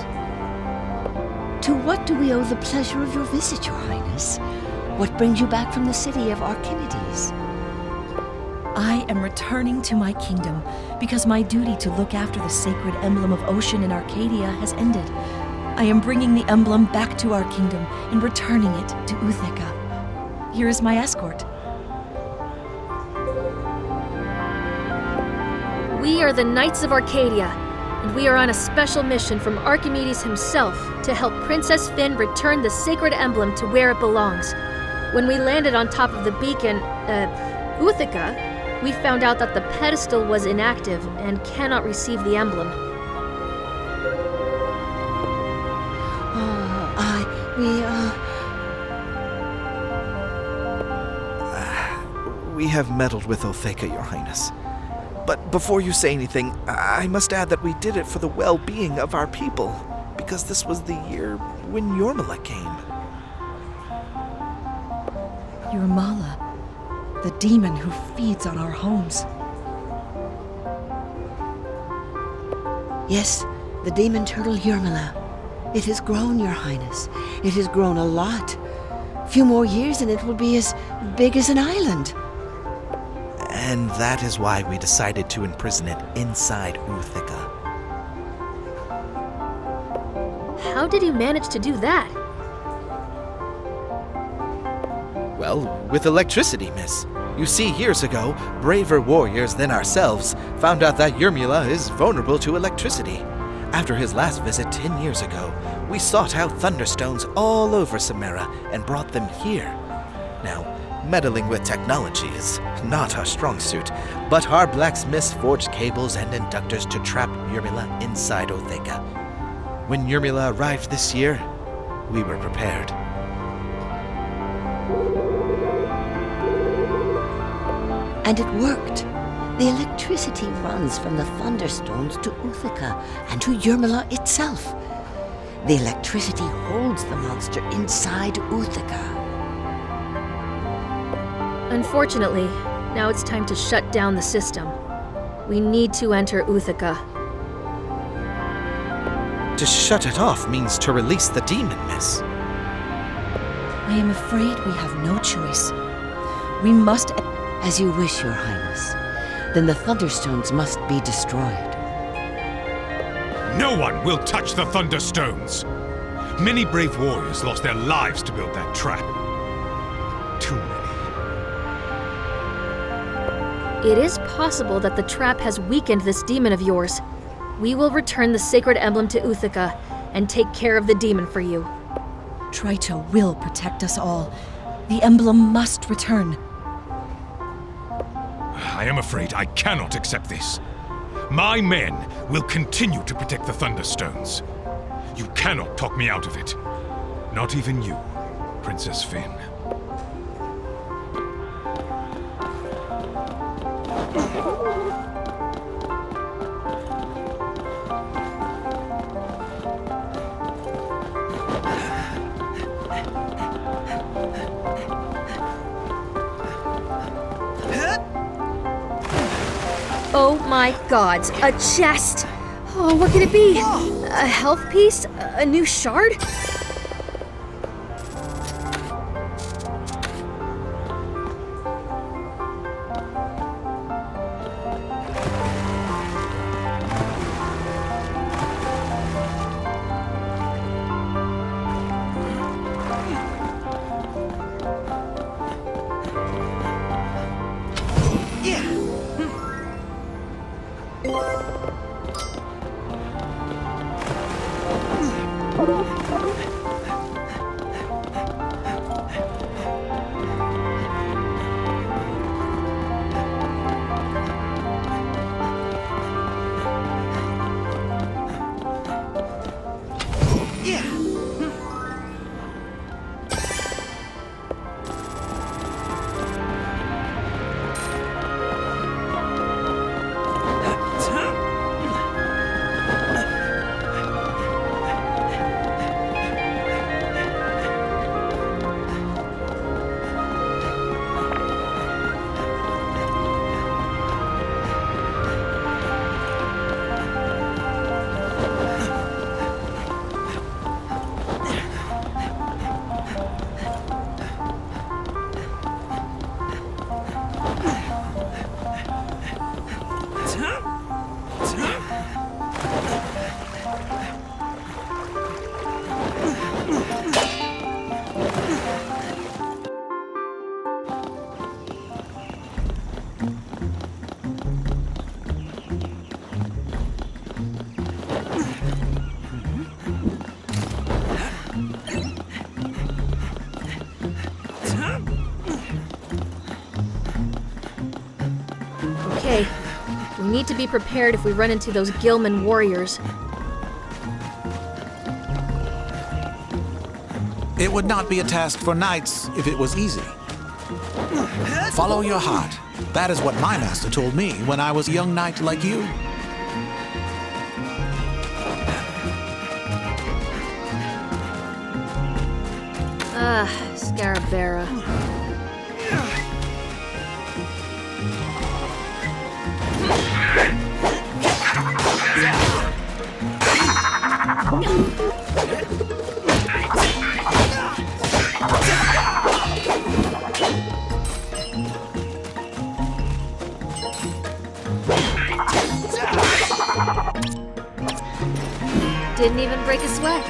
To what do we owe the pleasure of your visit, Your Highness? What brings you back from the city of Archimedes? I am returning to my kingdom because my duty to look after the sacred emblem of ocean in Arcadia has ended. I am bringing the emblem back to our kingdom and returning it to Uthika. Here is my escort. We are the Knights of Arcadia, and we are on a special mission from Archimedes himself to help Princess Finn return the sacred emblem to where it belongs. When we landed on top of the beacon, Uthika, we found out that the pedestal was inactive and cannot receive the emblem. We have meddled with Uthika, Your Highness. But before you say anything, I must add that we did it for the well-being of our people, because this was the year when Yormila came. Yormala, the demon who feeds on our homes. Yes, the demon turtle Yormila. It has grown, Your Highness. It has grown a lot. A few more years and it will be as big as an island. And that is why we decided to imprison it inside Uthika. How did you manage to do that? Well, with electricity, miss. You see, years ago, braver warriors than ourselves found out that Yormila is vulnerable to electricity. After his last visit 10 years ago, we sought out thunderstones all over Submaria and brought them here. Now, meddling with technology is not our strong suit, but our blacksmiths forged cables and inductors to trap Yormila inside Uthika. When Yormila arrived this year, we were prepared. And it worked. The electricity runs from the thunderstones to Uthika and to Yormila itself. The electricity holds the monster inside Uthaka. Unfortunately, now it's time to shut down the system. We need to enter Uthaka. To shut it off means to release the demon, miss. I am afraid we have no choice. We must... As you wish, Your Highness. Then the Thunderstones must be destroyed. No one will touch the Thunderstones! Many brave warriors lost their lives to build that trap. Too many. It is possible that the trap has weakened this demon of yours. We will return the sacred emblem to Uthaka and take care of the demon for you. Trito will protect us all. The emblem must return. I am afraid I cannot accept this. My men will continue to protect the Thunderstones. You cannot talk me out of it. Not even you, Princess Finn. Oh my god, a chest! Oh, what could it be? A health piece? A new shard? Okay, we need to be prepared if we run into those Gilman warriors. It would not be a task for knights if it was easy. Follow your heart. That is what my master told me when I was a young knight like you. Scarabera. Didn't even break a sweat.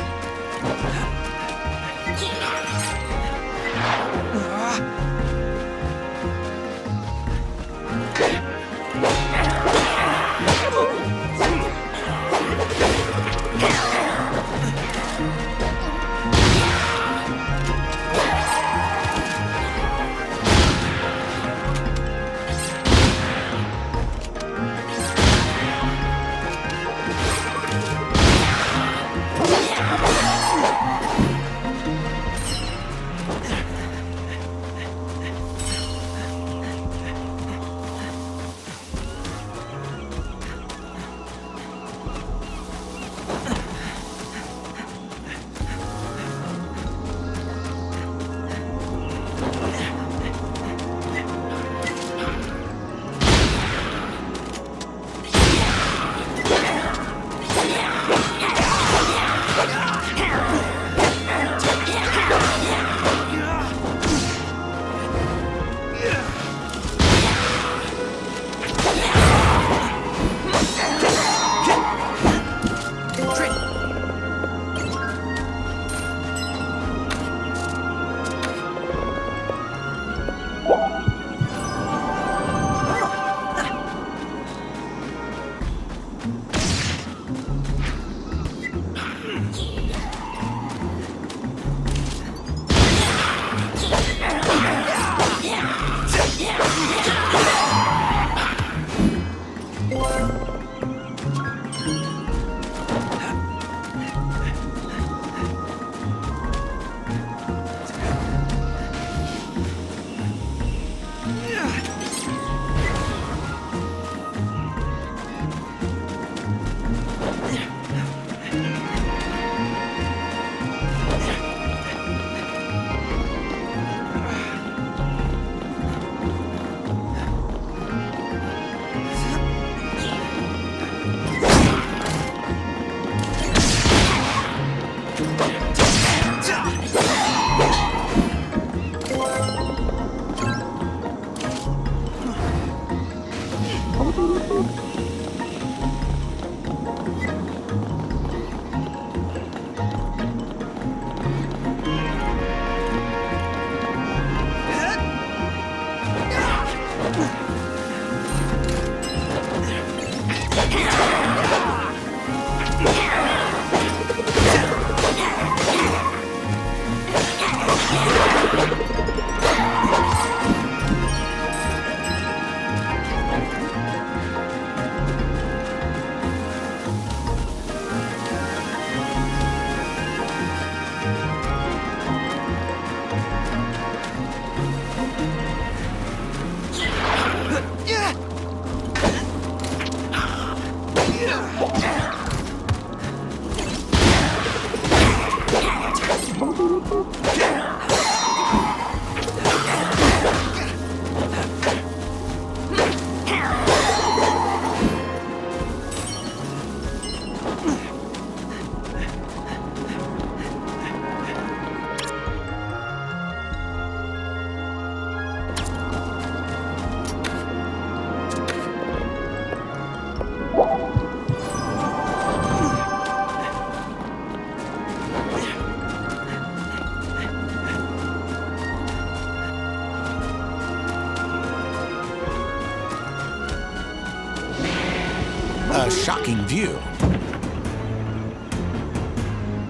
A shocking view.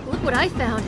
Look what I found.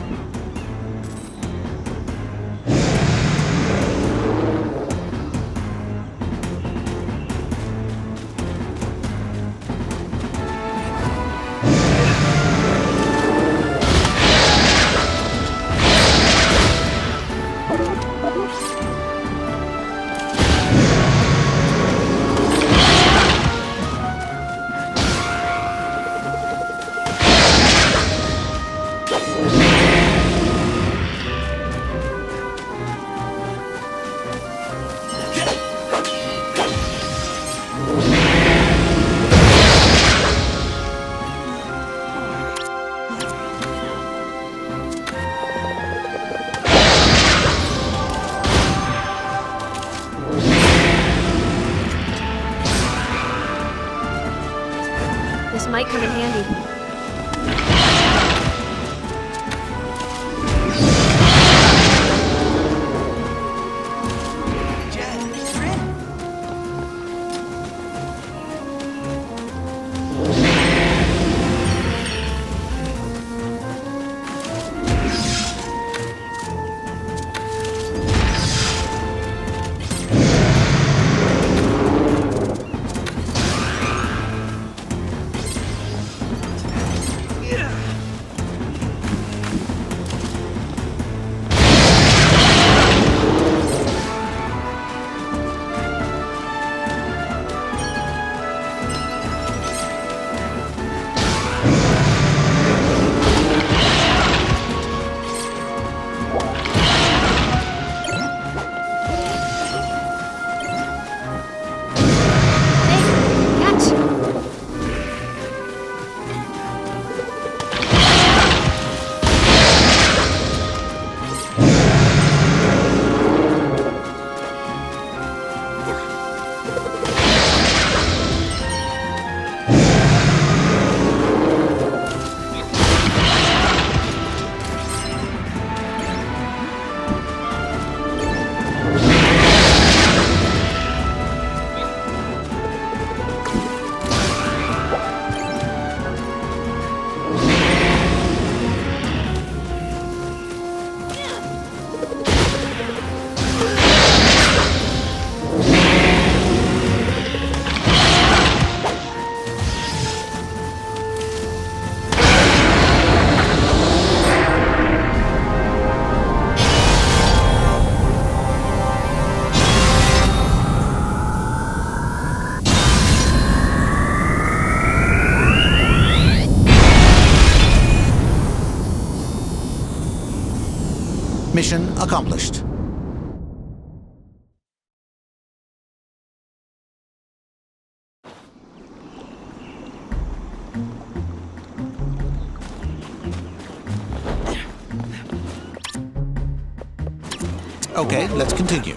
This might come in handy. Mission accomplished. Okay, let's continue.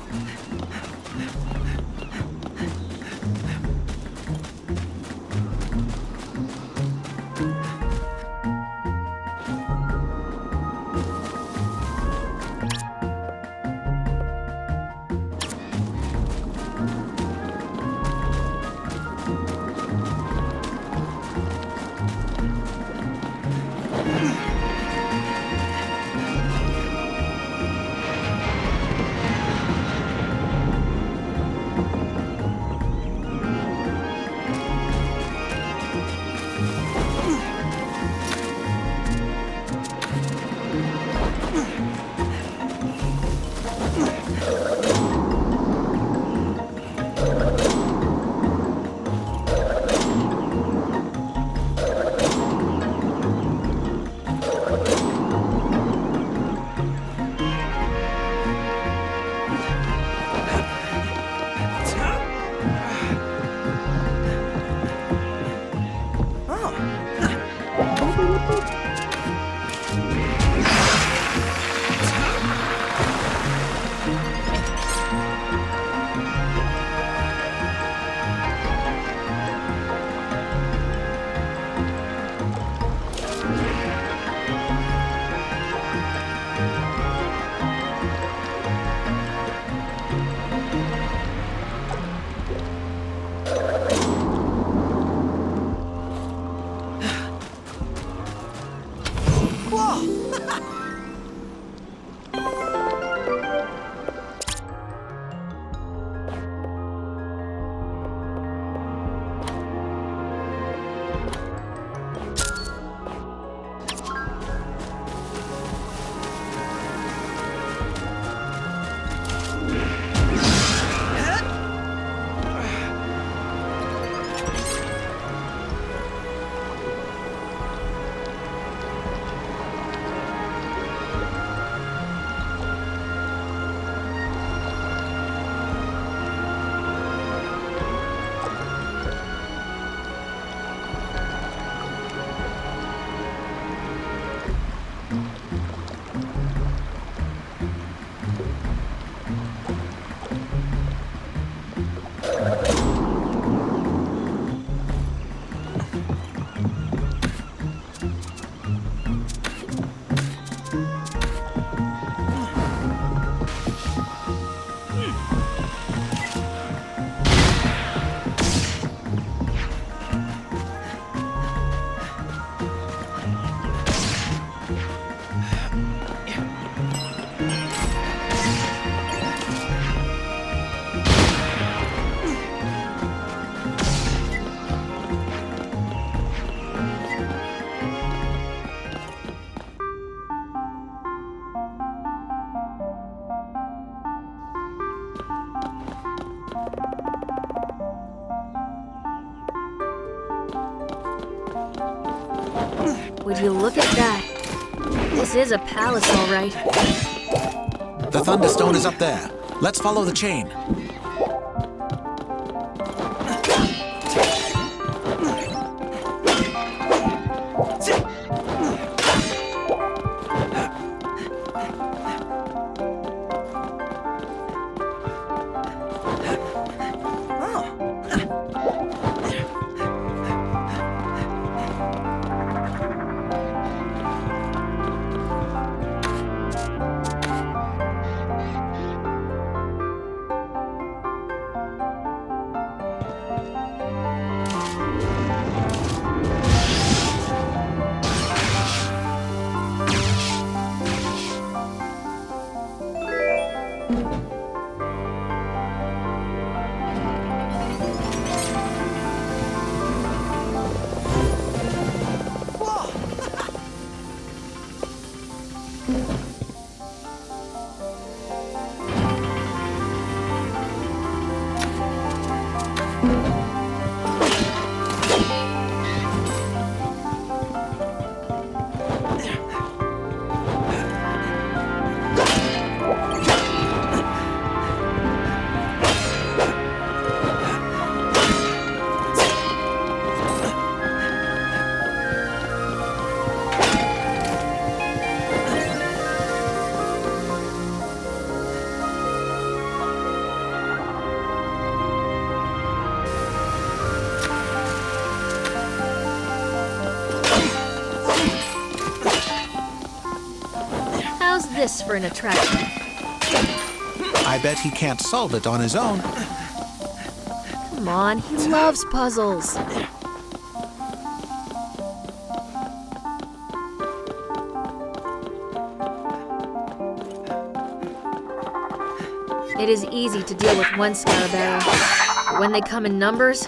Would you look at that? This is a palace, all right. The Thunderstone is up there. Let's follow the chain. How's this for an attraction? I bet he can't solve it on his own. Come on, he loves puzzles. It is easy to deal with one scarabara, but when they come in numbers...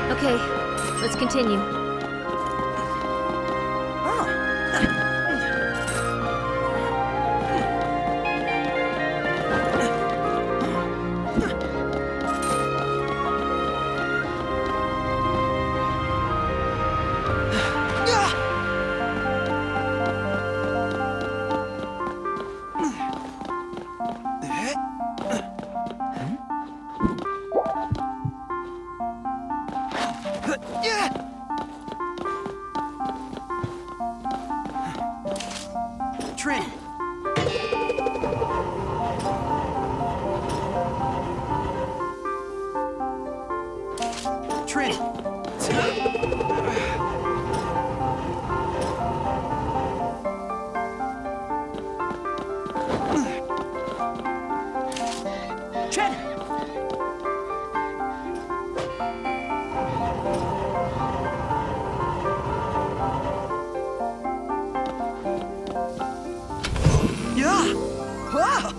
Okay, let's continue. Trin! Trin! Trin! Yeah! Wow!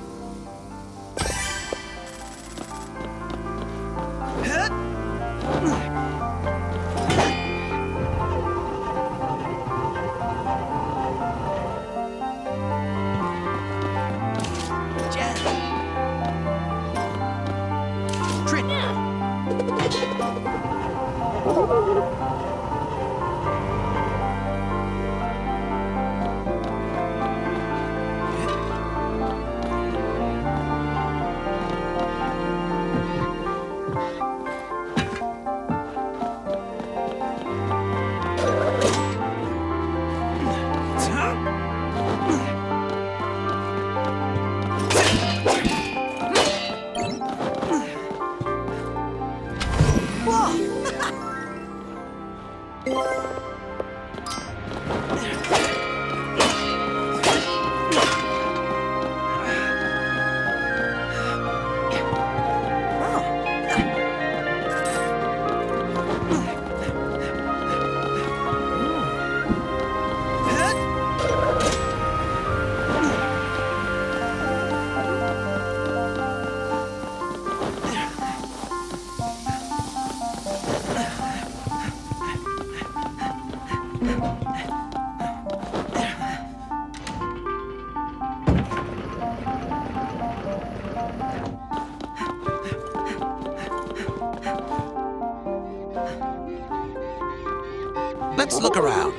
Let's look around.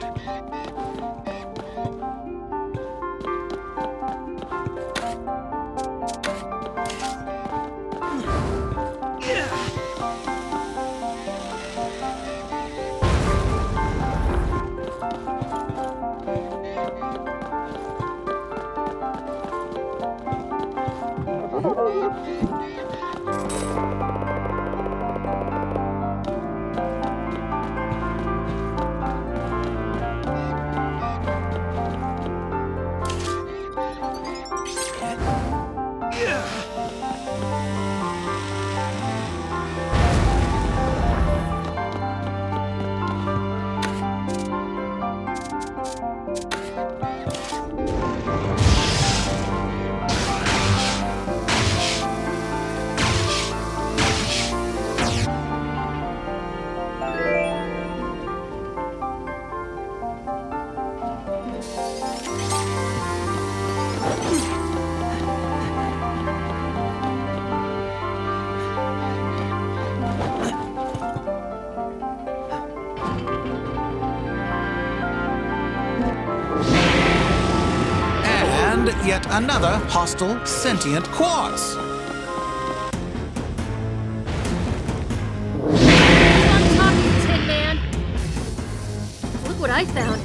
And yet another hostile, sentient quartz. Stop talking, Tin Man! Look what I found.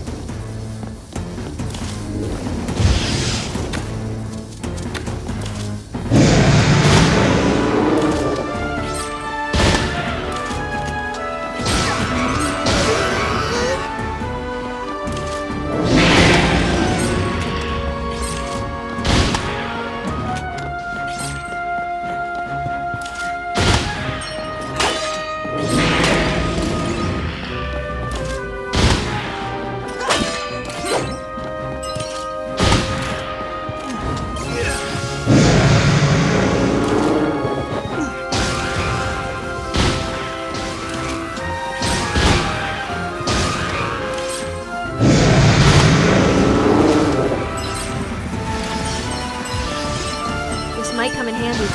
Might come in handy.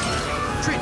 Trin!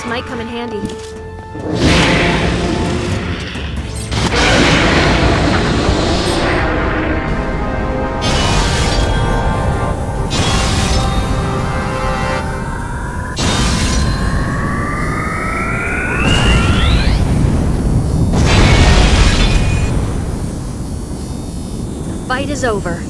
Might come in handy. The fight is over.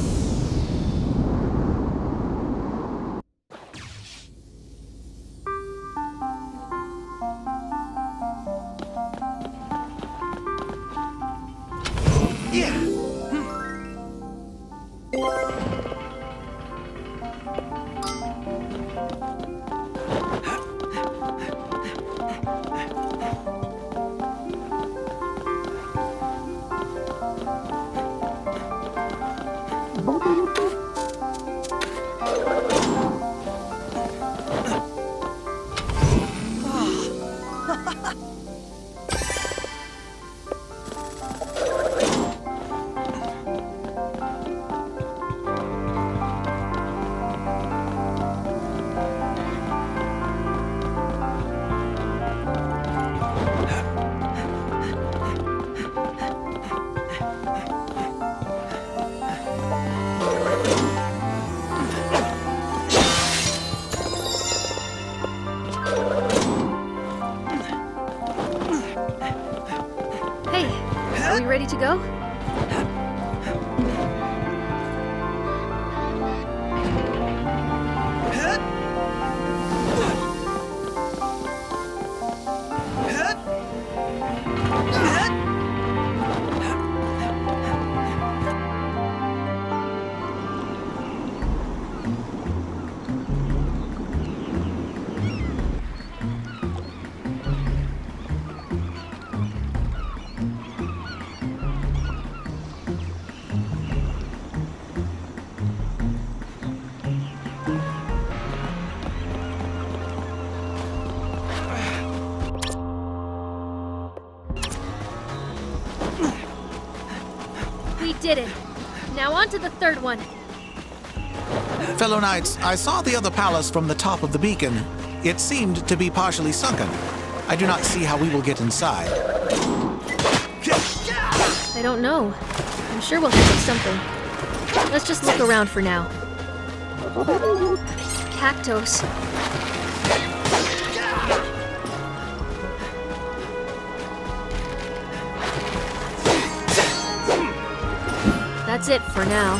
Ready to go? did it. Now on to the third one. Fellow knights, I saw the other palace from the top of the beacon. It seemed to be partially sunken. I do not see how we will get inside. I don't know. I'm sure we'll think of something. Let's just look around for now. Cactos. That's it for now.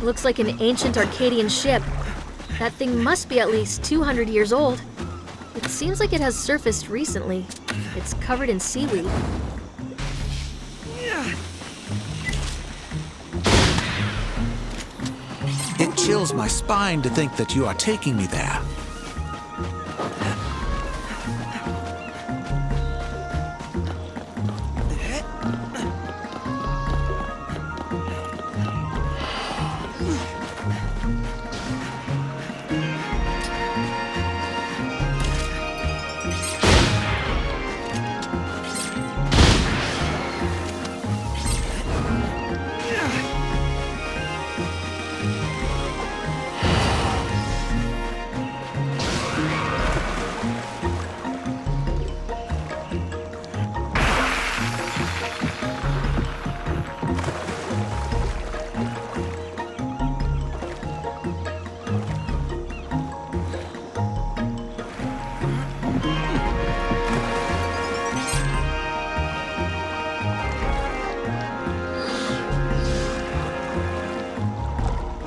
Looks like an ancient Arcadian ship. That thing must be at least 200 years old. It seems like it has surfaced recently. It's covered in seaweed. It chills my spine to think that you are taking me there.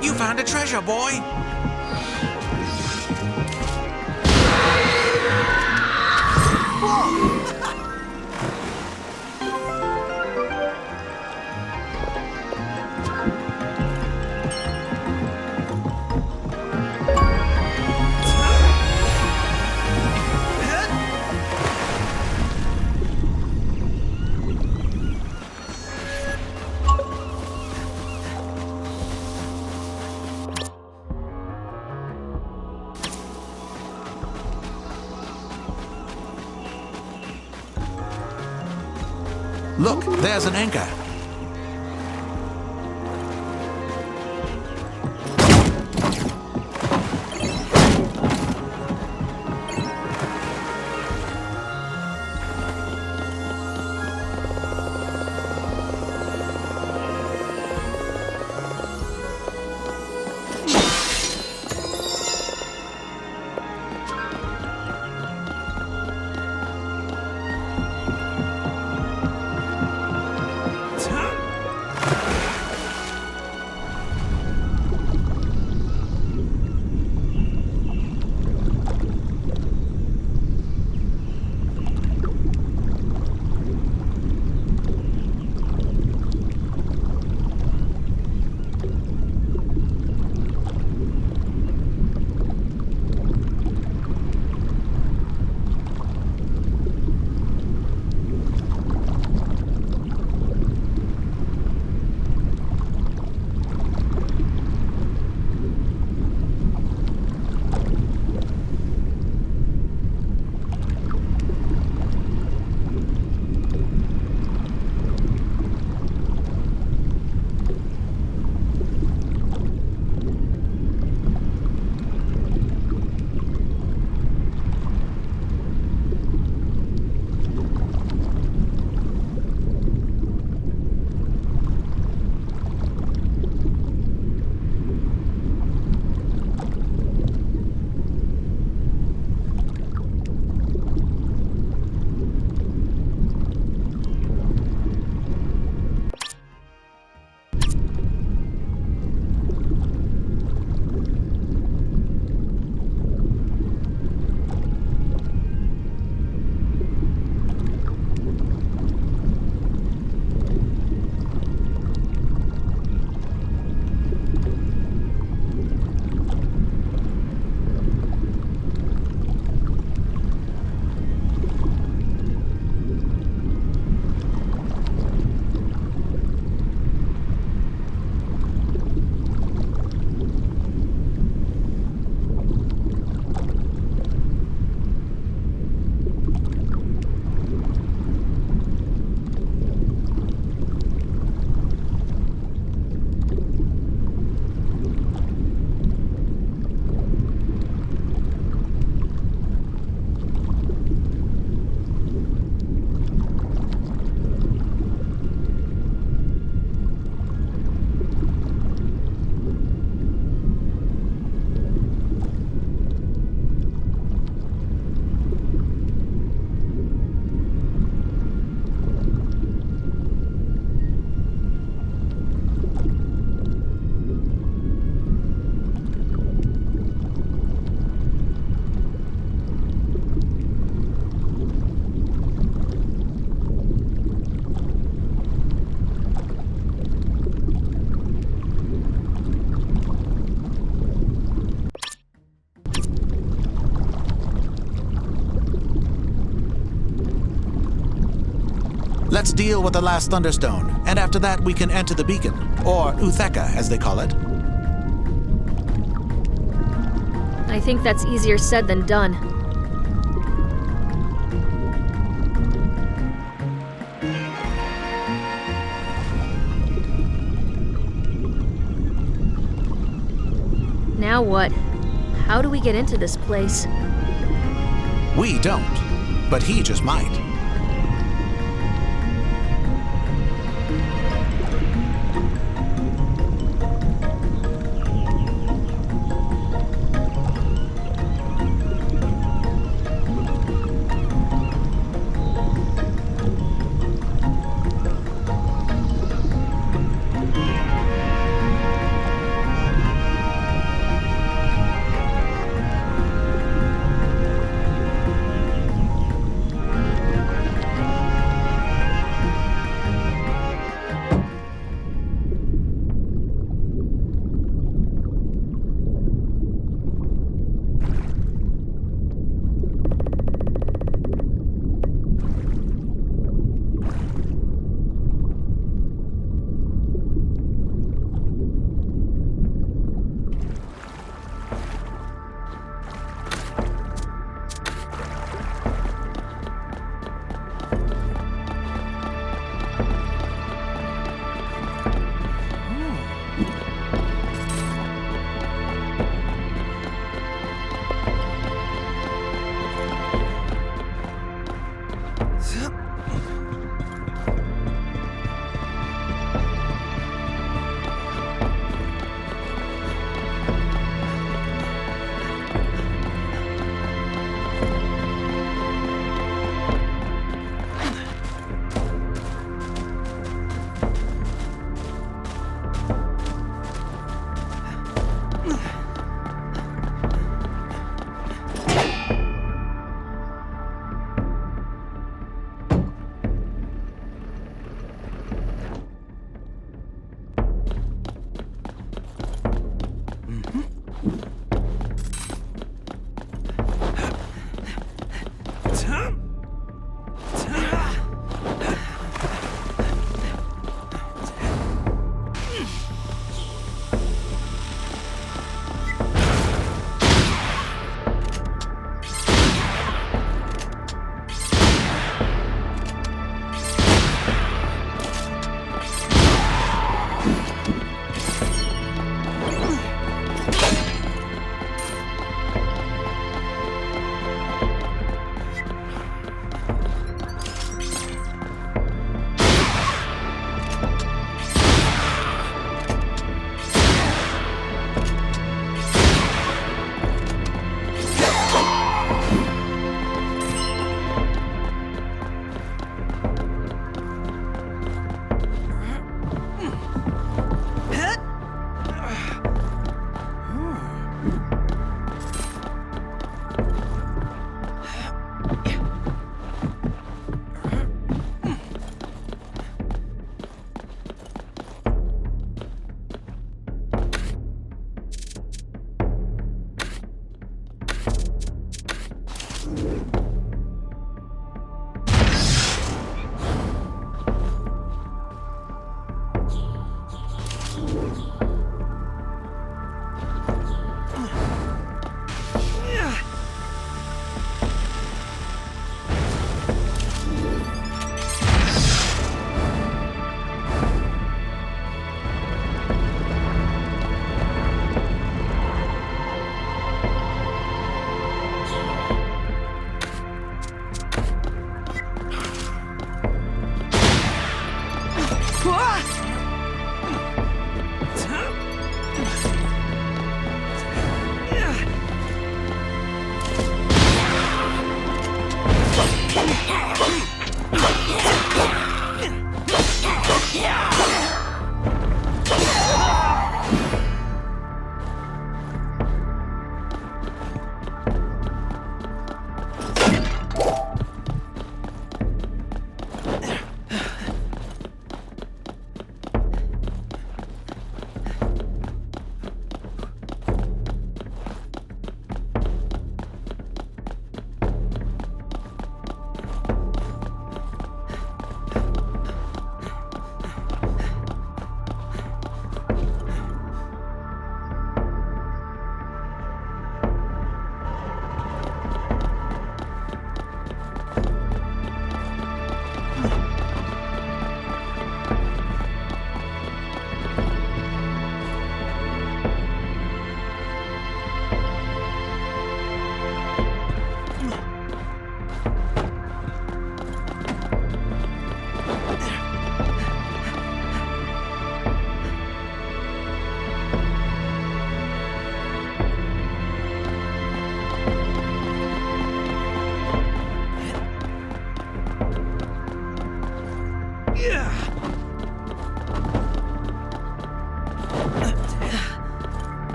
You found a treasure, boy! Look, there's an anchor. Let's deal with the last Thunderstone, and after that we can enter the beacon, or Utheka as they call it. I think that's easier said than done. Now what? How do we get into this place? We don't, but he just might.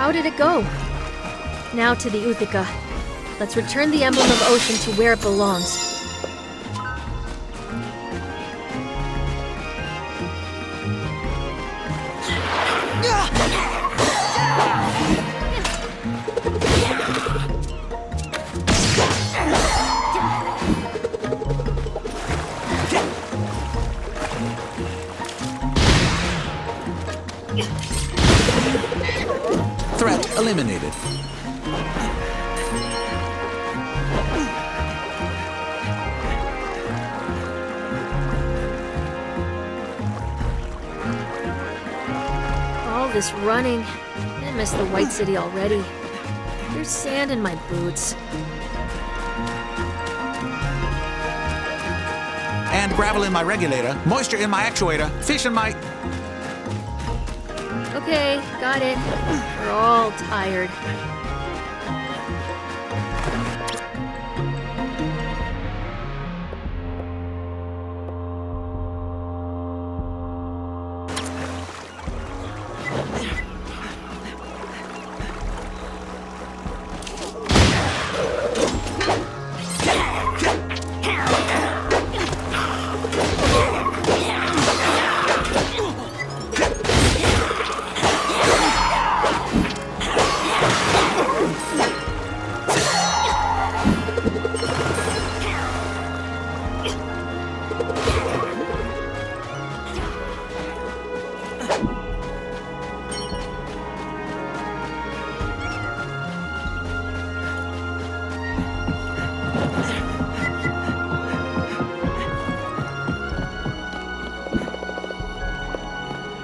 How did it go? Now to the Uthika. Let's return the emblem of ocean to where it belongs. Threat eliminated. All this running. I miss the White City already. There's sand in my boots. And gravel in my regulator, moisture in my actuator, fish in my... Okay, got it. We're all tired.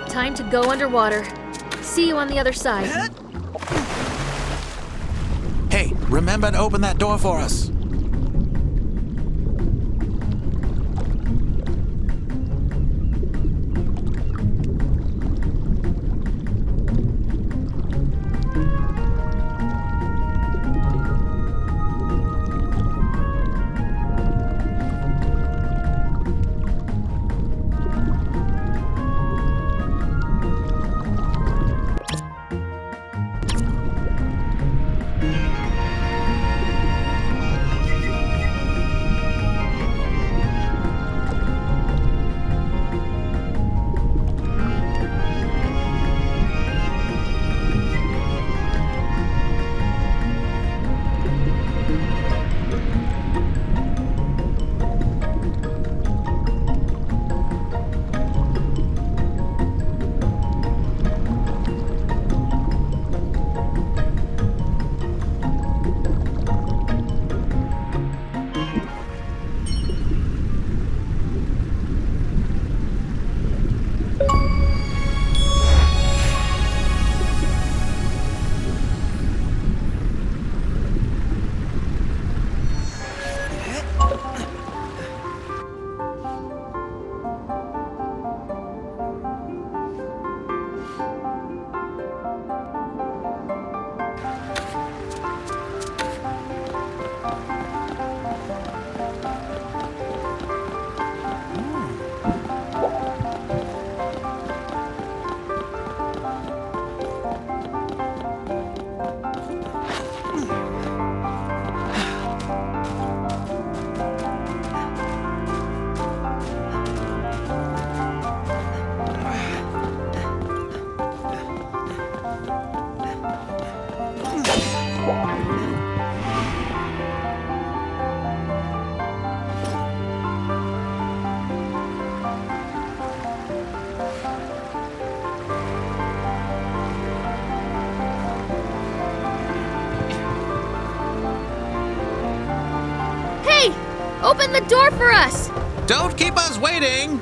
Time to go underwater. See you on the other side. Hey, remember to open that door for us. Open the door for us! Don't keep us waiting!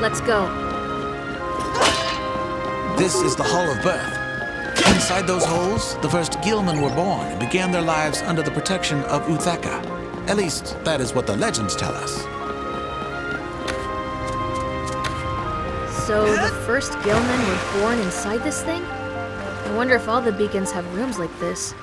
Let's go. This is the Hall of Birth. Inside those holes, the first Gilman were born and began their lives under the protection of Uthaka. At least, that is what the legends tell us. So, the first Gilman were born inside this thing? I wonder if all the beacons have rooms like this.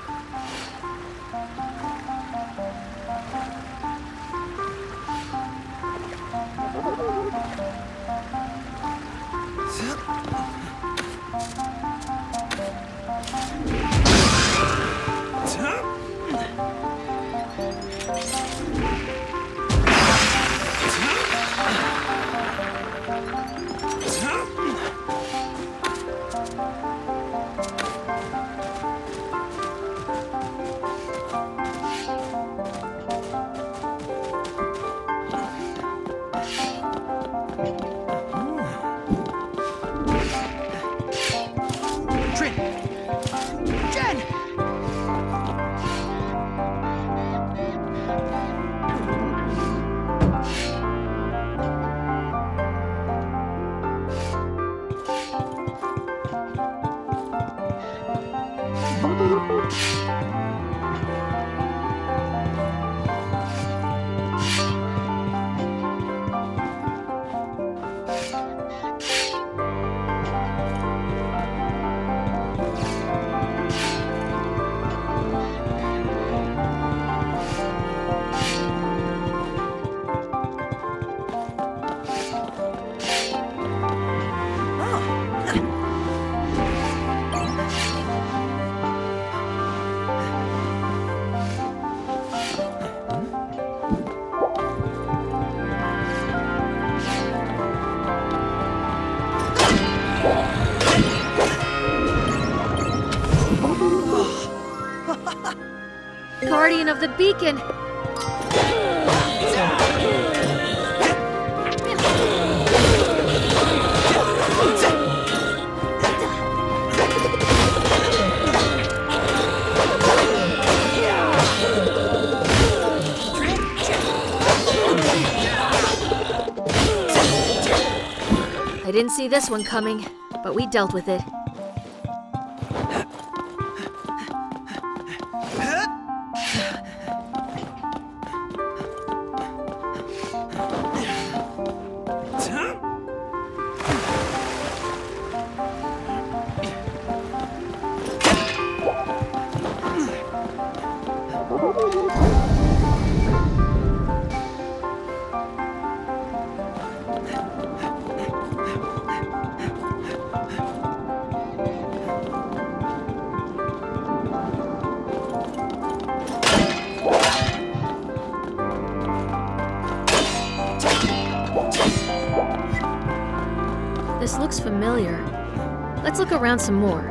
Guardian of the beacon! I didn't see this one coming, but we dealt with it. This looks familiar. Let's look around some more.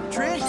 Tren!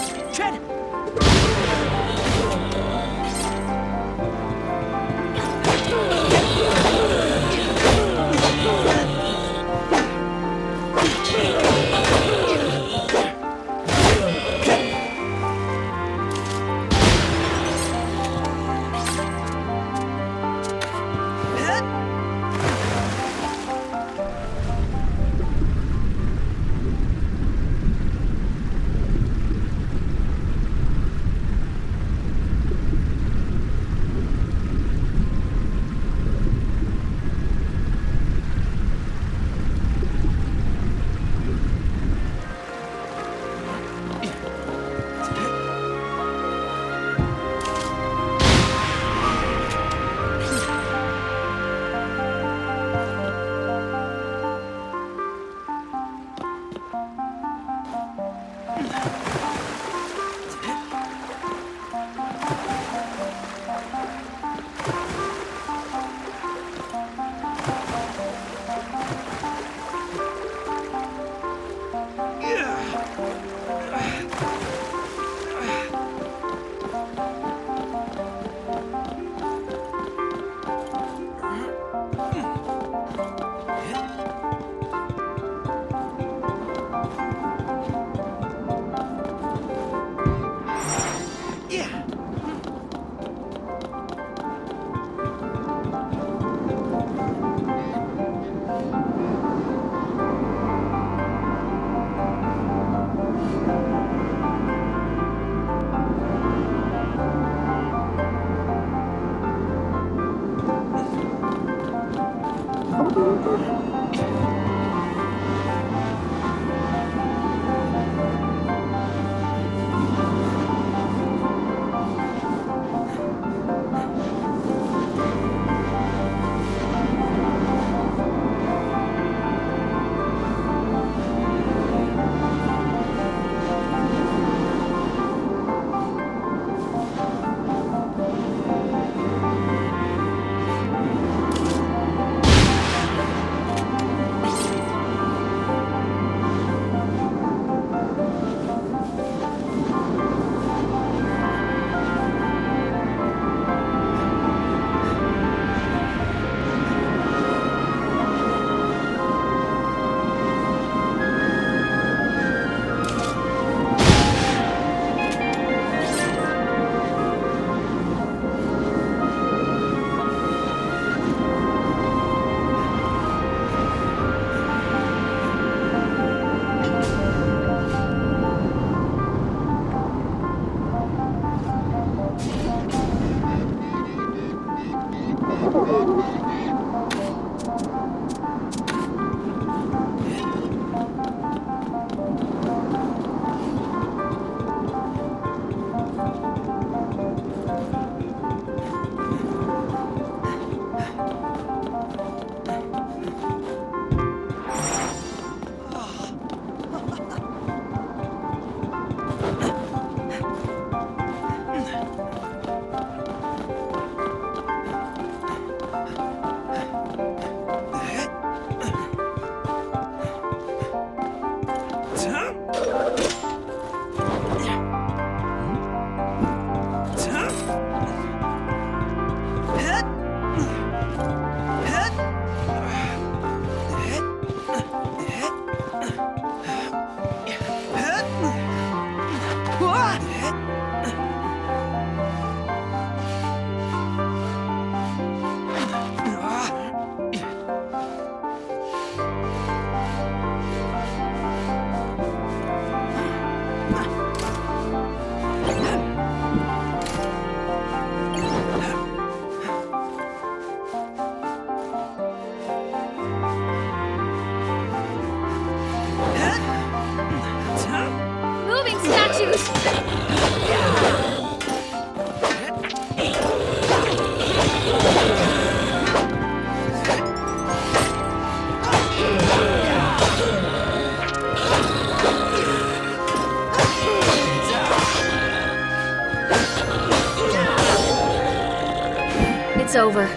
It's over.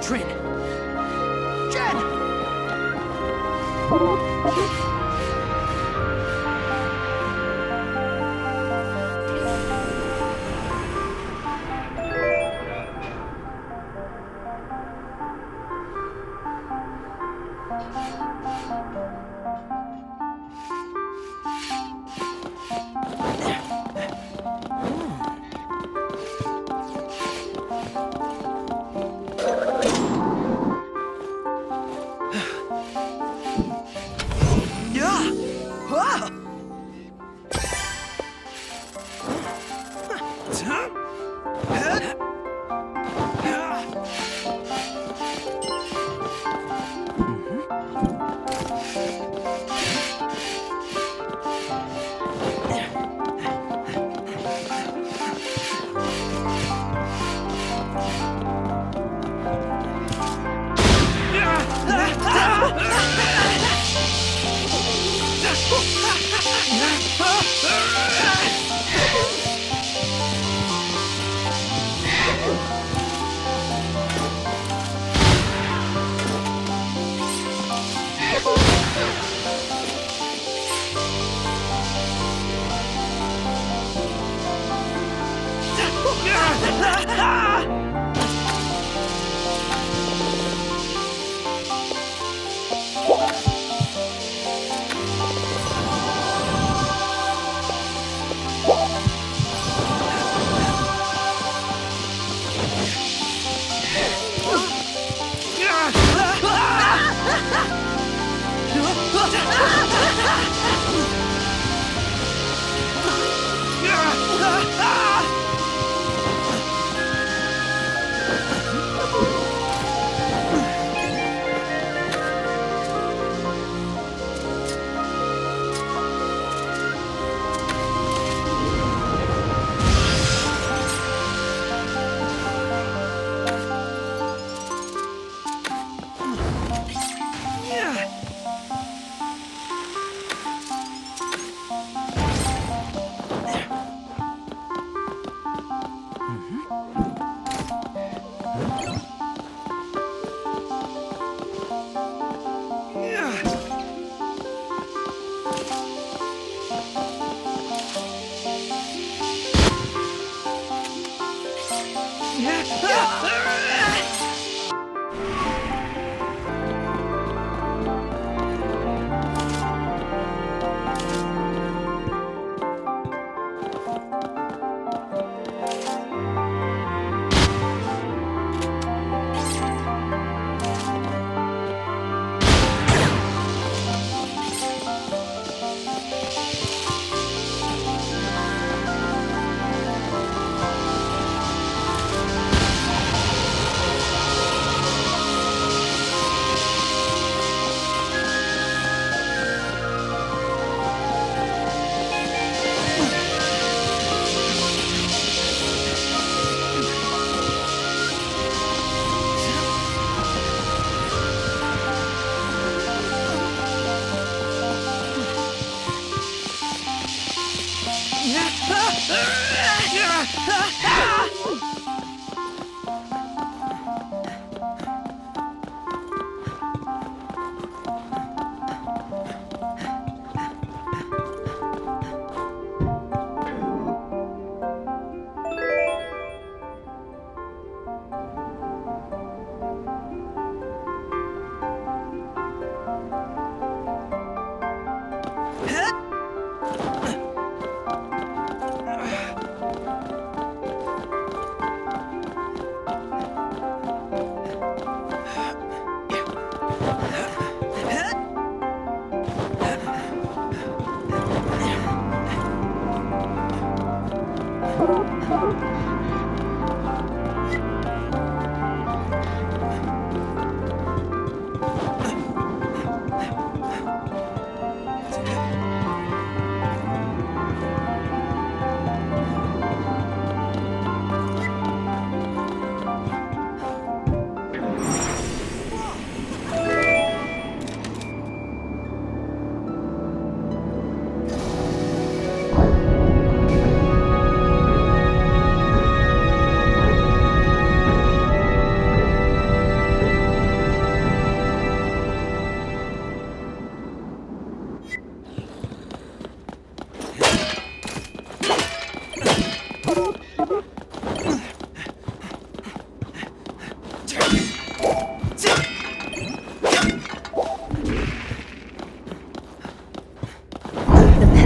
Trin! Jen!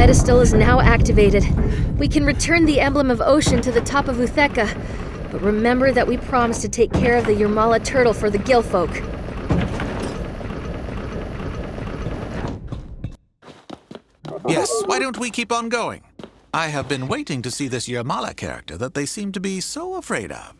Pedestal is now activated. We can return the emblem of ocean to the top of Utheka. But remember that we promised to take care of the Yermala turtle for the Gilfolk. Yes, why don't we keep on going? I have been waiting to see this Yermala character that they seem to be so afraid of.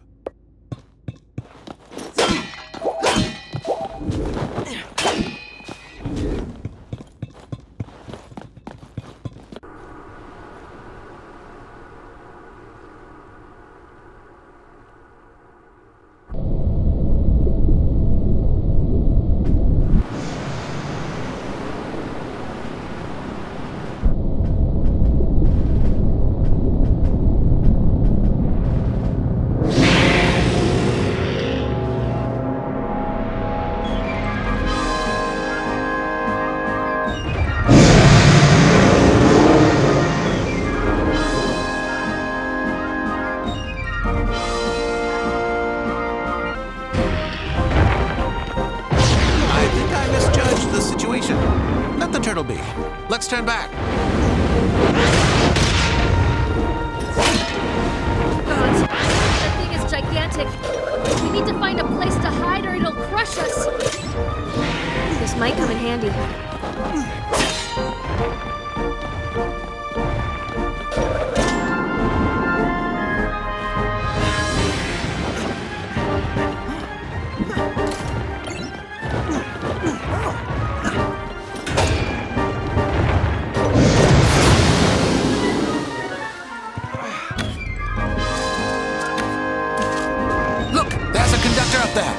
Let's turn back. God, that thing is gigantic. We need to find a place to hide or it'll crush us. This might come in handy. Up there.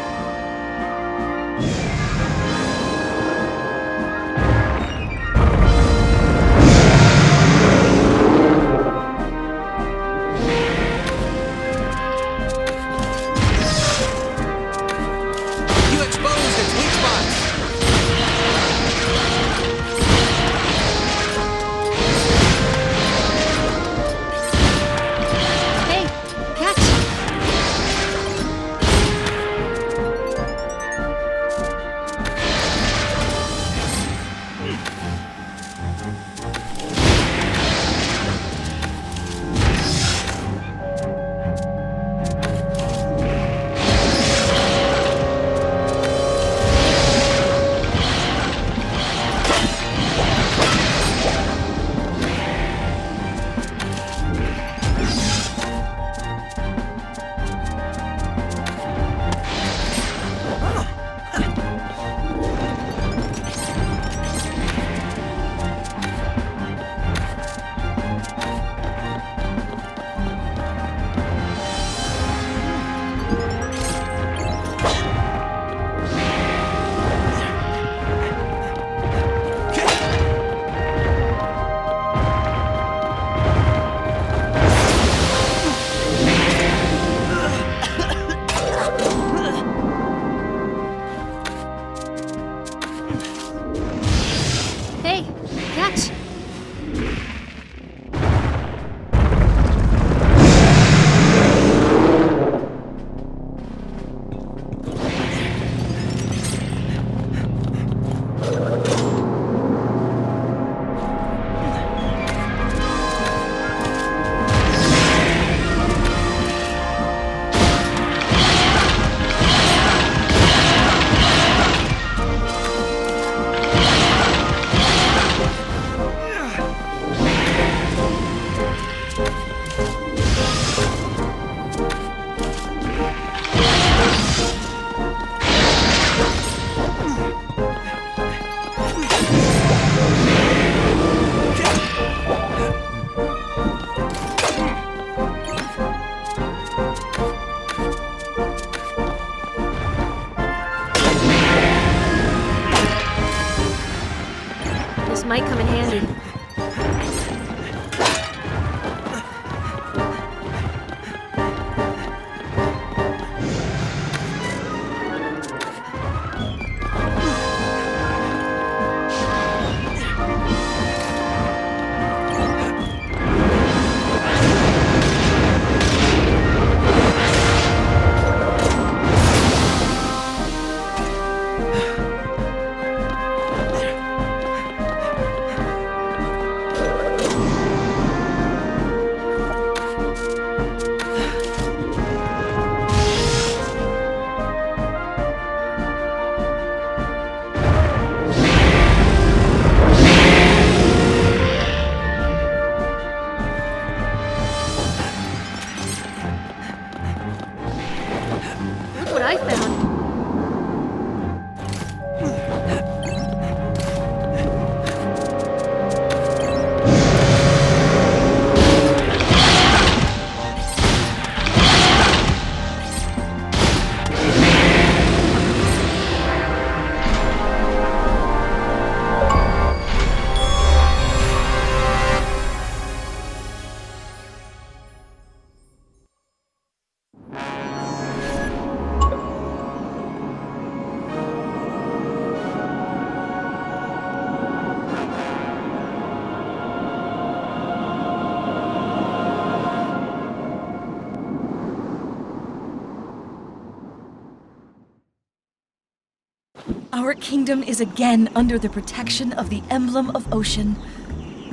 kingdom is again under the protection of the emblem of ocean.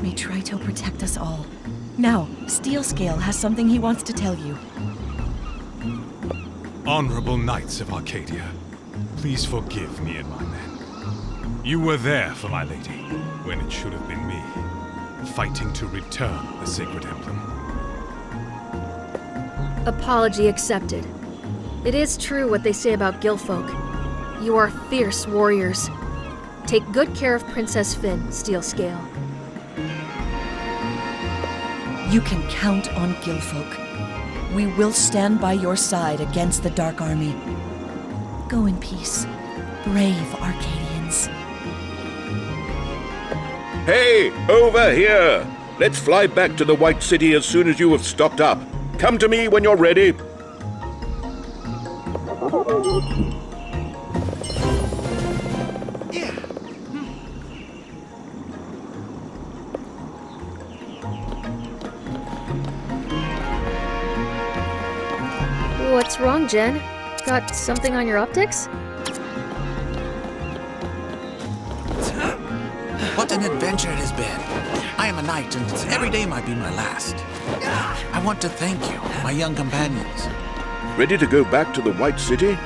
May Trito protect us all. Now, Steelscale has something he wants to tell you. Honorable knights of Arcadia, please forgive me and my men. You were there for my lady, when it should have been me, fighting to return the sacred emblem. Apology accepted. It is true what they say about Gilfolk. You are fierce warriors. Take good care of Princess Finn, Steelscale. You can count on Gilfolk. We will stand by your side against the Dark Army. Go in peace, brave Arcadians. Hey, over here! Let's fly back to the White City as soon as you have stocked up. Come to me when you're ready. What's wrong, Jen? Got something on your optics? What an adventure it has been. I am a knight, and every day might be my last. I want to thank you, my young companions. Ready to go back to the White City?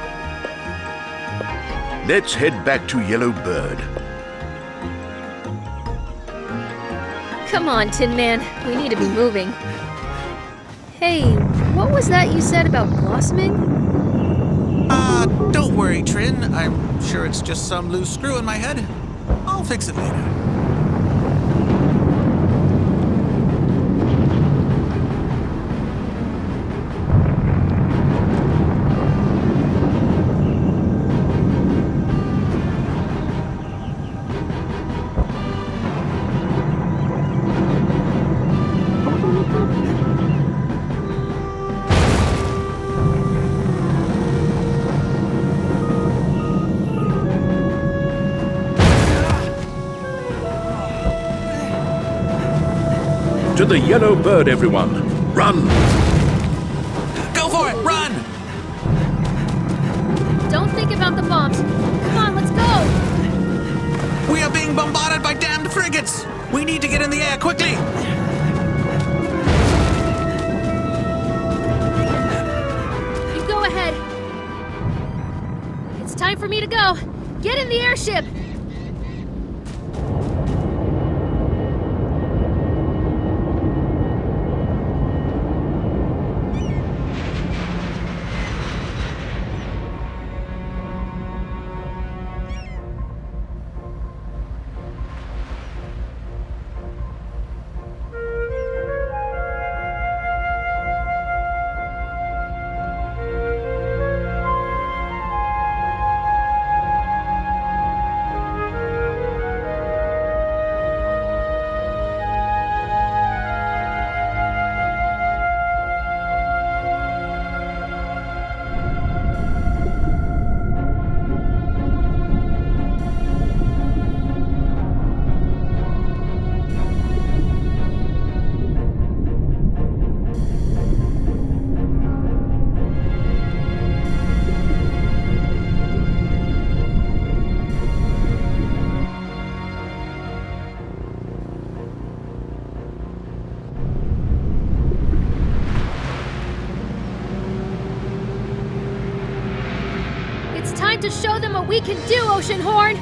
Let's head back to Yellow Bird. Come on, Tin Man. We need to be moving. Hey, what was that you said about blossoming? Don't worry, Trin. I'm sure it's just some loose screw in my head. I'll fix it later. To the Yellow Bird, everyone! Run! Go for it! Run! Don't think about the bombs. Come on, let's go! We are being bombarded by damned frigates! We need to get in the air, quickly! You go ahead. It's time for me to go. Get in the airship! Time to show them what we can do, Oceanhorn!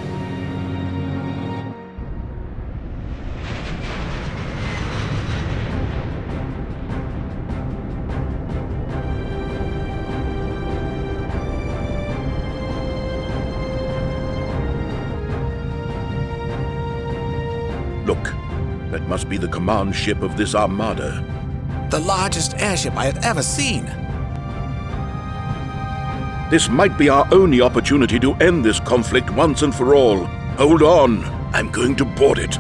Look, that must be the command ship of this armada. The largest airship I have ever seen. This might be our only opportunity to end this conflict once and for all. Hold on, I'm going to board it.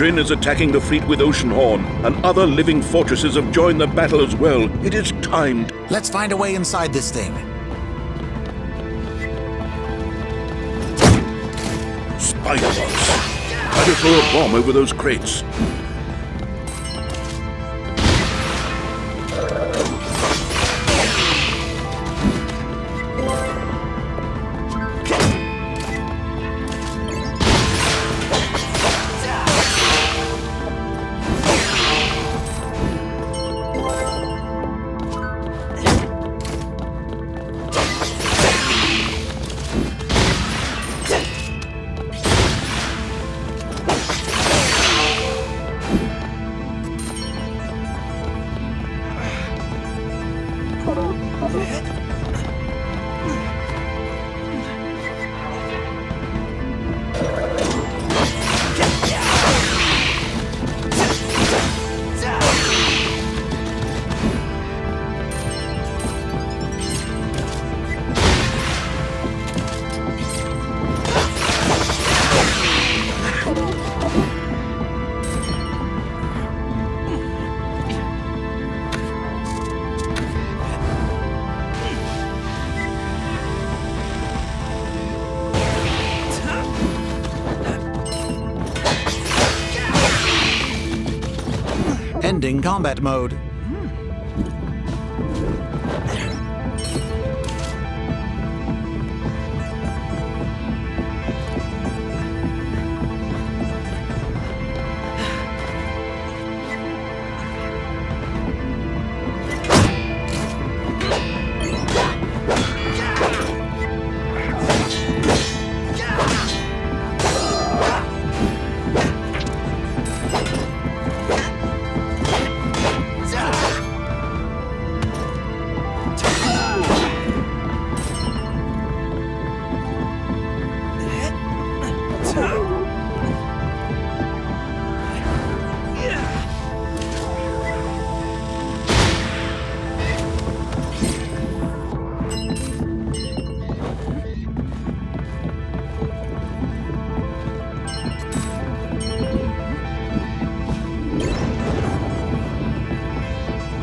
Trin is attacking the fleet with Oceanhorn, and other living fortresses have joined the battle as well. It is timed. Let's find a way inside this thing. Spider bots. Better throw a bomb over those crates. Ending combat mode.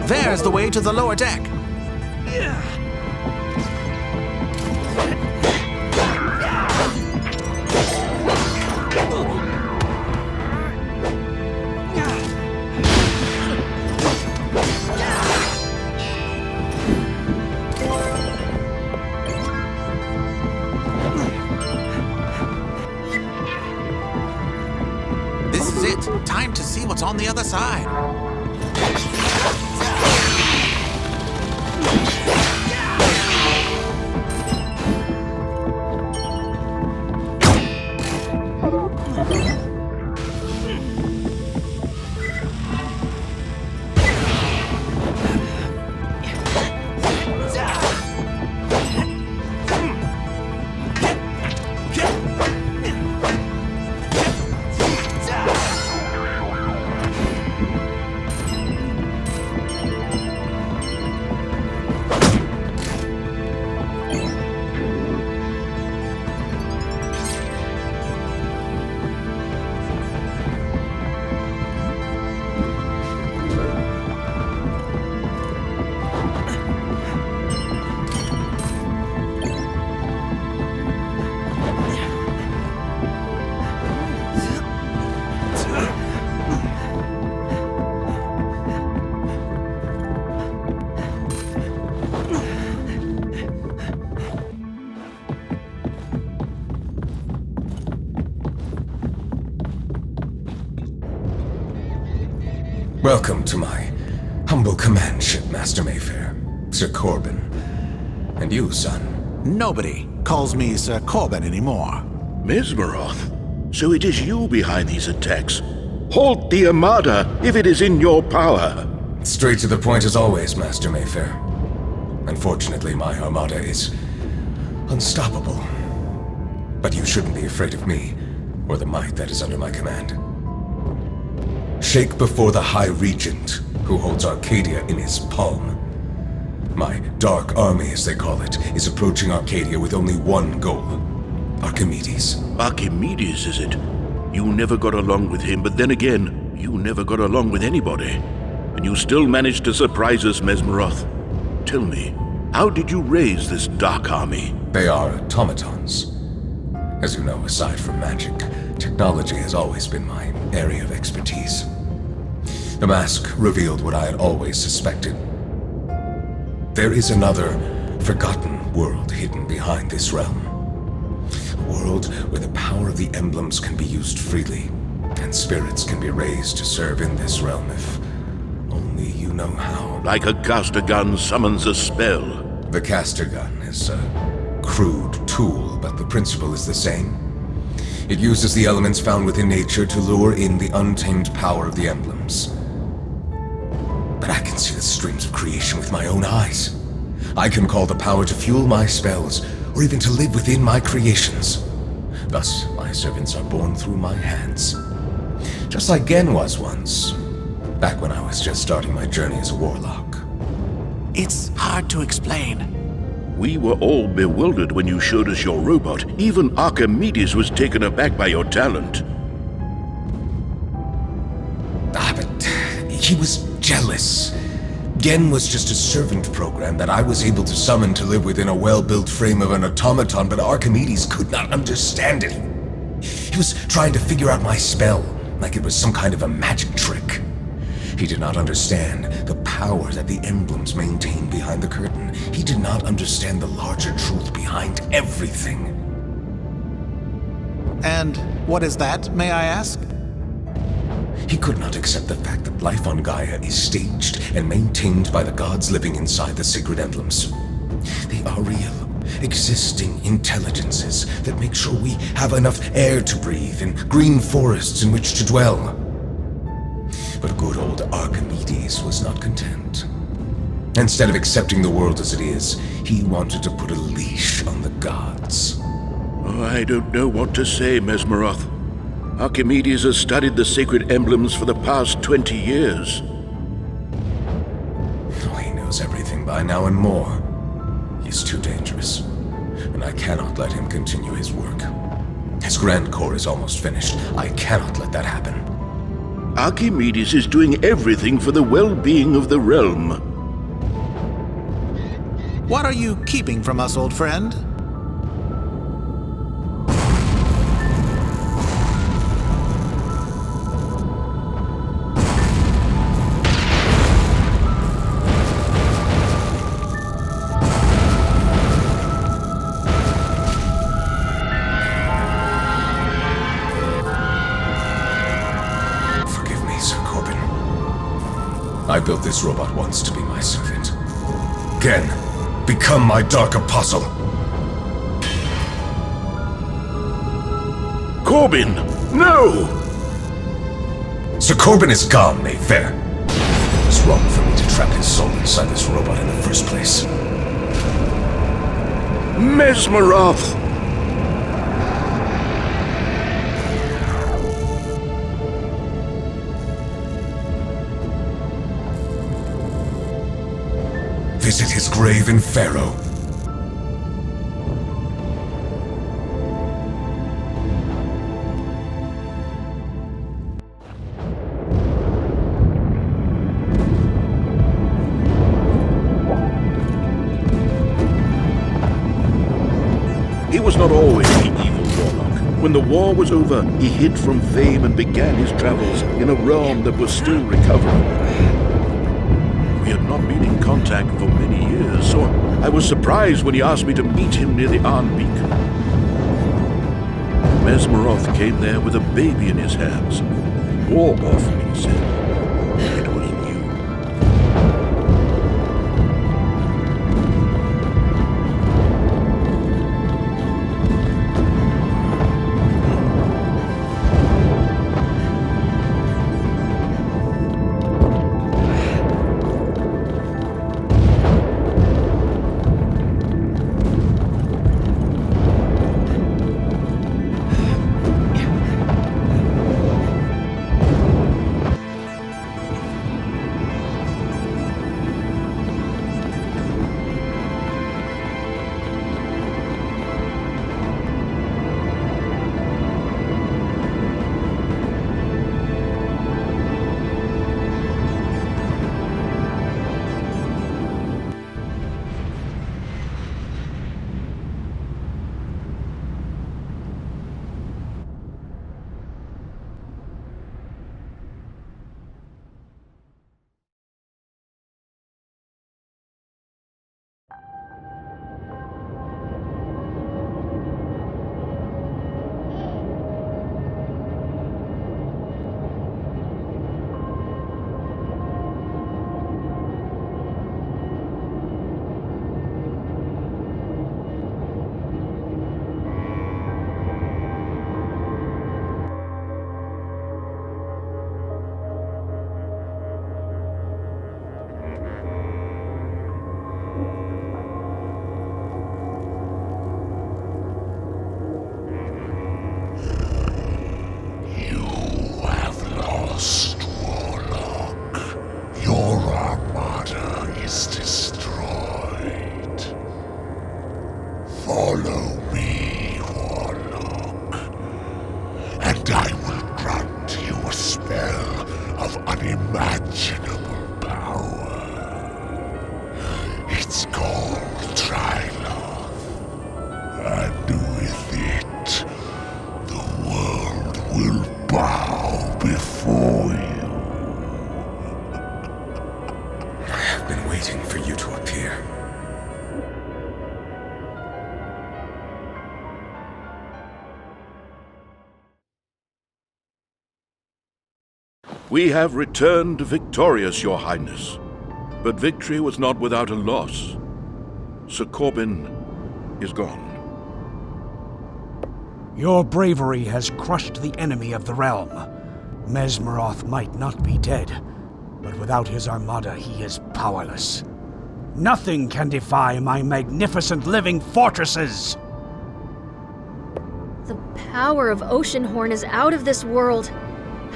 There's the way to the lower deck. This is it. Time to see what's on the other side. Welcome to my humble command ship, Master Mayfair, Sir Corbin. And you, son. Nobody calls me Sir Corbin anymore. Mesmeroth, so it is you behind these attacks. Halt the Armada if it is in your power. Straight to the point as always, Master Mayfair. Unfortunately, my Armada is unstoppable. But you shouldn't be afraid of me, or the might that is under my command. Shake before the High Regent, who holds Arcadia in his palm. My Dark Army, as they call it, is approaching Arcadia with only one goal. Archimedes. Archimedes, is it? You never got along with him, but then again, you never got along with anybody. And you still managed to surprise us, Mesmeroth. Tell me, how did you raise this dark army? They are automatons. As you know, aside from magic, technology has always been my area of expertise. The mask revealed what I had always suspected. There is another, forgotten world hidden behind this realm. A world where the power of the emblems can be used freely, and spirits can be raised to serve in this realm if only you know how. Like a caster gun summons a spell. The caster gun is a crude tool, but the principle is the same. It uses the elements found within nature to lure in the untamed power of the emblems. But I can see the streams of creation with my own eyes. I can call the power to fuel my spells, or even to live within my creations. Thus, my servants are born through my hands. Just like Gen was once, back when I was just starting my journey as a warlock. It's hard to explain. We were all bewildered when you showed us your robot. Even Archimedes was taken aback by your talent. But he was jealous. Gen was just a servant program that I was able to summon to live within a well-built frame of an automaton, but Archimedes could not understand it. He was trying to figure out my spell, like it was some kind of a magic trick. He did not understand the power that the emblems maintain behind the curtain. He did not understand the larger truth behind everything. And what is that, may I ask? He could not accept the fact that life on Gaia is staged and maintained by the gods living inside the sacred emblems. They are real, existing intelligences that make sure we have enough air to breathe and green forests in which to dwell. But good old Archimedes was not content. Instead of accepting the world as it is, he wanted to put a leash on the gods. Oh, I don't know what to say, Mesmeroth. Archimedes has studied the sacred emblems for the past 20 years. Oh, he knows everything by now and more. He's too dangerous, and I cannot let him continue his work. His grand core is almost finished. I cannot let that happen. Archimedes is doing everything for the well-being of the realm. What are you keeping from us, old friend? I built this robot once to be my servant. Gen, become my dark apostle. Corbin, no! Sir Corbin is gone, Mayfair. It was wrong for me to trap his soul inside this robot in the first place. Mesmeroth! Visit his grave in Pharaoh. He was not always the evil warlock. When the war was over, he hid from fame and began his travels in a realm that was still recovering. We had not been in contact for many years, so I was surprised when he asked me to meet him near the Arnbeak. Mesmeroth came there with a baby in his hands. War off, he said. It was you. Follow me, Warlock, and I will grant you a spell of unimaginable power. It's called Trilon, and with it, the world will bow before you. I have been waiting for you to appear. We have returned victorious, Your Highness. But victory was not without a loss. Sir Corbin is gone. Your bravery has crushed the enemy of the realm. Mesmeroth might not be dead, but without his armada he is powerless. Nothing can defy my magnificent living fortresses! The power of Oceanhorn is out of this world.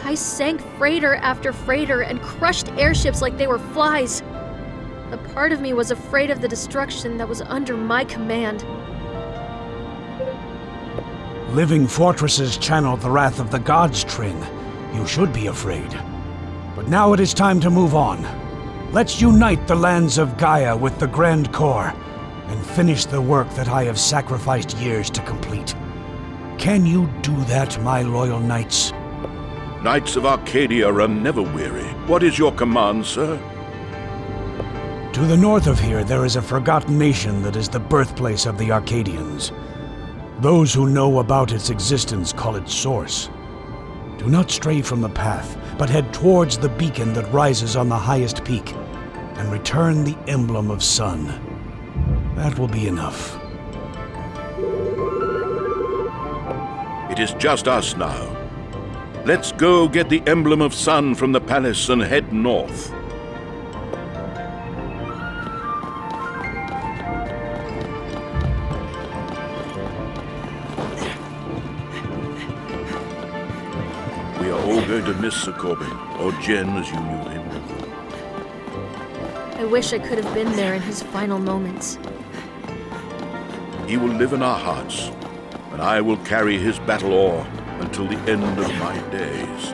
I sank freighter after freighter and crushed airships like they were flies. A part of me was afraid of the destruction that was under my command. Living fortresses channel the wrath of the gods, Trin. You should be afraid. But now it is time to move on. Let's unite the lands of Gaia with the Grand Core and finish the work that I have sacrificed years to complete. Can you do that, my loyal knights? Knights of Arcadia are never weary. What is your command, sir? To the north of here, there is a forgotten nation that is the birthplace of the Arcadians. Those who know about its existence call it Source. Do not stray from the path, but head towards the beacon that rises on the highest peak, and return the emblem of Sun. That will be enough. It is just us now. Let's go get the emblem of Sun from the palace and head north. We are all going to miss Sir Corbin, or Jen as you knew him. I wish I could have been there in his final moments. He will live in our hearts, and I will carry his battle ore until the end of my days.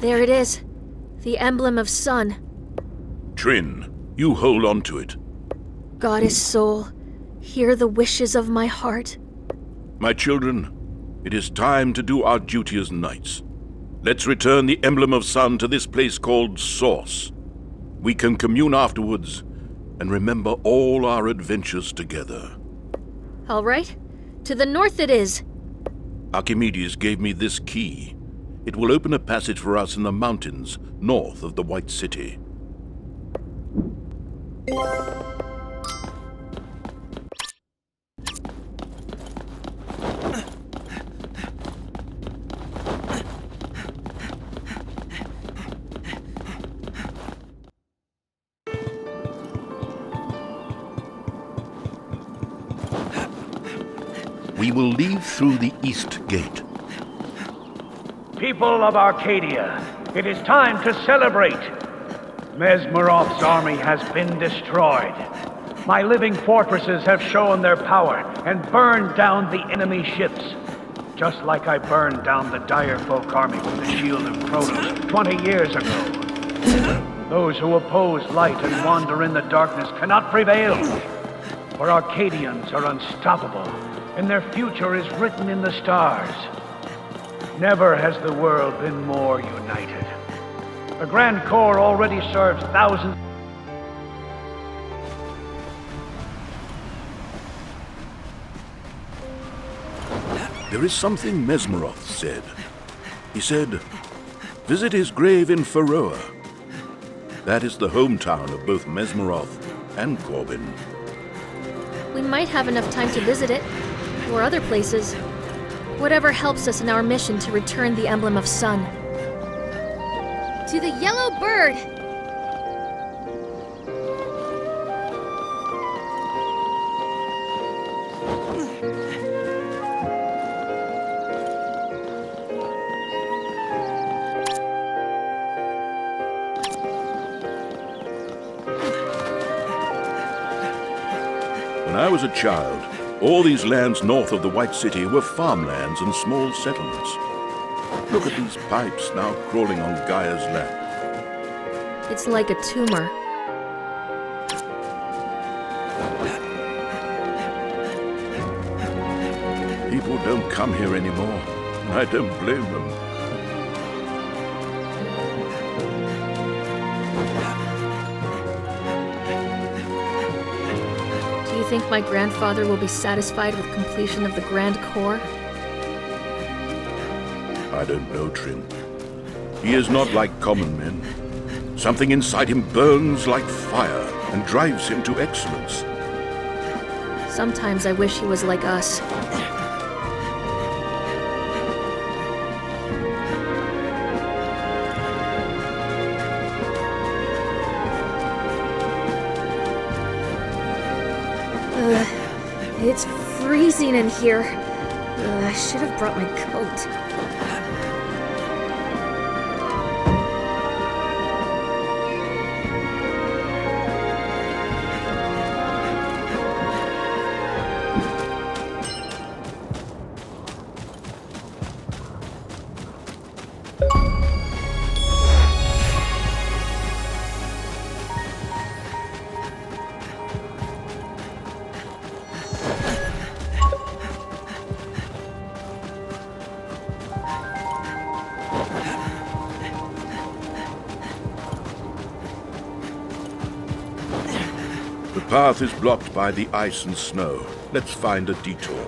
There it is. The emblem of Sun. Trin, you hold on to it. Goddess soul, hear the wishes of my heart. My children, it is time to do our duty as knights. Let's return the emblem of Sun to this place called Source. We can commune afterwards and remember all our adventures together. All right. To the north it is. Archimedes gave me this key. It will open a passage for us in the mountains north of the White City. We will leave through the east gate. People of Arcadia, it is time to celebrate. Mesmeroth's army has been destroyed. My living fortresses have shown their power and burned down the enemy ships. Just like I burned down the Direfolk army with the shield of Protos 20 years ago. Those who oppose light and wander in the darkness cannot prevail. For Arcadians are unstoppable, and their future is written in the stars. Never has the world been more united. The Grand Corps already serves thousands. There is something Mesmeroth said. He said, visit his grave in Pharaoh. That is the hometown of both Mesmeroth and Corbin. We might have enough time to visit it, or other places. Whatever helps us in our mission to return the emblem of sun. To the yellow bird! When I was a child, all these lands north of the White City were farmlands and small settlements. Look at these pipes now crawling on Gaia's lap. It's like a tumor. People don't come here anymore, and I don't blame them. Do you think my grandfather will be satisfied with completion of the Grand Core? I don't know, Trin. He is not like common men. Something inside him burns like fire and drives him to excellence. Sometimes I wish he was like us. It's freezing in here. I should have brought my coat. The path is blocked by the ice and snow. Let's find a detour.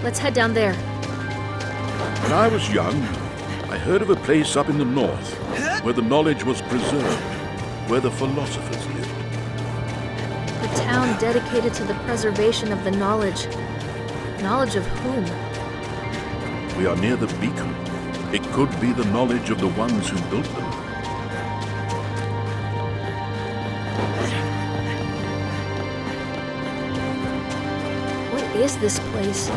Let's head down there. When I was young, I heard of a place up in the north where the knowledge was preserved, where the philosophers lived. A town dedicated to the preservation of the knowledge. Knowledge of whom? We are near the beacon. It could be the knowledge of the ones who built them. What is this place?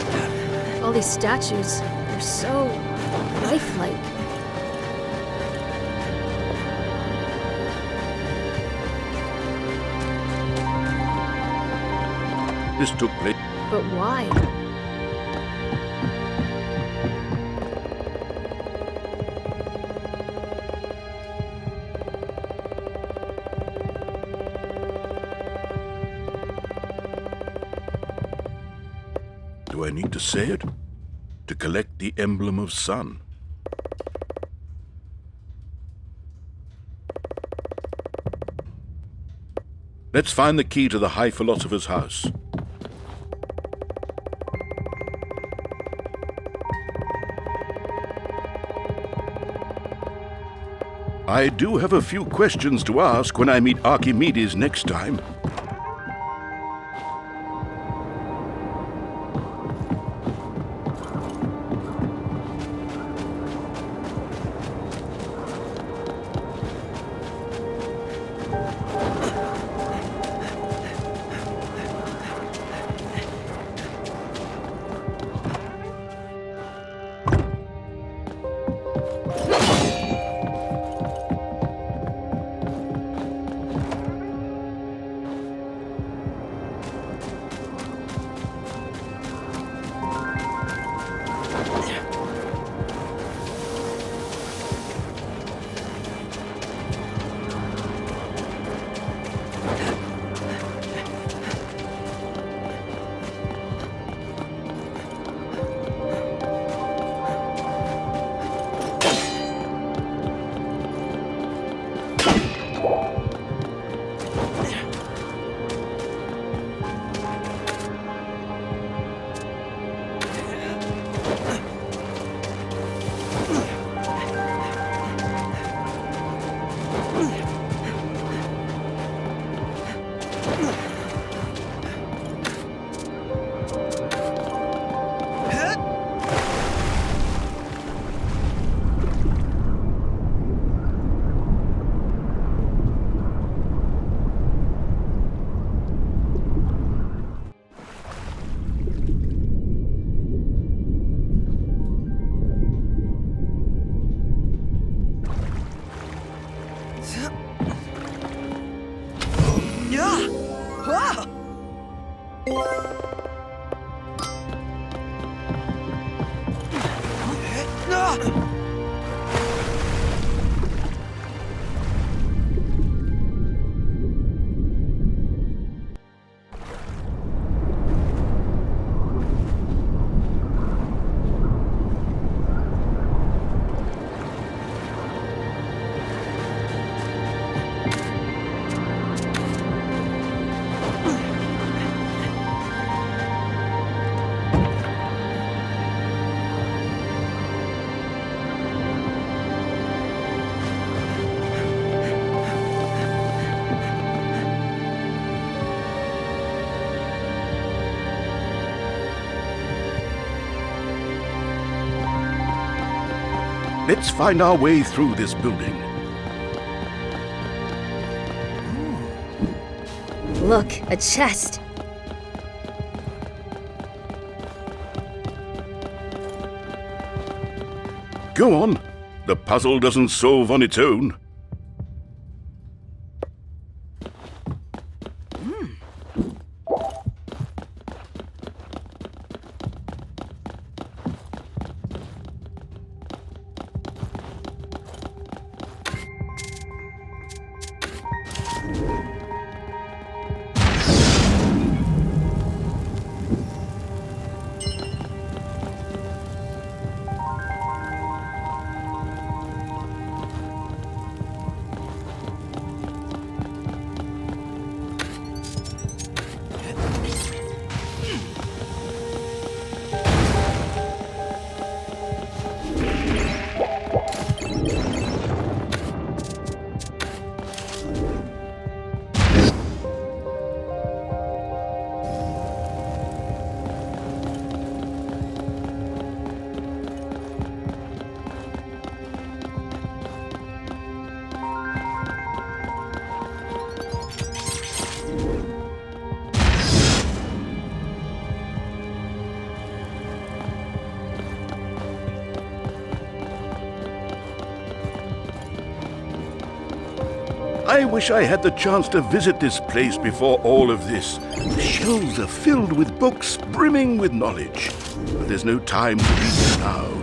All these statues, they're so lifelike. This took place. But why? Do I need to say it? To collect the emblem of sun. Let's find the key to the High Philosopher's house. I do have a few questions to ask when I meet Archimedes next time. Let's find our way through this building. Look, a chest. Go on. The puzzle doesn't solve on its own. I wish I had the chance to visit this place before all of this. The shelves are filled with books, brimming with knowledge. But there's no time to read them now.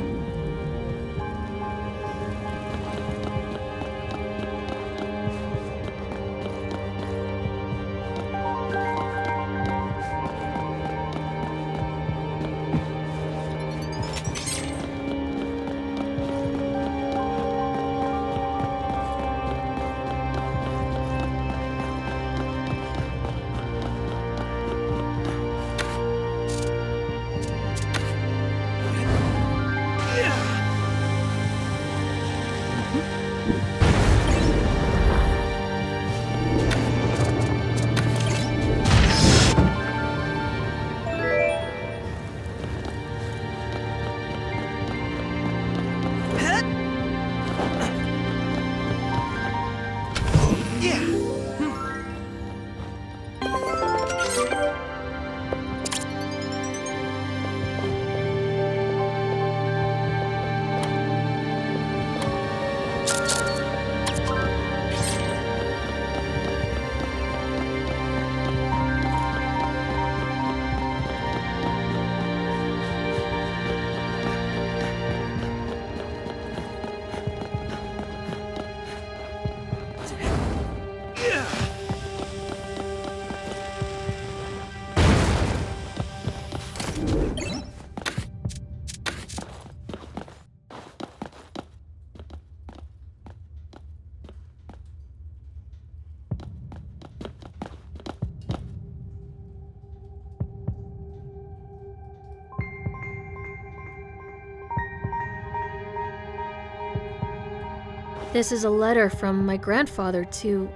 This is a letter from my grandfather to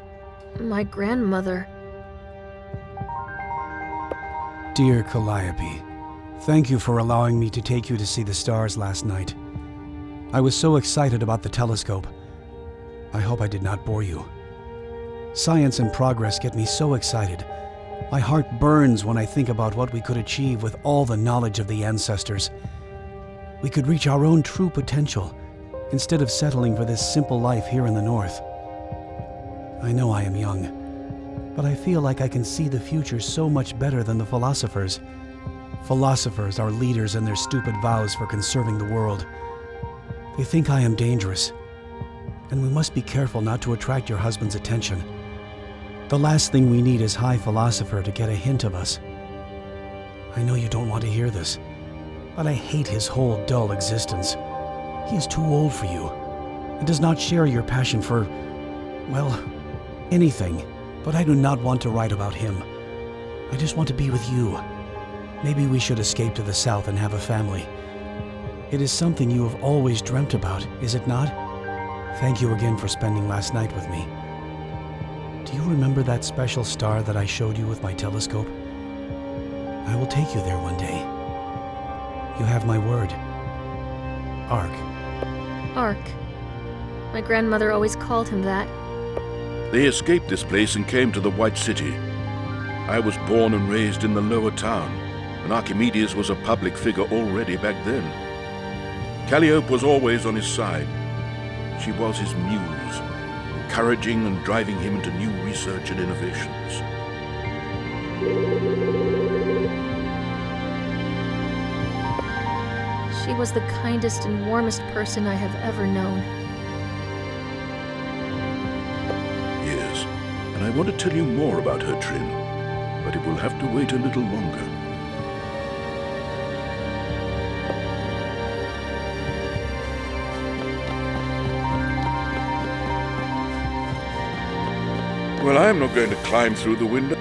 my grandmother. Dear Calliope, thank you for allowing me to take you to see the stars last night. I was so excited about the telescope. I hope I did not bore you. Science and progress get me so excited. My heart burns when I think about what we could achieve with all the knowledge of the ancestors. We could reach our own true potential, instead of settling for this simple life here in the north. I know I am young, but I feel like I can see the future so much better than the philosophers. Philosophers are leaders in their stupid vows for conserving the world. They think I am dangerous, and we must be careful not to attract your husband's attention. The last thing we need is High Philosopher to get a hint of us. I know you don't want to hear this, but I hate his whole dull existence. He is too old for you, and does not share your passion for, well, anything. But I do not want to write about him. I just want to be with you. Maybe we should escape to the south and have a family. It is something you have always dreamt about, is it not? Thank you again for spending last night with me. Do you remember that special star that I showed you with my telescope? I will take you there one day. You have my word. Ark. Ark. My grandmother always called him that. They escaped this place and came to the White City. I was born and raised in the lower town, and Archimedes was a public figure already back then. Calliope was always on his side. She was his muse, encouraging and driving him into new research and innovations. She was the kindest and warmest person I have ever known. Yes, and I want to tell you more about her, Trin, but it will have to wait a little longer. Well, I'm not going to climb through the window.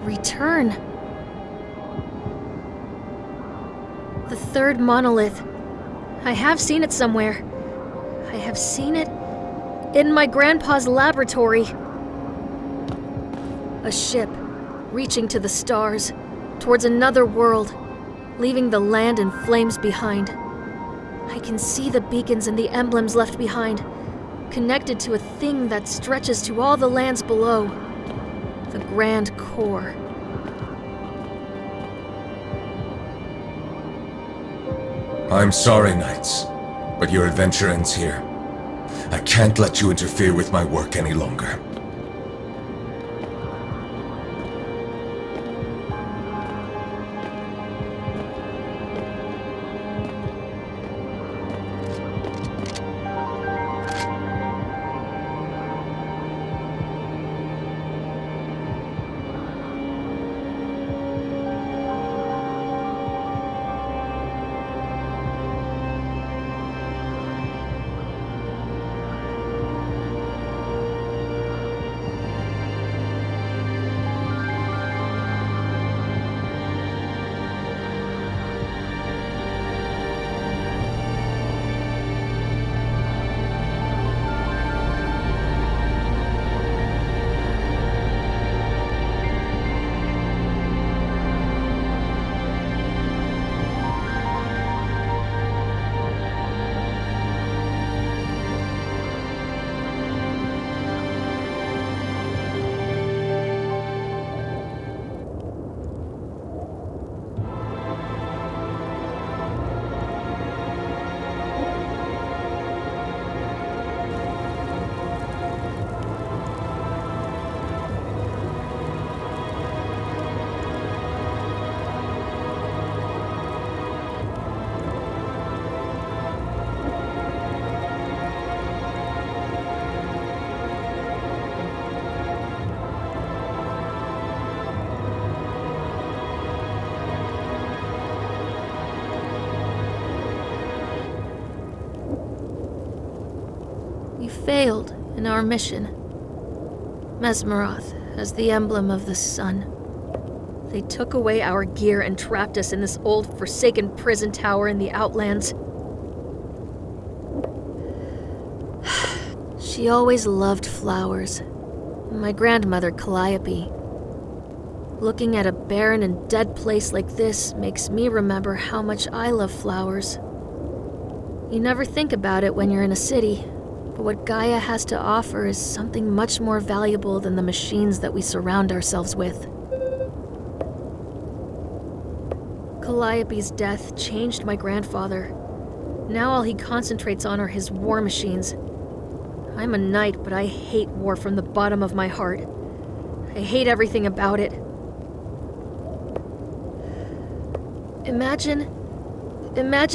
Return. The third monolith. I have seen it somewhere. I have seen it in my grandpa's laboratory. A ship reaching to the stars, towards another world, leaving the land in flames behind. I can see the beacons and the emblems left behind, connected to a thing that stretches to all the lands below. The Grand Core. I'm sorry, Knights, but your adventure ends here. I can't let you interfere with my work any longer. We failed in our mission. Mesmeroth as the emblem of the sun. They took away our gear and trapped us in this old, forsaken prison tower in the Outlands. She always loved flowers. My grandmother, Calliope. Looking at a barren and dead place like this makes me remember how much I love flowers. You never think about it when you're in a city, but what Gaia has to offer is something much more valuable than the machines that we surround ourselves with. Calliope's death changed my grandfather. Now all he concentrates on are his war machines. I'm a knight, but I hate war from the bottom of my heart. I hate everything about it. Imagine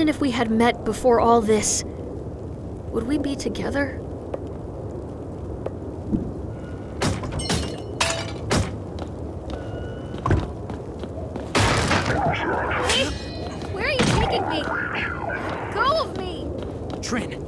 if we had met before all this. Would we be together? Hey! Where are you taking me? Let go of me! Trin.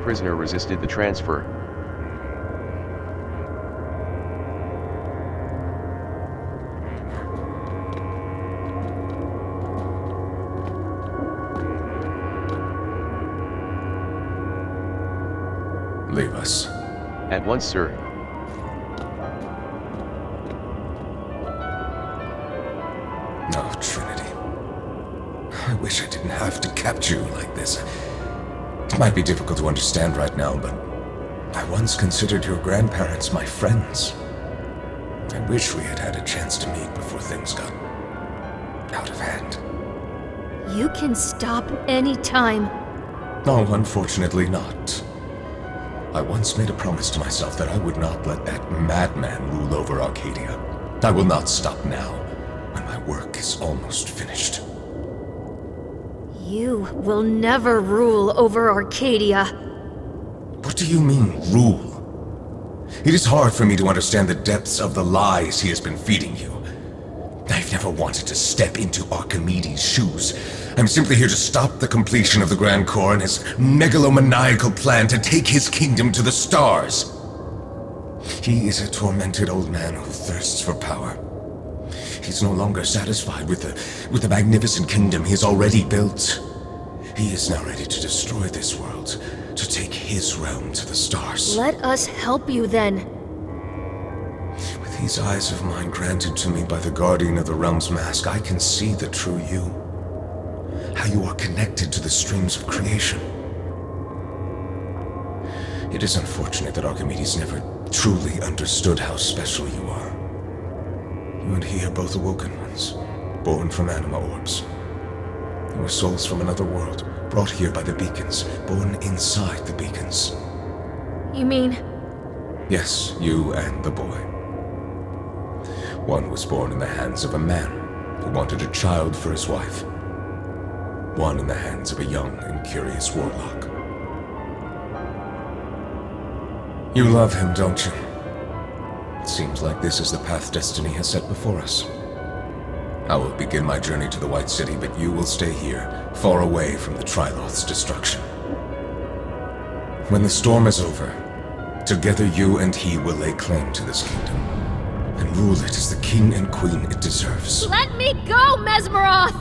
prisoner resisted the transfer. Leave us. At once, sir. No, Trinity. I wish I didn't have to capture you like this. It might be difficult to understand right now, but I once considered your grandparents my friends. I wish we had had a chance to meet before things got out of hand. You can stop any time. No, unfortunately not. I once made a promise to myself that I would not let that madman rule over Arcadia. I will not stop now, when my work is almost finished. You will never rule over Arcadia. What do you mean, rule? It is hard for me to understand the depths of the lies he has been feeding you. I've never wanted to step into Archimedes' shoes. I'm simply here to stop the completion of the Grand Core and his megalomaniacal plan to take his kingdom to the stars. He is a tormented old man who thirsts for power. He's no longer satisfied with the magnificent kingdom he has already built. He is now ready to destroy this world, to take his realm to the stars. Let us help you then. With these eyes of mine granted to me by the Guardian of the Realm's mask, I can see the true you. How you are connected to the streams of creation. It is unfortunate that Archimedes never truly understood how special you are. You and he are both awoken ones, born from anima orbs. You are souls from another world, brought here by the beacons, born inside the beacons. You mean? Yes, you and the boy. One was born in the hands of a man who wanted a child for his wife. One in the hands of a young and curious warlock. You love him, don't you? It seems like this is the path destiny has set before us. I will begin my journey to the White City, but you will stay here, far away from the Triloth's destruction. When the storm is over, together you and he will lay claim to this kingdom, and rule it as the king and queen it deserves. Let me go, Mesmeroth!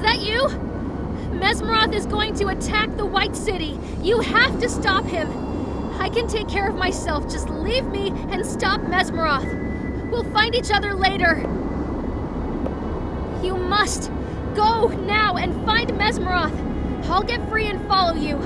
that you? Mesmeroth is going to attack the White City. You have to stop him. I can take care of myself. Just leave me and stop Mesmeroth. We'll find each other later. You must go now and find Mesmeroth. I'll get free and follow you.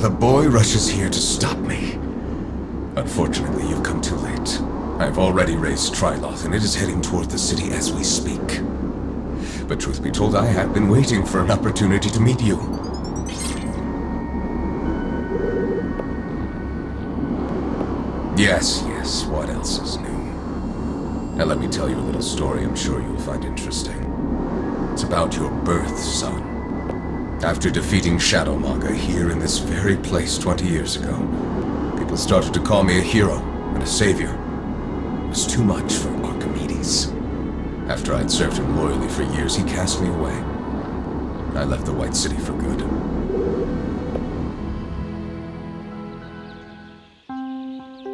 the boy rushes here to stop me. Unfortunately, you've come too late. I've already raised Triloth, and it is heading toward the city as we speak. But truth be told, I have been waiting for an opportunity to meet you. Yes, what else is new? Now let me tell you a little story I'm sure you'll find interesting. It's about your birth, son. After defeating Shadow Maga here in this very place 20 years ago, people started to call me a hero and a savior. It was too much for Archimedes. After I'd served him loyally for years, he cast me away. I left the White City for good.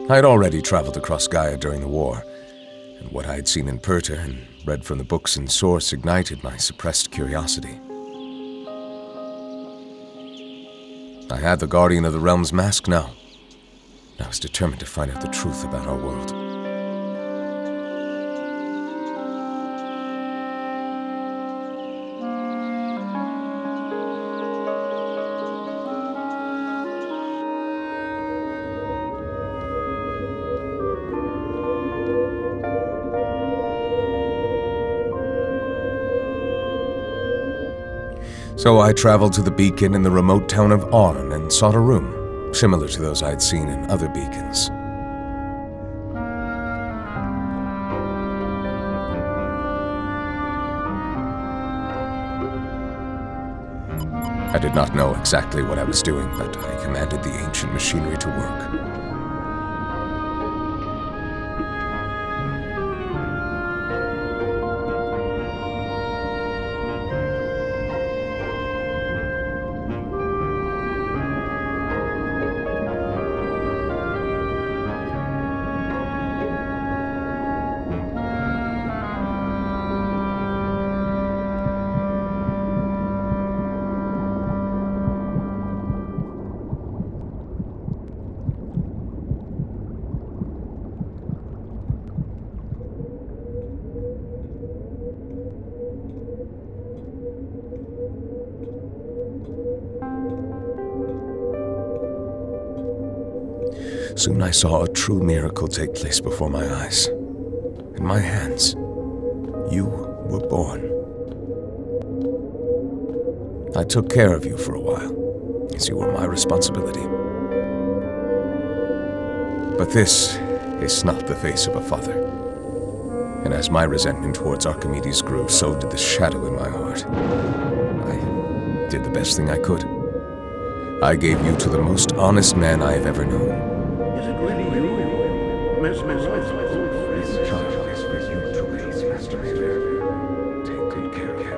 I'd already traveled across Gaia during the war, and what I'd seen in Perta and read from the books in Source ignited my suppressed curiosity. I had the Guardian of the Realm's mask now. I was determined to find out the truth about our world. So I traveled to the beacon in the remote town of Arn and sought a room, similar to those I'd seen in other beacons. I did not know exactly what I was doing, but I commanded the ancient machinery to work. Soon I saw a true miracle take place before my eyes. In my hands, you were born. I took care of you for a while, as you were my responsibility. But this is not the face of a father. And as my resentment towards Archimedes grew, so did the shadow in my heart. I did the best thing I could. I gave you to the most honest man I have ever known. Is it really you? Mesmeroth? This child is for you to raise, Master Mayfair. Take good care of him.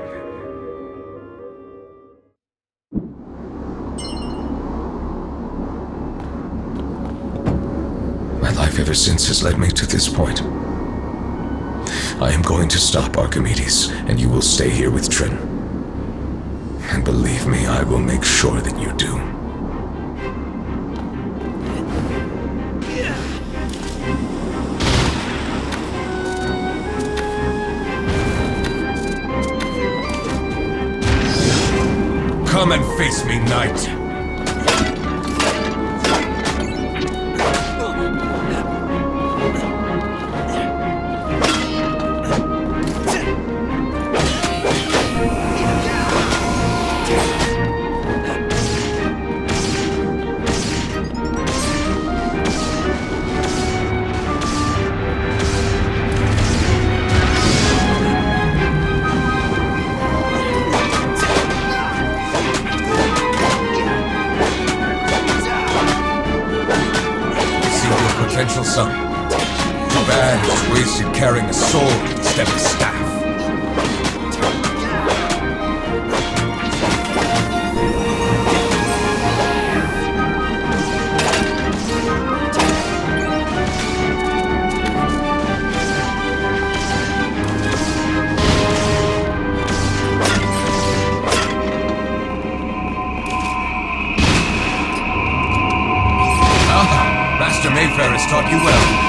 My life ever since has led me to this point. I am going to stop Archimedes, and you will stay here with Trin. And believe me, I will make sure that you do. Come and face me, knight! Son. Too bad it's wasted carrying a sword instead of a staff. Master Mayfair has taught you well.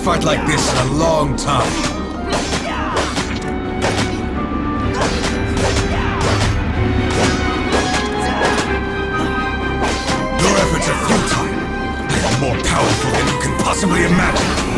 fight like this in a long time. Your efforts are futile. I am more powerful than you can possibly imagine.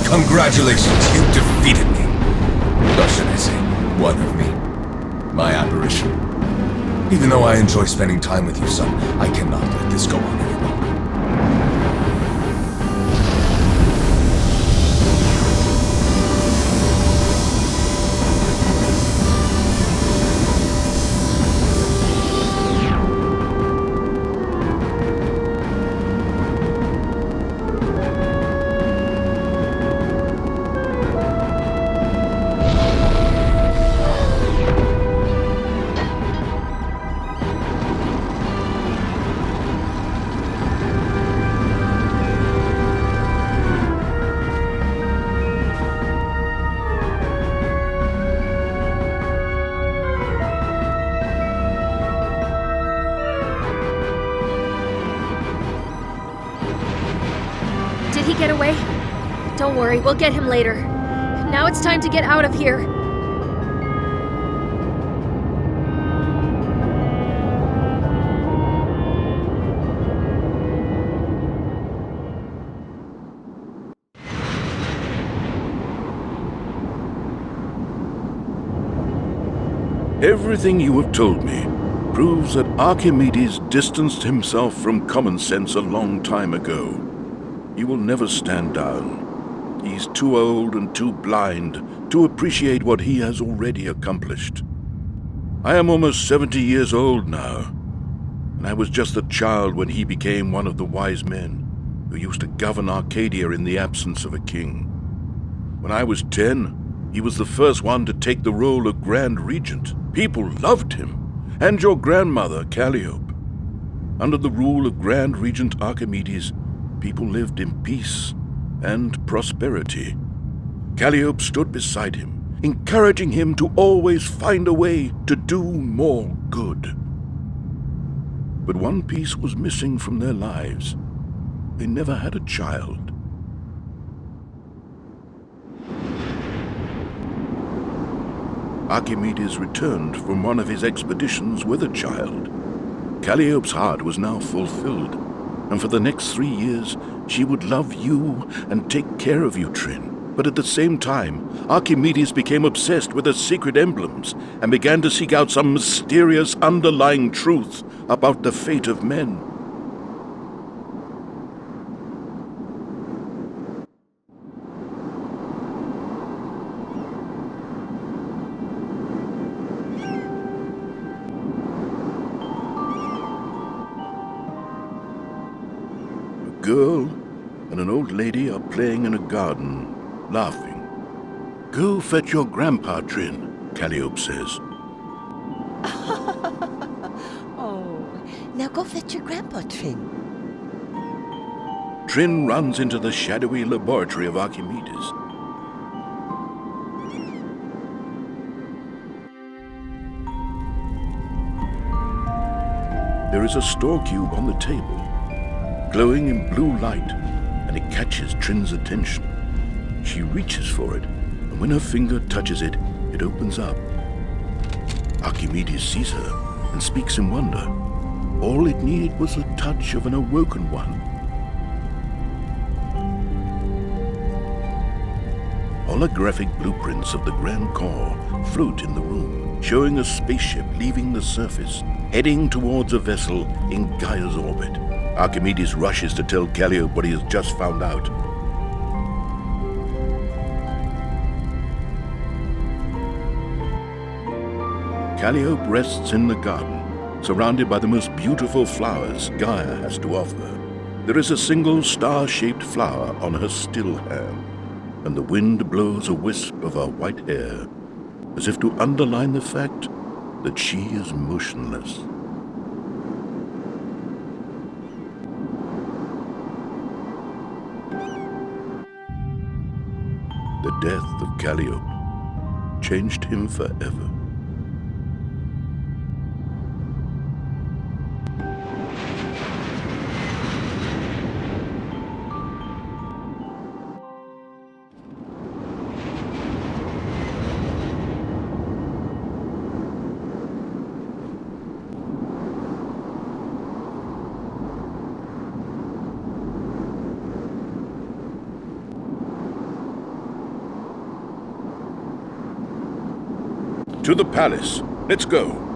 Congratulations, you defeated me. Or should I say, one of me. My apparition. Even though I enjoy spending time with you, son, I cannot let this go on any longer. Did he get away? Don't worry, we'll get him later. Now it's time to get out of here. Everything you have told me proves that Archimedes distanced himself from common sense a long time ago. He will never stand down. He's too old and too blind to appreciate what he has already accomplished. I am almost 70 years old now, and I was just a child when he became one of the wise men who used to govern Arcadia in the absence of a king. When I was 10, he was the first one to take the role of Grand Regent. People loved him, and your grandmother, Calliope. Under the rule of Grand Regent Archimedes, people lived in peace and prosperity. Calliope stood beside him, encouraging him to always find a way to do more good. But one piece was missing from their lives. They never had a child. Archimedes returned from one of his expeditions with a child. Calliope's heart was now fulfilled, and for the next 3 years, she would love you and take care of you, Trin. But at the same time, Archimedes became obsessed with the secret emblems and began to seek out some mysterious underlying truth about the fate of men. girl and an old lady are playing in a garden, laughing. Go fetch your grandpa, Trin, Calliope says. Oh, now go fetch your grandpa, Trin. Trin runs into the shadowy laboratory of Archimedes. There is a store cube on the table, glowing in blue light, and it catches Trin's attention. She reaches for it, and when her finger touches it, it opens up. Archimedes sees her and speaks in wonder. All it needed was the touch of an awoken one. Holographic blueprints of the Grand Core float in the room, showing a spaceship leaving the surface, heading towards a vessel in Gaia's orbit. Archimedes rushes to tell Calliope what he has just found out. Calliope rests in the garden, surrounded by the most beautiful flowers Gaia has to offer. There is a single star-shaped flower on her still hand, and the wind blows a wisp of her white hair, as if to underline the fact that she is motionless. The death of Calliope changed him forever. To the palace. Let's go.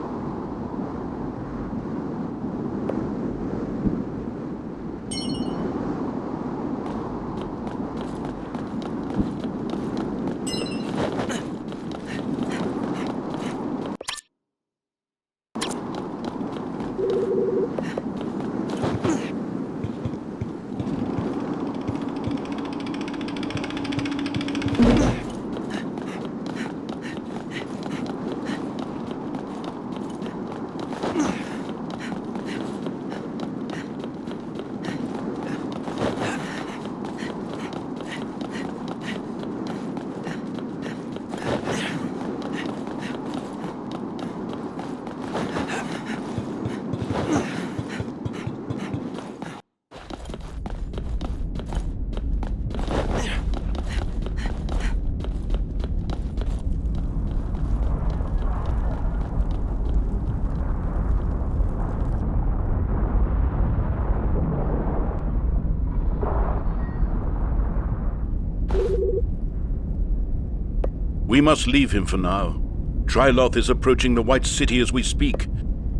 We must leave him for now. Triloth is approaching the White City as we speak.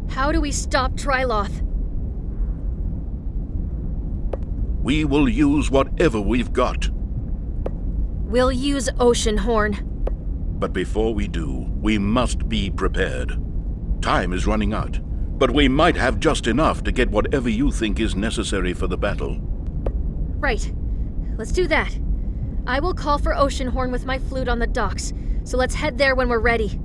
How do we stop Triloth? We will use whatever we've got. We'll use Oceanhorn. But before we do, we must be prepared. Time is running out, but we might have just enough to get whatever you think is necessary for the battle. Right. Let's do that. I will call for Oceanhorn with my flute on the docks, so let's head there when we're ready.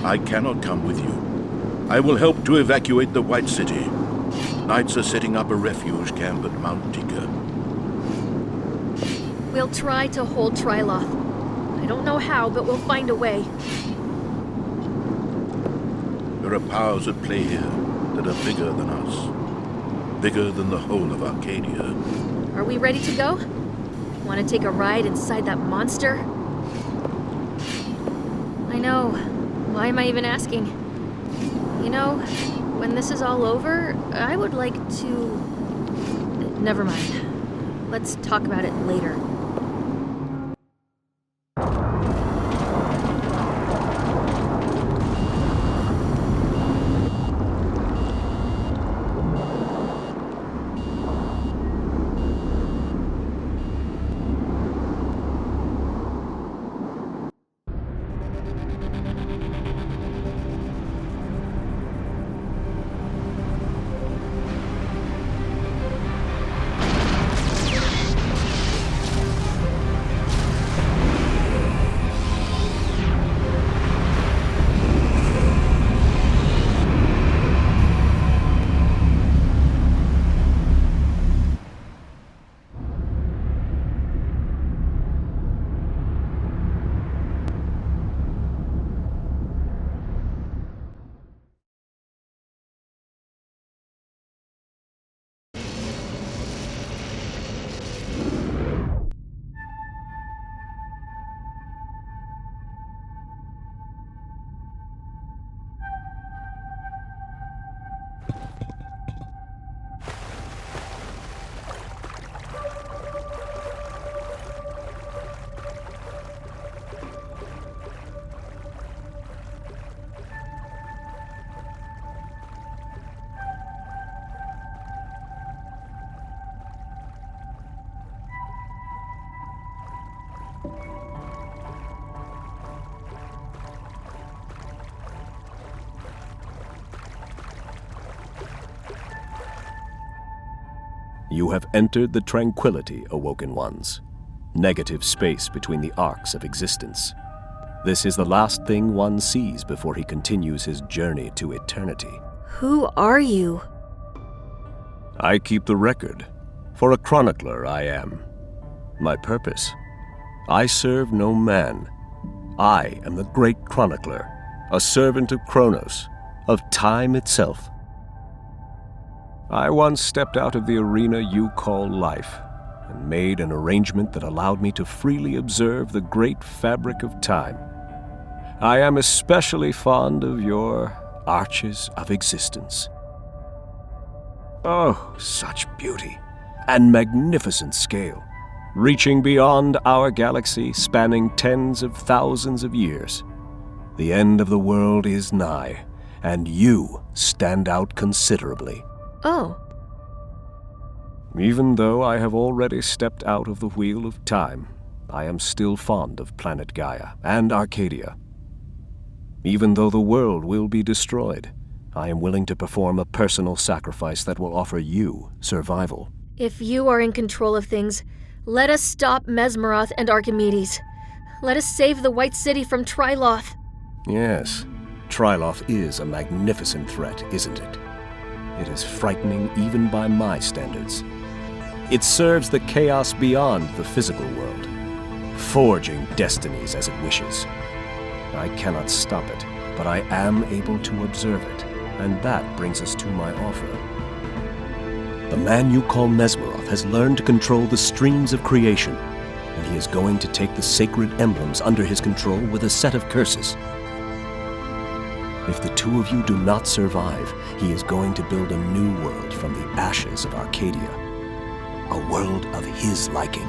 I cannot come with you. I will help to evacuate the White City. Knights are setting up a refuge camp at Mount Tika. We'll try to hold Triloth. I don't know how, but we'll find a way. There are powers at play here that are bigger than us. Bigger than the whole of Arcadia. Are we ready to go? Want to take a ride inside that monster? I know. Why am I even asking? You know, when this is all over, I would like to... Never mind. Let's talk about it later. You have entered the tranquility, Awoken Ones. Negative space between the arcs of existence. This is the last thing one sees before he continues his journey to eternity. Who are you? I keep the record. For a chronicler, I am. My purpose? I serve no man. I am the great chronicler, a servant of Kronos, of time itself. I once stepped out of the arena you call life, and made an arrangement that allowed me to freely observe the great fabric of time. I am especially fond of your arches of existence. Oh, such beauty and magnificent scale, reaching beyond our galaxy, spanning tens of thousands of years. The end of the world is nigh, and you stand out considerably. Oh. Even though I have already stepped out of the wheel of time, I am still fond of planet Gaia and Arcadia. Even though the world will be destroyed, I am willing to perform a personal sacrifice that will offer you survival. If you are in control of things, let us stop Mesmeroth and Archimedes. Let us save the White City from Triloth. Yes, Triloth is a magnificent threat, isn't it? It is frightening even by my standards. It serves the chaos beyond the physical world, forging destinies as it wishes. I cannot stop it, but I am able to observe it, and that brings us to my offer. The man you call Mesmeroth has learned to control the streams of creation, and he is going to take the sacred emblems under his control with a set of curses. If the two of you do not survive, he is going to build a new world from the ashes of Arcadia. A world of his liking.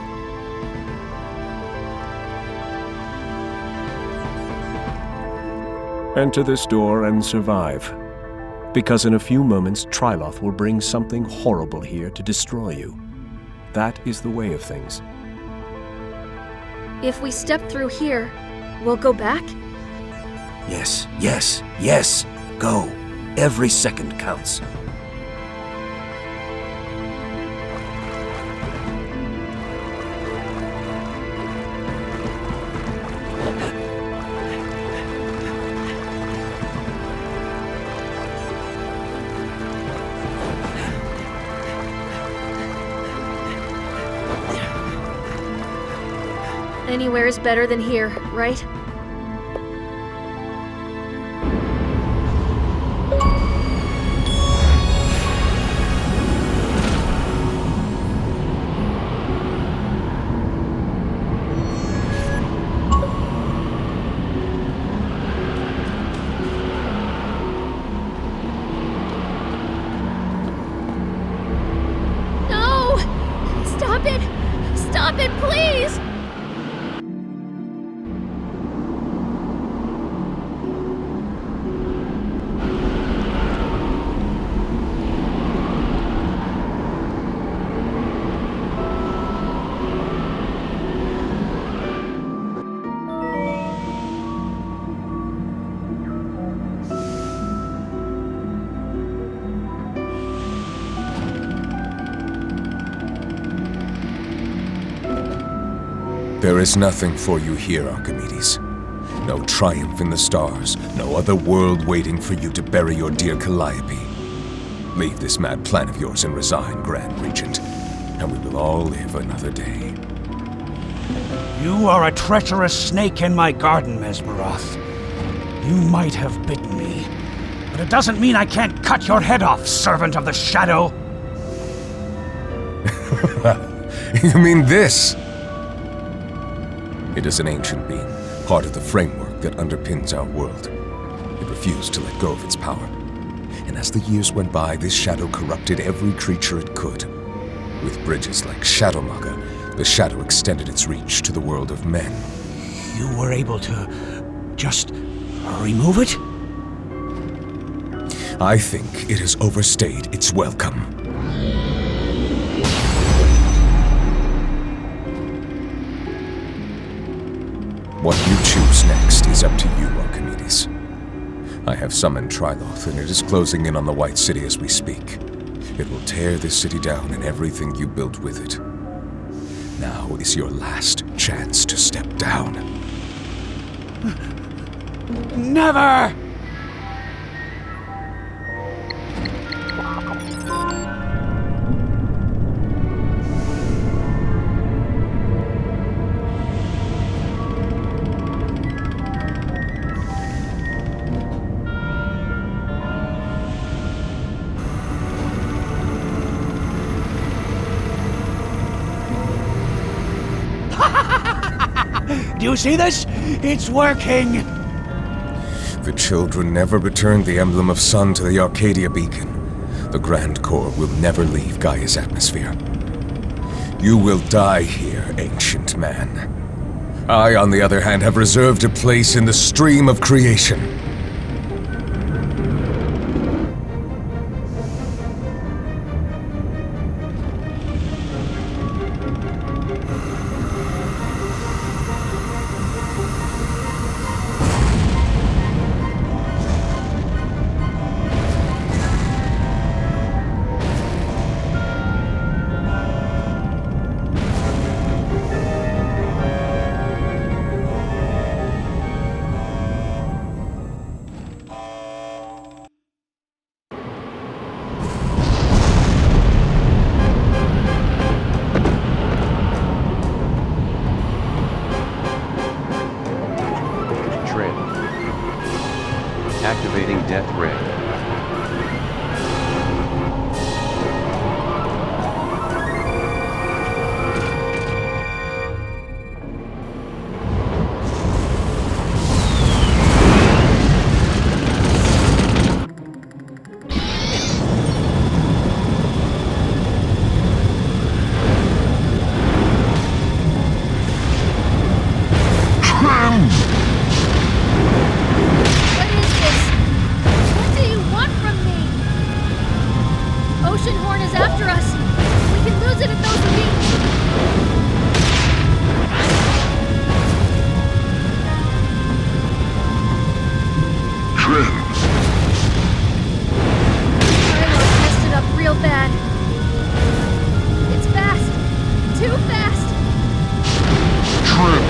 Enter this door and survive. Because in a few moments, Triloth will bring something horrible here to destroy you. That is the way of things. If we step through here, we'll go back? Yes, yes, yes! Go! Every second counts. Anywhere is better than here, right? No! Stop it! Stop it, please! There is nothing for you here, Archimedes. No triumph in the stars, no other world waiting for you to bury your dear Calliope. Leave this mad plan of yours and resign, Grand Regent, and we will all live another day. You are a treacherous snake in my garden, Mesmeroth. You might have bitten me, but it doesn't mean I can't cut your head off, servant of the shadow! You mean this? It is an ancient being, part of the framework that underpins our world. It refused to let go of its power. And as the years went by, this shadow corrupted every creature it could. With bridges like Shadowmaga, the shadow extended its reach to the world of men. You were able to just remove it? I think it has overstayed its welcome. What you choose next is up to you, Archimedes. I have summoned Triloth, and it is closing in on the White City as we speak. It will tear this city down and everything you built with it. Now is your last chance to step down. Never! Do you see this? It's working! The children never returned the emblem of sun to the Arcadia beacon. The Grand Core will never leave Gaia's atmosphere. You will die here, ancient man. I, on the other hand, have reserved a place in the stream of creation. Activating Death Ray. Oceanhorn is after us! We can lose it at those gates! Trin! Tyler messed it up real bad. It's fast! Too fast! Trin!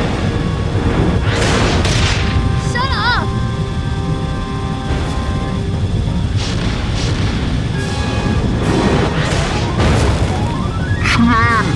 Shut up! Trin!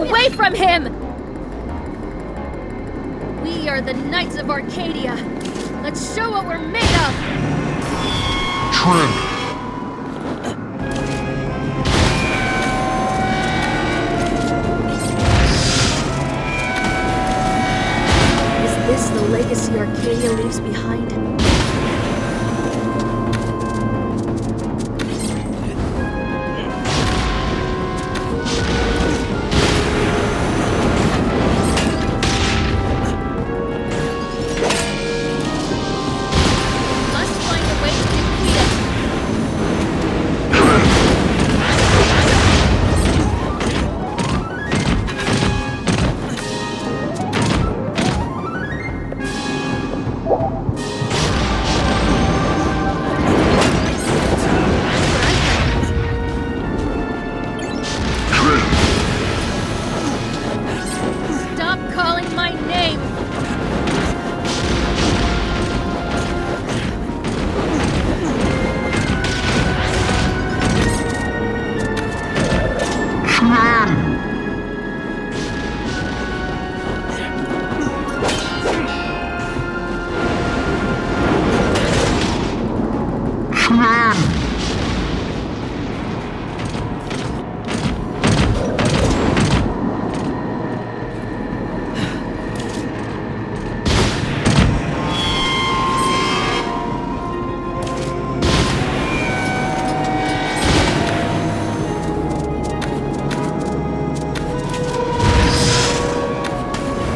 away from him! We are the Knights of Arcadia. Let's show what we're made of! Trin! Is this the legacy Arcadia leaves behind?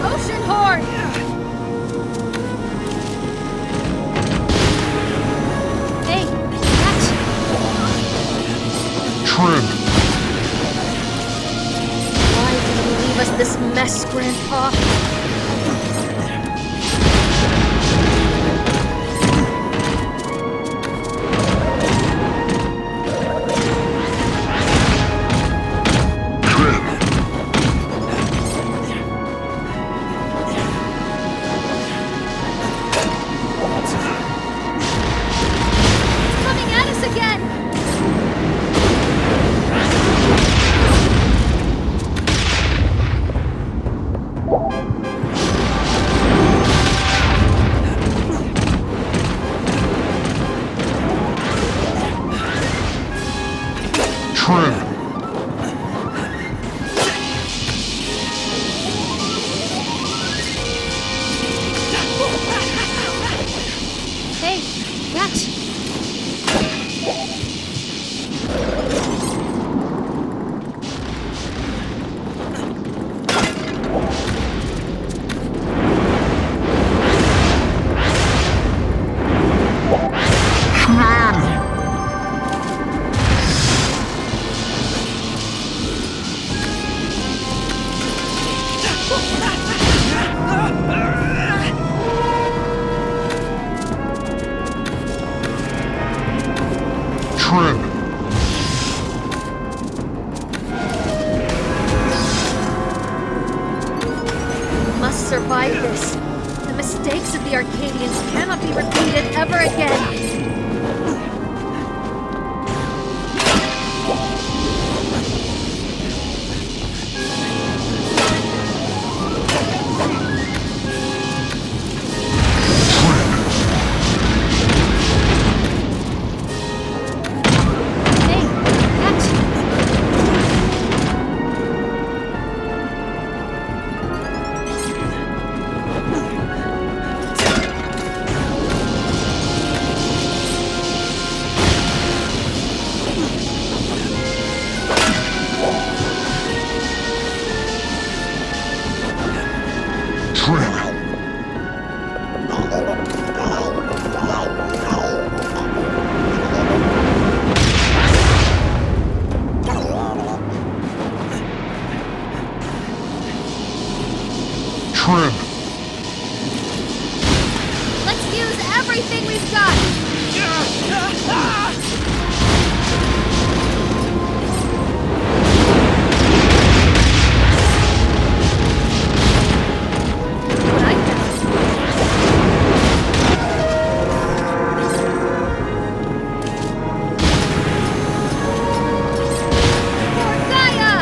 Oceanhorn! Hey, catch! Trin! Why did you leave us this mess, Grandpa? Coming at us again! Trin! Hey, catch! Trin! We must survive this. The mistakes of the Arcadians cannot be repeated ever again. Hey, catch! Trin! Trin! Let's use everything we've got! What I found. For Gaia!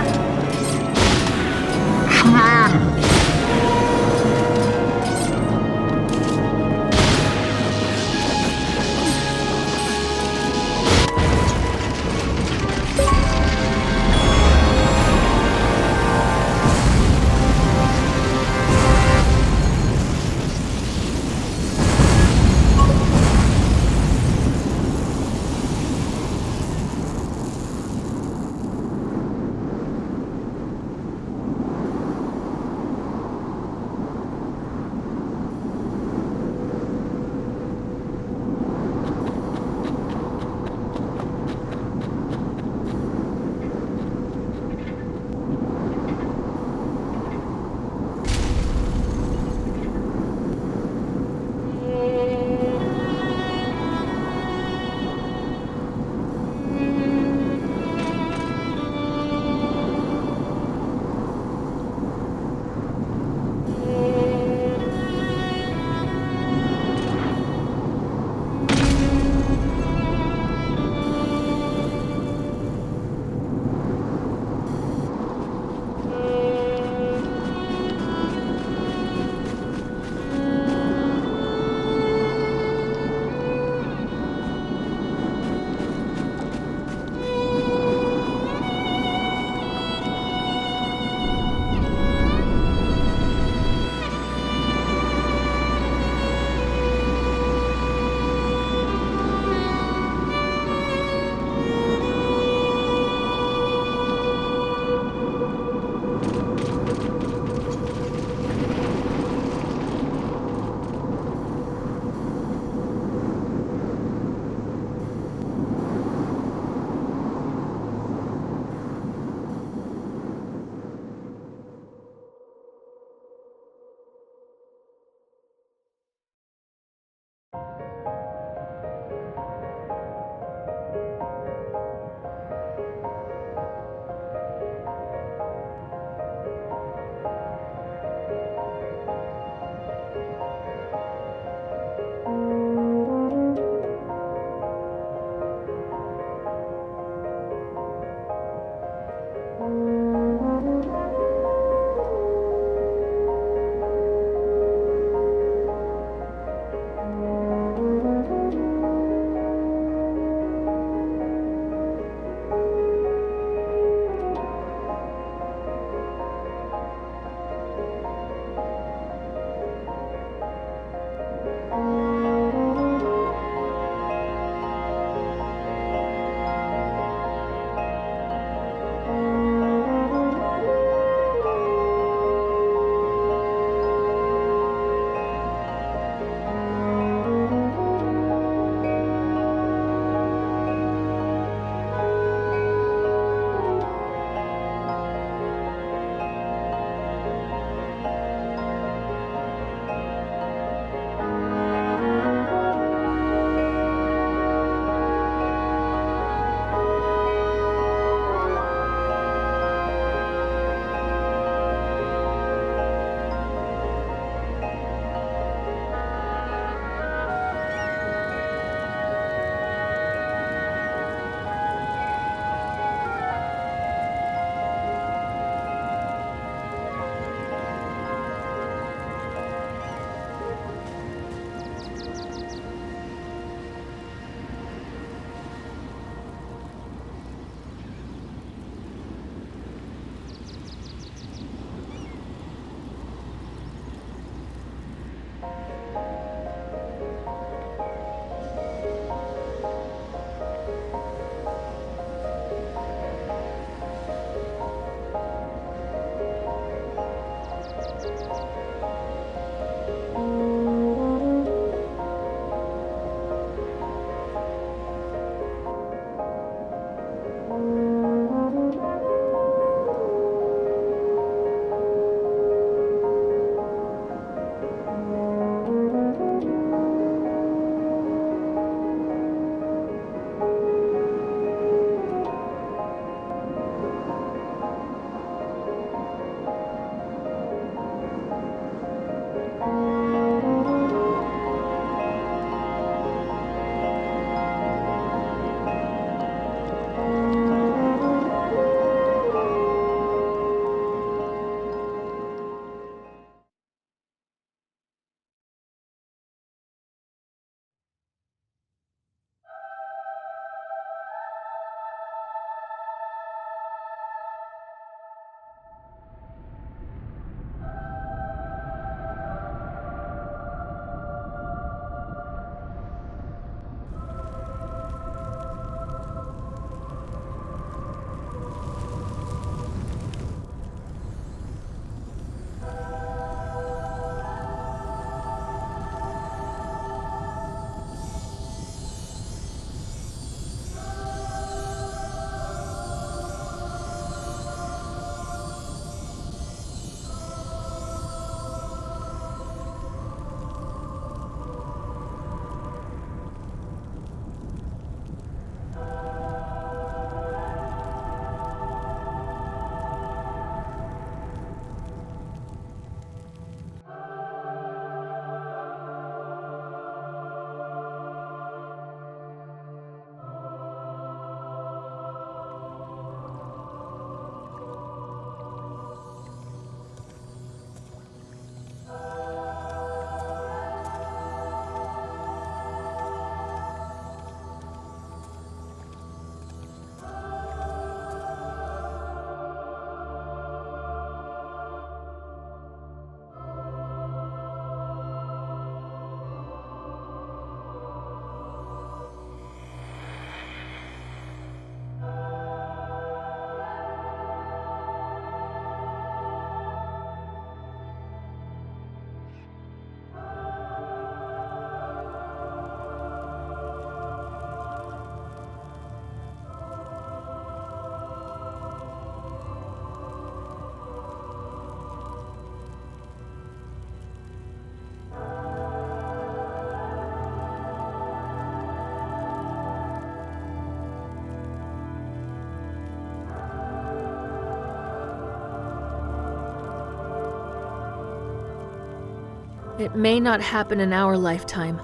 It may not happen in our lifetime,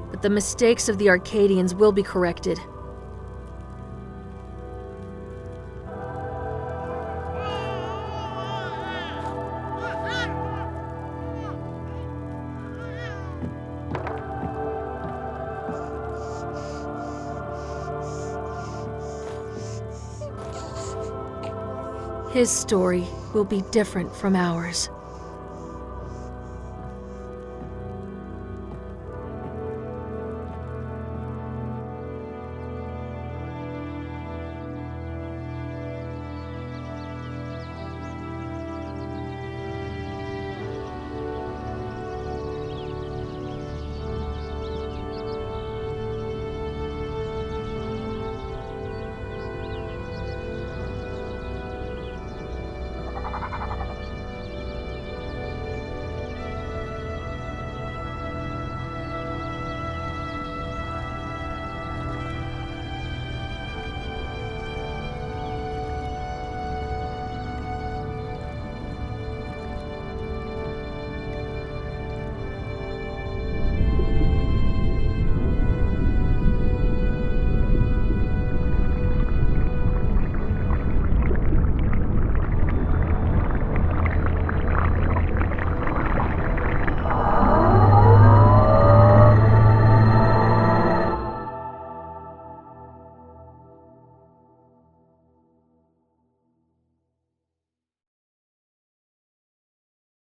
but the mistakes of the Arcadians will be corrected. His story will be different from ours.